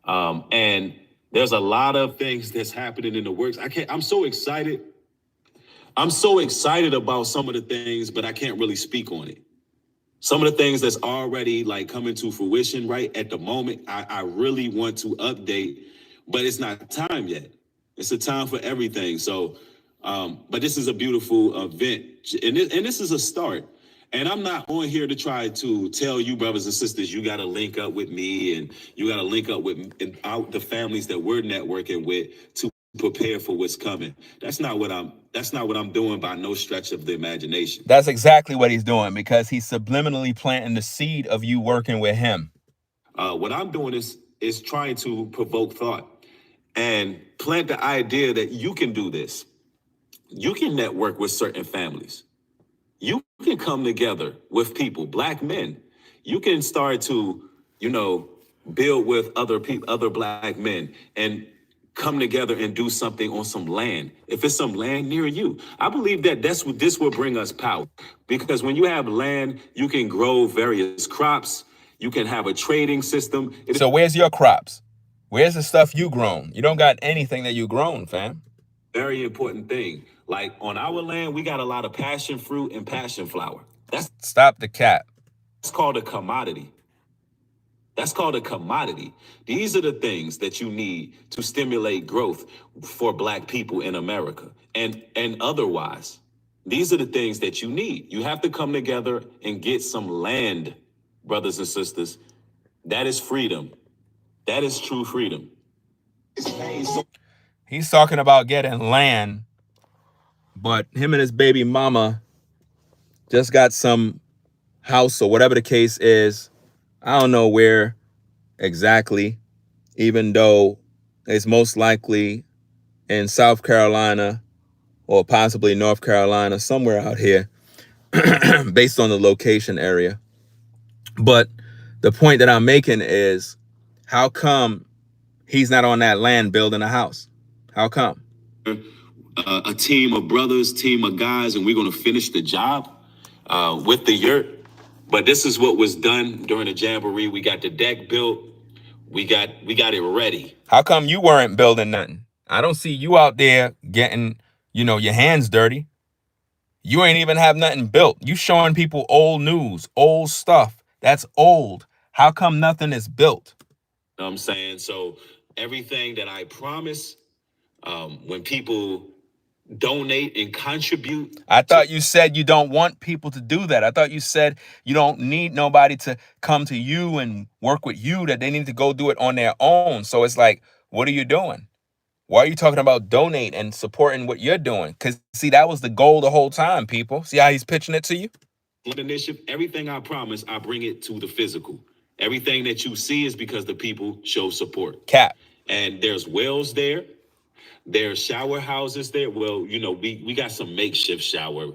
And there's a lot of things that's happening in the works. I'm so excited. I'm so excited about some of the things, but I can't really speak on it. Some of the things that's already like coming to fruition right at the moment, I really want to update, but it's not time yet. It's a time for everything. So, but this is a beautiful event, and this is a start. And I'm not on here to try to tell you, brothers and sisters, you got to link up with me, and you got to link up with the families that we're networking with to prepare for what's coming. That's not what I'm doing by no stretch of the imagination. That's exactly what he's doing, because he's subliminally planting the seed of you working with him. What I'm doing is trying to provoke thought and plant the idea that you can do this. You can network with certain families. You can come together with people, Black men. You can start to, build with other people, other Black men, and come together and do something on some land. If it's some land near you, I believe that this will bring us power, because when you have land, you can grow various crops. You can have a trading system. So where's your crops? Where's the stuff you grown? You don't got anything that you grown, fam. Very important thing. Like on our land, we got a lot of passion fruit and passion flower. Stop the cap. That's called a commodity. That's called a commodity. These are the things that you need to stimulate growth for Black people in America and otherwise. These are the things that you need. You have to come together and get some land, brothers and sisters. That is freedom. That is true freedom. He's talking about getting land, but him and his baby mama just got some house or whatever the case is. I don't know where exactly, even though it's most likely in South Carolina or possibly North Carolina, somewhere out here, based on the location area. But the point that I'm making is, how come he's not on that land building a house? How come? A team of brothers, team of guys, and we're going to finish the job with the yurt. But this is what was done during the Jamboree. We got the deck built. We got it ready. How come you weren't building nothing? I don't see you out there getting, your hands dirty. You ain't even have nothing built. You showing people old news, old stuff. That's old. How come nothing is built? You know what I'm saying? So everything that I promise, when people donate and contribute. I thought you said you don't want people to do that. I thought you said you don't need nobody to come to you and work with you, that they need to go do it on their own. So it's like, what are you doing? Why are you talking about donate and supporting what you're doing? Because, see, that was the goal the whole time, people. See how he's pitching it to you? Initiative, everything I promise, I bring it to the physical. Everything that you see is because the people show support. Cap. And there's wells there. There's shower houses there. Well, we got some makeshift shower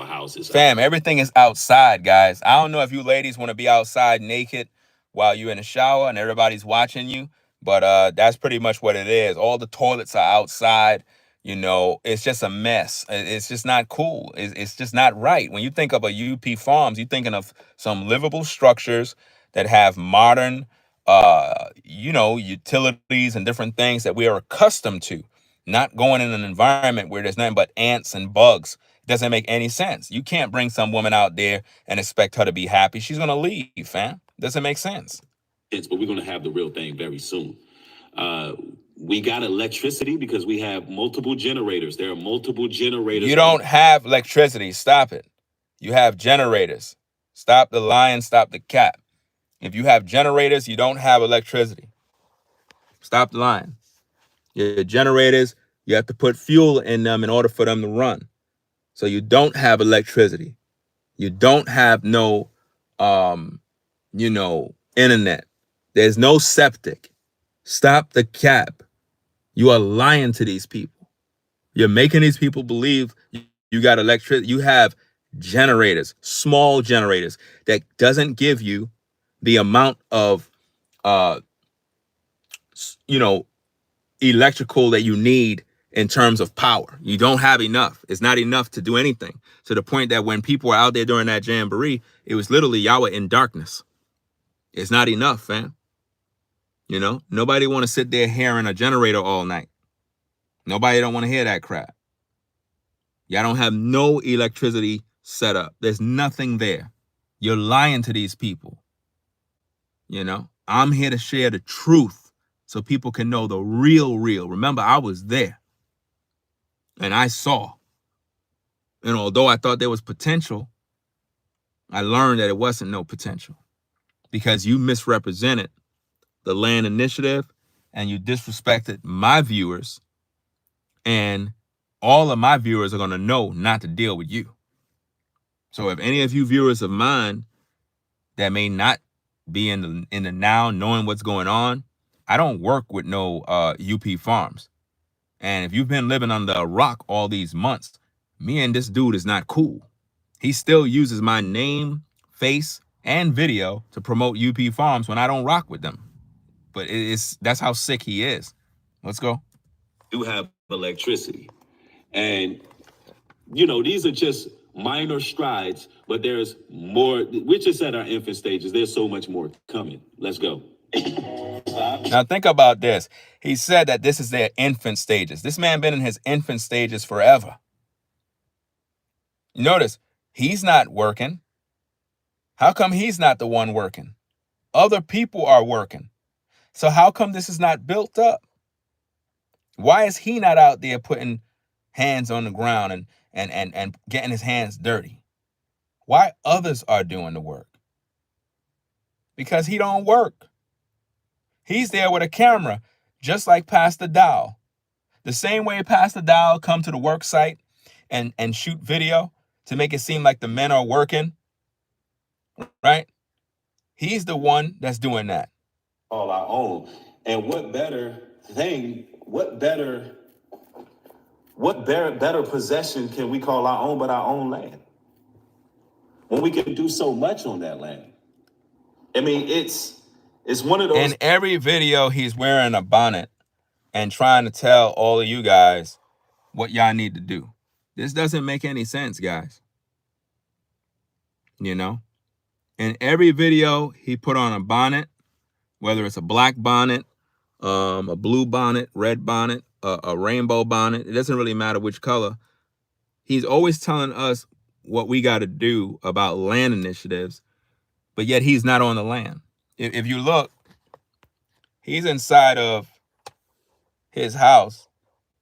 houses. Fam, everything is outside, guys. I don't know if you ladies want to be outside naked while you're in the shower and everybody's watching you, but that's pretty much what it is. All the toilets are outside. It's just a mess. It's just not cool. It's just not right. When you think of a UP Farms, you're thinking of some livable structures that have modern, utilities and different things that we are accustomed to. Not going in an environment where there's nothing but ants and bugs. Doesn't make any sense. You can't bring some woman out there and expect her to be happy. She's going to leave, fam. Doesn't make sense. But we're going to have the real thing very soon. We got electricity because we have multiple generators. There are multiple generators. You don't have electricity. Stop it. You have generators. Stop the lying, stop the cap. If you have generators, you don't have electricity. Stop the lying. Your generators, you have to put fuel in them in order for them to run. So you don't have electricity. You don't have no, internet. There's no septic. Stop the cap. You are lying to these people. You're making these people believe you got electricity. You have generators, small generators that doesn't give you the amount of, uh, electrical that you need in terms of power. You don't have enough. It's not enough to do anything, to the point that when people were out there during that jamboree, it was literally y'all were in darkness. It's not enough, fam. Nobody want to sit there hearing a generator all night. Nobody don't want to hear that crap. Y'all don't have no electricity set up. There's nothing there. You're lying to these people. I'm here to share the truth so people can know the real. Remember, I was there and I saw. And although I thought there was potential, I learned that it wasn't no potential because you misrepresented the land initiative and you disrespected my viewers, and all of my viewers are going to know not to deal with you. So if any of you viewers of mine that may not be in the now knowing what's going on, I don't work with no UP Farms. And if you've been living under a rock all these months, me and this dude is not cool. He still uses my name, face, and video to promote UP Farms when I don't rock with them. But that's how sick he is. Let's go. Do have electricity. And, these are just minor strides, but there's more. We're just at our infant stages. There's so much more coming. Let's go. Now think about this. He said that this is their infant stages. This man been in his infant stages forever. You notice, he's not working. How come he's not the one working? Other people are working. So how come this is not built up? Why is he not out there putting hands on the ground and getting his hands dirty? Why others are doing the work? Because he don't work. He's there with a camera, just like Pastor Dow. The same way Pastor Dow come to the work site and shoot video to make it seem like the men are working, right? He's the one that's doing that. All our own. And what better possession can we call our own but our own land? When we can do so much on that land. I mean, it's one of those. In every video, he's wearing a bonnet and trying to tell all of you guys what y'all need to do. This doesn't make any sense, guys. In every video, he put on a bonnet, whether it's a black bonnet, a blue bonnet, red bonnet, a rainbow bonnet. It doesn't really matter which color. He's always telling us what we got to do about land initiatives, but yet he's not on the land. If you look, he's inside of his house.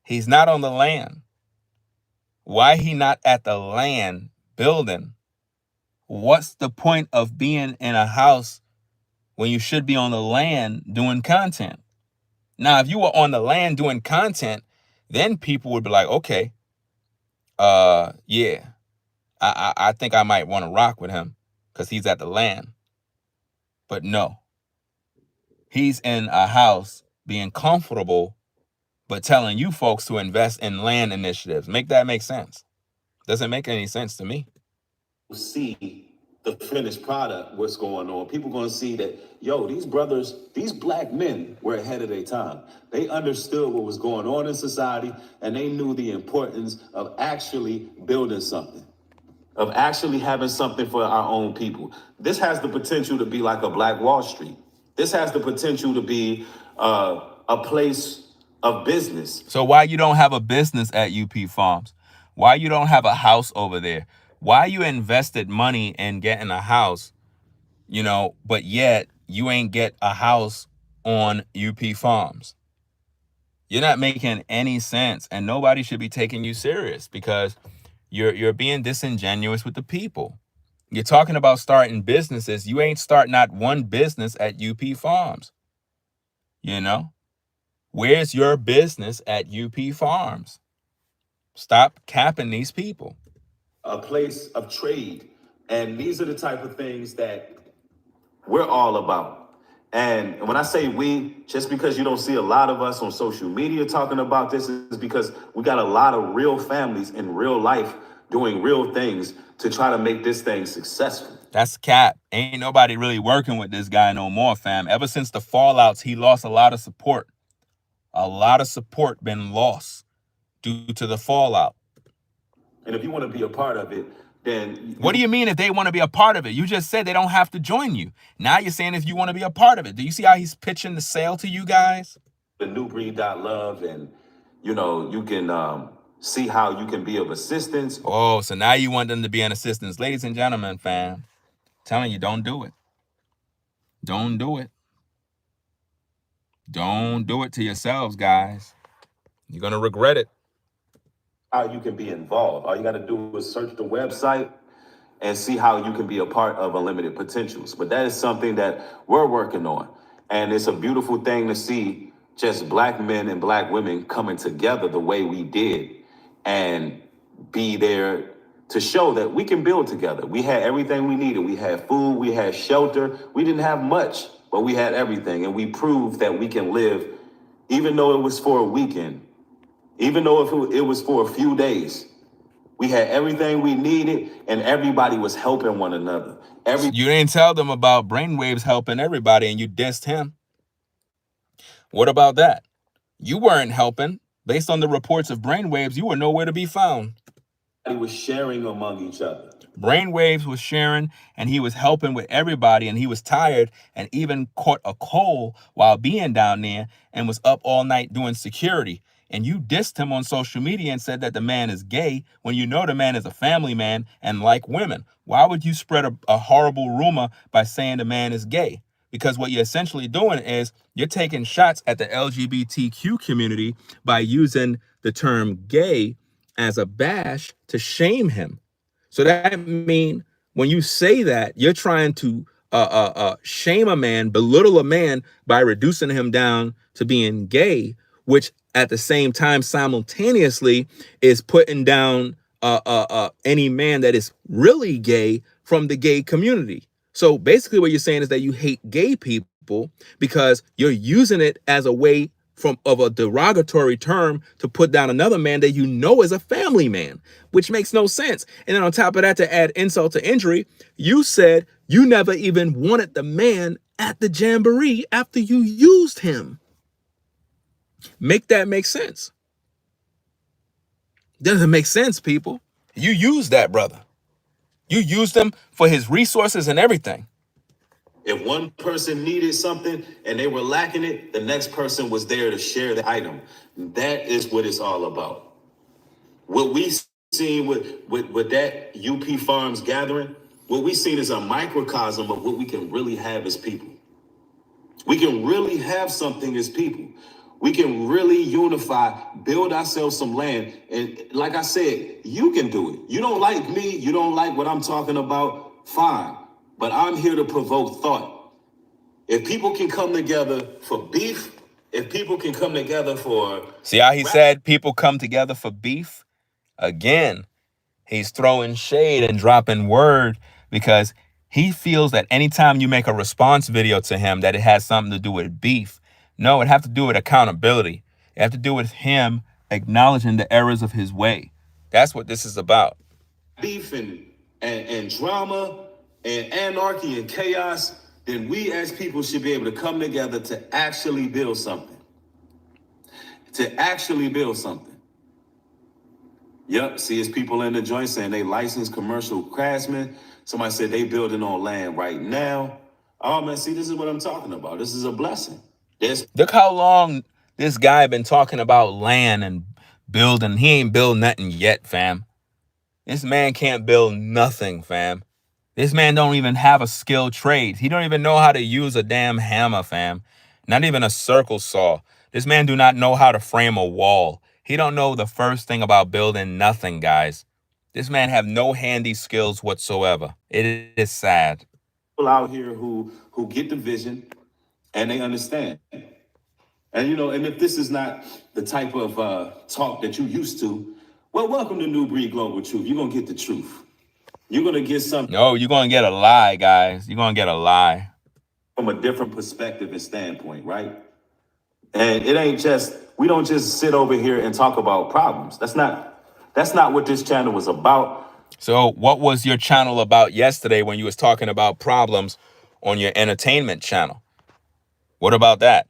He's not on the land. Why he not at the land building? What's the point of being in a house when you should be on the land doing content? Now, if you were on the land doing content, then people would be like, okay, yeah, I think I might want to rock with him because he's at the land. But no, he's in a house being comfortable, but telling you folks to invest in land initiatives. Make that make sense? Doesn't make any sense to me. See the finished product, what's going on. People going to see that, these brothers, these black men were ahead of their time. They understood what was going on in society, and they knew the importance of actually building something, of actually having something for our own people. This has the potential to be like a Black Wall Street. This has the potential to be a place of business. So why you don't have a business at UP Farms? Why you don't have a house over there? Why you invested money in getting a house, but yet you ain't get a house on UP Farms? You're not making any sense, and nobody should be taking you serious because You're being disingenuous with the people. You're talking about starting businesses. You ain't starting not one business at UP Farms. You know? Where's your business at UP Farms? Stop capping these people. A place of trade. And these are the type of things that we're all about. And when I say we, just because you don't see a lot of us on social media talking about this is because we got a lot of real families in real life doing real things to try to make this thing successful. That's cap. Ain't nobody really working with this guy no more, fam. Ever since the fallouts, he lost a lot of support. A lot of support been lost due to the fallout. And if you want to be a part of it, then... What do you mean if they want to be a part of it? You just said they don't have to join you. Now you're saying if you want to be a part of it. Do you see how he's pitching the sale to you guys? The newbreed.love, and, you know, you can see how you can be of assistance. Oh, so now you want them to be an assistance. Ladies and gentlemen, fam, telling you, don't do it. Don't do it. Don't do it to yourselves, guys. You're going to regret it. How you can be involved. All you got to do is search the website and see how you can be a part of Unlimited Potentials. But that is something that we're working on. And it's a beautiful thing to see just Black men and Black women coming together the way we did and be there to show that we can build together. We had everything we needed. We had food, we had shelter. We didn't have much, but we had everything. And we proved that we can live, even though it was for a weekend, even though if it was for a few days. We had everything we needed, and everybody was helping one another. You didn't tell them about Brainwaves helping everybody, and you dissed him. What about that? You weren't helping. Based on the reports of Brainwaves, you were nowhere to be found. He was sharing among each other. Brainwaves was sharing, and he was helping with everybody, and he was tired and even caught a cold while being down there and was up all night doing security. And you dissed him on social media and said that the man is gay when you know the man is a family man and like women. Why would you spread a horrible rumor by saying the man is gay? Because what you're essentially doing is you're taking shots at the LGBTQ community by using the term gay as a bash to shame him. So that means when you say that, you're trying to shame a man, belittle a man by reducing him down to being gay, which at the same time simultaneously is putting down any man that is really gay from the gay community. So basically what you're saying is that you hate gay people because you're using it as a way of a derogatory term to put down another man that you know is a family man, which makes no sense. And then on top of that, to add insult to injury, you said you never even wanted the man at the jamboree after you used him. Make that make sense. Doesn't make sense, people. You used that brother. You used him for his resources and everything. If one person needed something and they were lacking it, the next person was there to share the item. That is what it's all about. What we seen with that UP Farms gathering, what we seen is a microcosm of what we can really have as people. We can really have something as people. We can really unify, build ourselves some land. And like I said, you can do it. You don't like me, you don't like what I'm talking about, fine. But I'm here to provoke thought. If people can come together for beef, if people can come together for... See how he said people come together for beef? Again, he's throwing shade and dropping word because he feels that anytime you make a response video to him that it has something to do with beef. No, it have to do with accountability. It have to do with him acknowledging the errors of his way. That's what this is about. Beef and drama and anarchy and chaos, then we as people should be able to come together to actually build something. To actually build something. Yep, see, it's people in the joint saying they licensed commercial craftsmen. Somebody said they building on land right now. Oh man, see, this is what I'm talking about. This is a blessing. Look how long this guy been talking about land and building. He ain't built nothing yet, fam. This man can't build nothing, fam. This man don't even have a skilled trade. He don't even know how to use a damn hammer, fam. Not even a circle saw. This man do not know how to frame a wall. He don't know the first thing about building nothing, guys. This man have no handy skills whatsoever. It is sad. People out here who get the vision and they understand. And and if this is not the type of talk that you used to, well, welcome to New Breed Global Truth. You're gonna get the truth. You're gonna get something. No, you're gonna get a lie, guys. You're gonna get a lie From a different perspective and standpoint, right? And it ain't just, we don't just sit over here and talk about problems. That's not what this channel was about. So what was your channel about yesterday when you was talking about problems on your entertainment channel? What about that?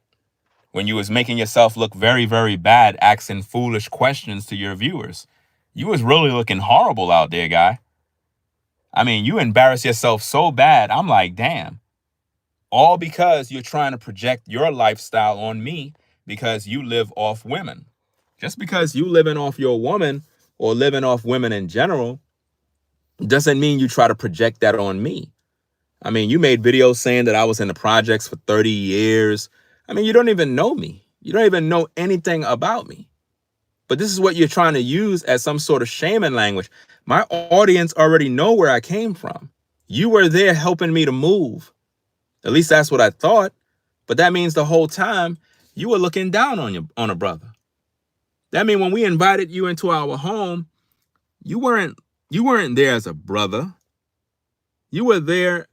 When you was making yourself look very, very bad, asking foolish questions to your viewers. You was really looking horrible out there, guy. I mean, you embarrass yourself so bad. I'm like, damn. All because you're trying to project your lifestyle on me because you live off women. Just because you living off your woman or living off women in general doesn't mean you try to project that on me. I mean, you made videos saying that I was in the projects for 30 years. I mean, you don't even know me. You don't even know anything about me. But this is what you're trying to use as some sort of shaming language. My audience already know where I came from. You were there helping me to move. At least that's what I thought. But that means the whole time you were looking down on a brother. That means when we invited you into our home, you weren't there as a brother. You were there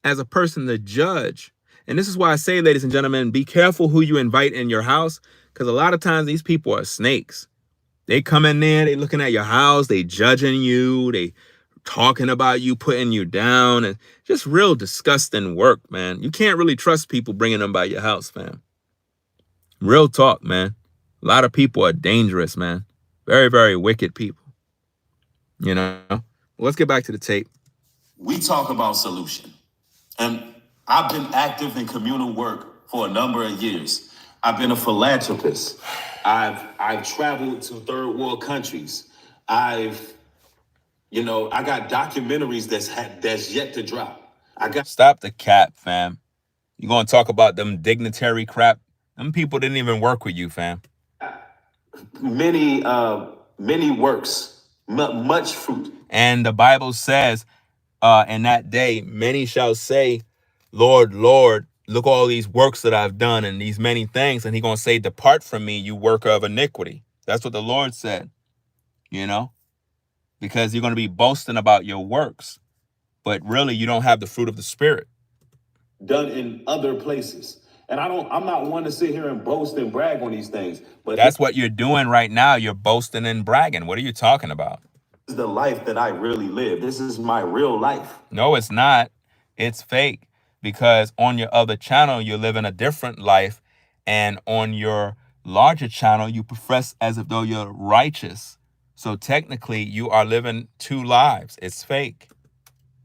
as a person to judge. And this is why I say, ladies and gentlemen, be careful who you invite in your house, because a lot of times these people are snakes. They come in there, they looking at your house, they judging you, they talking about you, putting you down, and just real disgusting work, man. You can't really trust people bringing them by your house, fam. Real talk, man. A lot of people are dangerous, man. Very, very wicked people. Let's get back to the tape. We talk about solution. And I've been active in communal work for a number of years. I've been a philanthropist. I've traveled to third world countries. I got documentaries that's yet to drop. Stop the cap, fam. You gonna talk about them dignitary crap? Them people didn't even work with you, fam. Many works, much fruit. And the Bible says, in that day, many shall say, Lord, Lord, look all these works that I've done and these many things. And he's going to say, depart from me, you worker of iniquity. That's what the Lord said, because you're going to be boasting about your works. But really, you don't have the fruit of the Spirit. Done in other places. And I'm not one to sit here and boast and brag on these things. But that's what you're doing right now. You're boasting and bragging. What are you talking about? This is the life that I really live. This is my real life. No, it's not. It's fake. Because on your other channel, you're living a different life. And on your larger channel, you profess as if though you're righteous. So technically, you are living two lives. It's fake.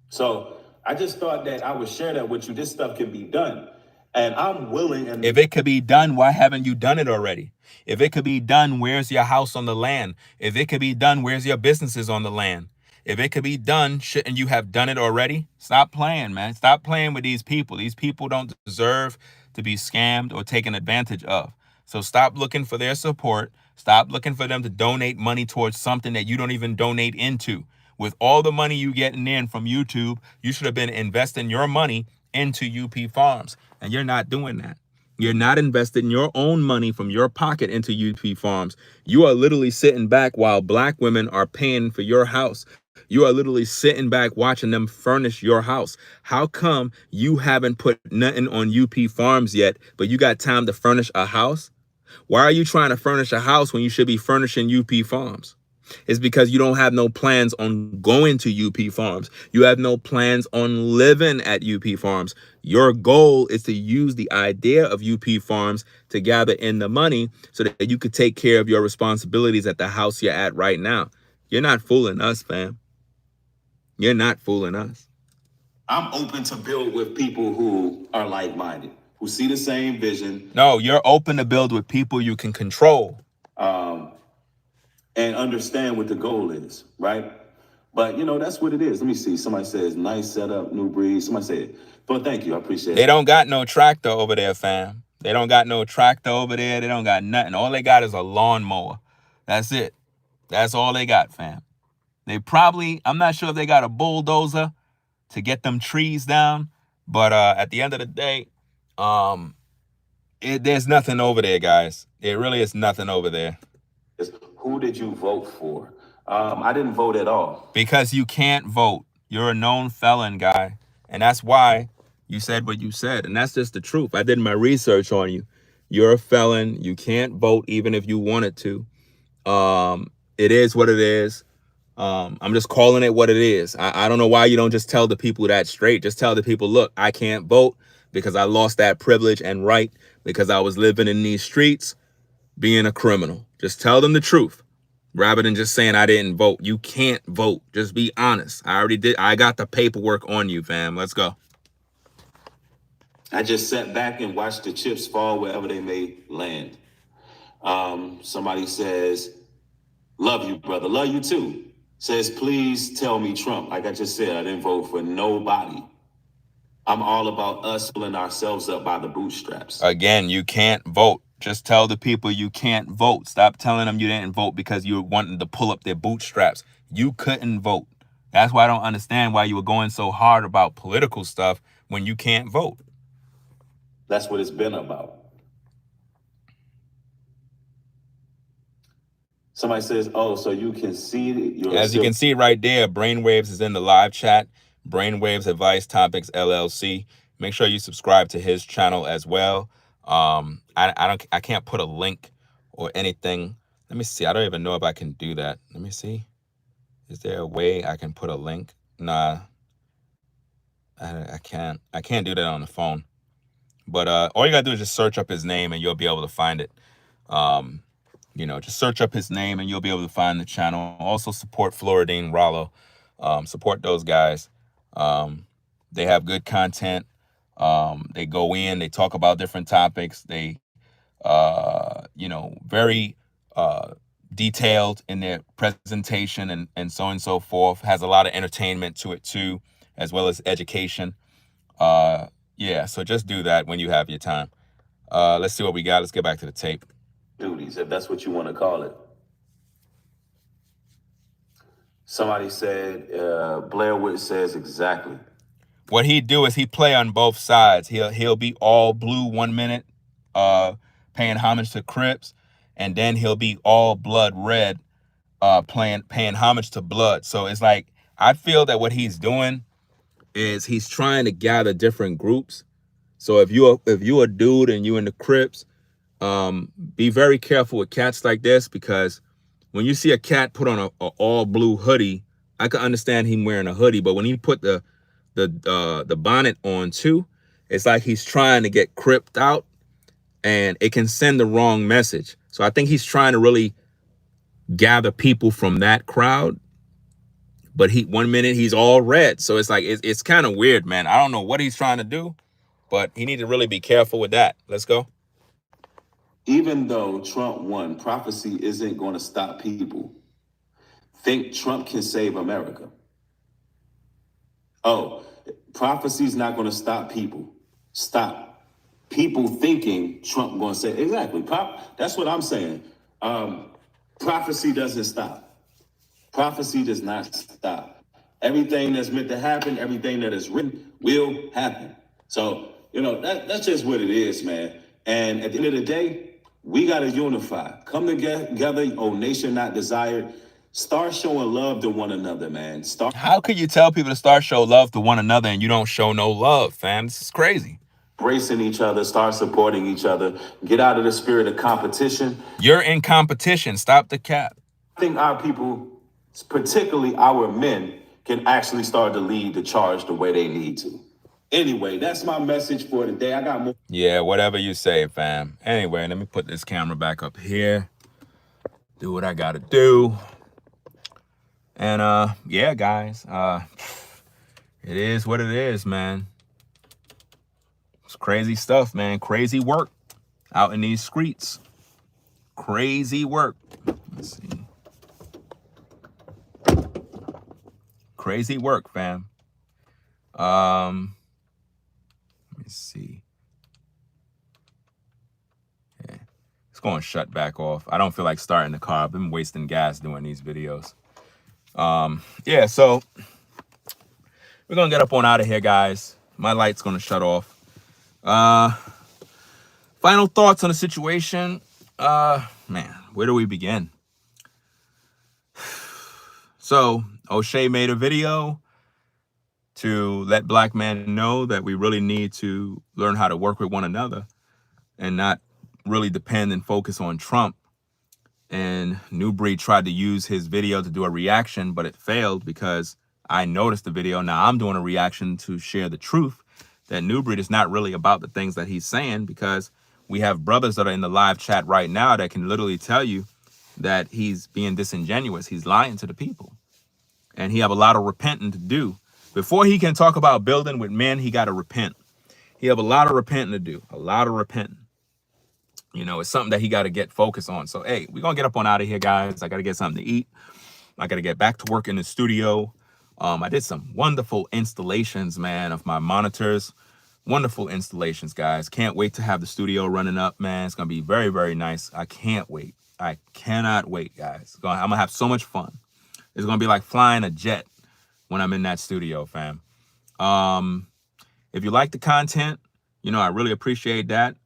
So I just thought that I would share that with you. This stuff can be done. And I'm willing. And if it could be done, why haven't you done it already? If it could be done, where's your house on the land? If it could be done, where's your businesses on the land? If it could be done, shouldn't you have done it already? Stop playing, man. Stop playing with these people. These people don't deserve to be scammed or taken advantage of. So stop looking for their support. Stop looking for them to donate money towards something that you don't even donate into. With all the money you getting in from YouTube, you should have been investing your money into UP Farms. And you're not doing that. You're not investing your own money from your pocket into UP Farms. You are literally sitting back while black women are paying for your house. You are literally sitting back watching them furnish your house. How come you haven't put nothing on UP Farms yet, but you got time to furnish a house? Why are you trying to furnish a house when you should be furnishing UP Farms? It's because you don't have no plans on going to UP Farms. You have no plans on living at UP Farms. Your goal is to use the idea of UP Farms to gather in the money so that you could take care of your responsibilities at the house you're at right now. You're not fooling us, fam. You're not fooling us. I'm open to build with people who are like-minded, who see the same vision. No, you're open to build with people you can control. And understand what the goal is, right? But, that's what it is. Let me see. Somebody says, nice setup, New Breed. Somebody said, but thank you. I appreciate it. They don't got no tractor over there, fam. They don't got no tractor over there. They don't got nothing. All they got is a lawnmower. That's it. That's all they got, fam. They probably, I'm not sure if they got a bulldozer to get them trees down, but at the end of the day, there's nothing over there, guys. It really is nothing over there. Who did you vote for? I didn't vote at all. Because you can't vote. You're a known felon, guy. And that's why you said what you said. And that's just the truth. I did my research on you. You're a felon. You can't vote even if you wanted to. It is what it is. I'm just calling it what it is. I don't know why you don't just tell the people that straight. Just tell the people, look, I can't vote because I lost that privilege and right because I was living in these streets being a criminal. Just tell them the truth rather than just saying I didn't vote. You can't vote. Just be honest. I already did. I got the paperwork on you, fam. Let's go. I just sat back and watched the chips fall wherever they may land. Somebody says, love you, brother. Love you too. Says, please tell me Trump. Like I just said, I didn't vote for nobody. I'm all about us pulling ourselves up by the bootstraps. Again, you can't vote. Just tell the people you can't vote. Stop telling them you didn't vote because you were wanting to pull up their bootstraps. You couldn't vote. That's why I don't understand why you were going so hard about political stuff when you can't vote. That's what it's been about. Somebody says, oh, so you can see... As you can see right there, Brainwaves is in the live chat. Brainwaves Advice Topics LLC. Make sure you subscribe to his channel as well. I can't put a link or anything. Let me see. I don't even know if I can do that. Let me see. Is there a way I can put a link? Nah. I can't do that on the phone. But all you gotta do is just search up his name and you'll be able to find it. You know, just search up his name and you'll be able to find the channel. Also support Floridine Rollo. Support those guys. They have good content. They go in, they talk about different topics. They, you know, very detailed in their presentation and so on and so forth. Has a lot of entertainment to it too, as well as education. Yeah, so just do that when you have your time. Let's see what we got. Let's get back to the tape. Duties, if that's what you want to call it. Somebody said, Blair Witch says exactly. What he'd do is he'd play on both sides. He'll be all blue 1 minute, paying homage to Crips, and then he'll be all blood red, paying homage to blood. So it's like, I feel that what he's doing is he's trying to gather different groups. So if you're a dude and you in the Crips, be very careful with cats like this, because when you see a cat put on a all blue hoodie, I can understand him wearing a hoodie, but when he put the bonnet on too, it's like he's trying to get Cripped out, and it can send the wrong message. So I think he's trying to really gather people from that crowd, but 1 minute he's all red. So it's like, it's kind of weird, man. I don't know what he's trying to do, but he needs to really be careful with that. Let's go. Even though Trump won, prophecy isn't going to stop people. Think Trump can save America. Oh, prophecy's not going to stop people. Stop people thinking Trump going to say, exactly. That's what I'm saying. Prophecy doesn't stop. Prophecy does not stop. Everything that's meant to happen, everything that is written will happen. So, you know, that's just what it is, man. And at the end of the day, we got to unify. Come together, oh nation not desired. Start showing love to one another, man. How could you tell people to start show love to one another and you don't show no love, fam? This is crazy. Embracing each other, start supporting each other. Get out of the spirit of competition. You're in competition. Stop the cap. I think our people, particularly our men, can actually start to lead the charge the way they need to. Anyway, that's my message for today. I got more. Yeah, whatever you say, fam. Anyway, let me put this camera back up here. Do what I gotta do. And yeah, guys. It is what it is, man. It's crazy stuff, man. Crazy work out in these streets. Crazy work. Let's see. Crazy work, fam. Let me see. Yeah. It's going to shut back off. I don't feel like starting the car. I've been wasting gas doing these videos. Yeah, so we're gonna get up on out of here, guys. My light's gonna shut off. Final thoughts on the situation. Man, where do we begin? So O'Shea made a video to let black men know that we really need to learn how to work with one another and not really depend and focus on Trump. And New Breed tried to use his video to do a reaction, but it failed because I noticed the video. Now I'm doing a reaction to share the truth that New Breed is not really about the things that he's saying, because we have brothers that are in the live chat right now that can literally tell you that he's being disingenuous. He's lying to the people. And he have a lot of repenting to do. Before he can talk about building with men, he got to repent. He have a lot of repenting to do, a lot of repenting. You know, it's something that he got to get focused on. So, hey, we're going to get up on out of here, guys. I got to get something to eat. I got to get back to work in the studio. I did some wonderful installations, man, of my monitors. Wonderful installations, guys. Can't wait to have the studio running up, man. It's going to be very, very nice. I can't wait. I cannot wait, guys. I'm going to have so much fun. It's going to be like flying a jet when I'm in that studio, fam. If you like the content, you know, I really appreciate that.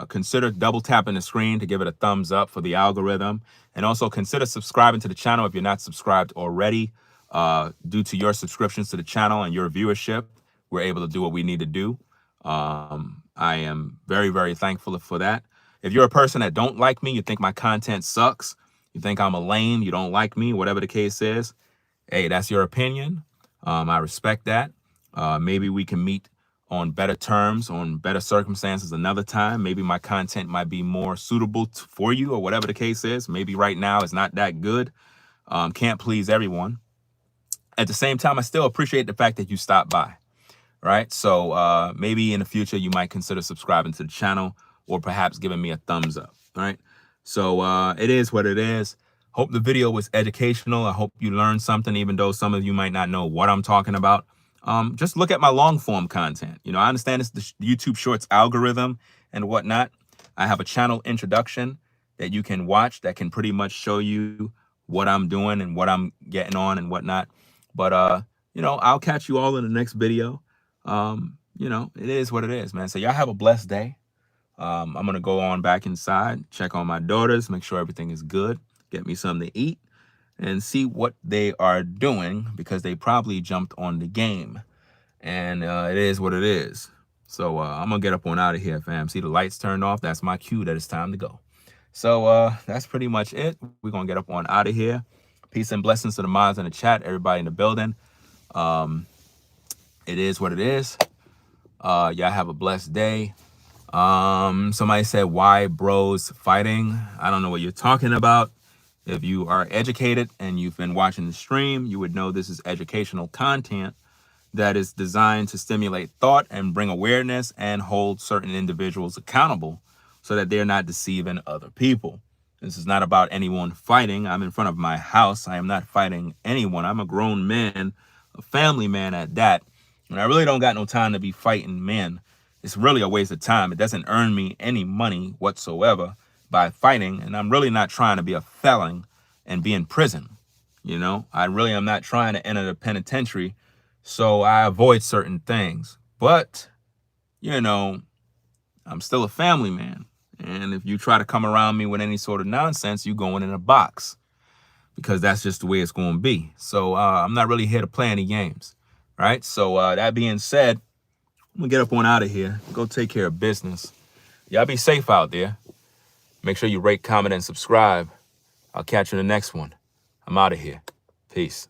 Consider double tapping the screen to give it a thumbs up for the algorithm. And also consider subscribing to the channel if you're not subscribed already. Due to your subscriptions to the channel and your viewership, we're able to do what we need to do. I am very, very thankful for that. If you're a person that don't like me, you think my content sucks, you think I'm a lame, you don't like me, whatever the case is, hey, that's your opinion. I respect that. Maybe we can meet on better terms, on better circumstances another time. Maybe my content might be more suitable for you, or whatever the case is. Maybe right now it's not that good. Can't please everyone. At the same time, I still appreciate the fact that you stopped by, right? So maybe in the future, you might consider subscribing to the channel or perhaps giving me a thumbs up, all right? So it is what it is. Hope the video was educational. I hope you learned something, even though some of you might not know what I'm talking about. Just look at my long form content. You know, I understand it's the YouTube Shorts algorithm and whatnot. I have a channel introduction that you can watch that can pretty much show you what I'm doing and what I'm getting on and whatnot. But, you know, I'll catch you all in the next video. You know, it is what it is, man. So y'all have a blessed day. I'm going to go on back inside, check on my daughters, make sure everything is good, get me something to eat, and see what they are doing, because they probably jumped on the game. And it is what it is. So I'm going to get up on out of here, fam. See the lights turned off? That's my cue that it's time to go. So that's pretty much it. We're going to get up on out of here. Peace and blessings to the mods in the chat, everybody in the building. It is what it is. Y'all have a blessed day. Somebody said, why bros fighting? I don't know what you're talking about. If you are educated and you've been watching the stream, you would know this is educational content that is designed to stimulate thought and bring awareness and hold certain individuals accountable so that they're not deceiving other people. This is not about anyone fighting. I'm in front of my house. I am not fighting anyone. I'm a grown man, a family man at that. And I really don't got no time to be fighting men. It's really a waste of time. It doesn't earn me any money whatsoever by fighting. And I'm really not trying to be a felon and be in prison. You know, I really am not trying to enter the penitentiary. So I avoid certain things. But, you know, I'm still a family man. And if you try to come around me with any sort of nonsense, you're going in a box, because that's just the way it's going to be. So I'm not really here to play any games. Right. So that being said, I'm going to get up on out of here. Go take care of business. Y'all be safe out there. Make sure you rate, comment, and subscribe. I'll catch you in the next one. I'm out of here. Peace.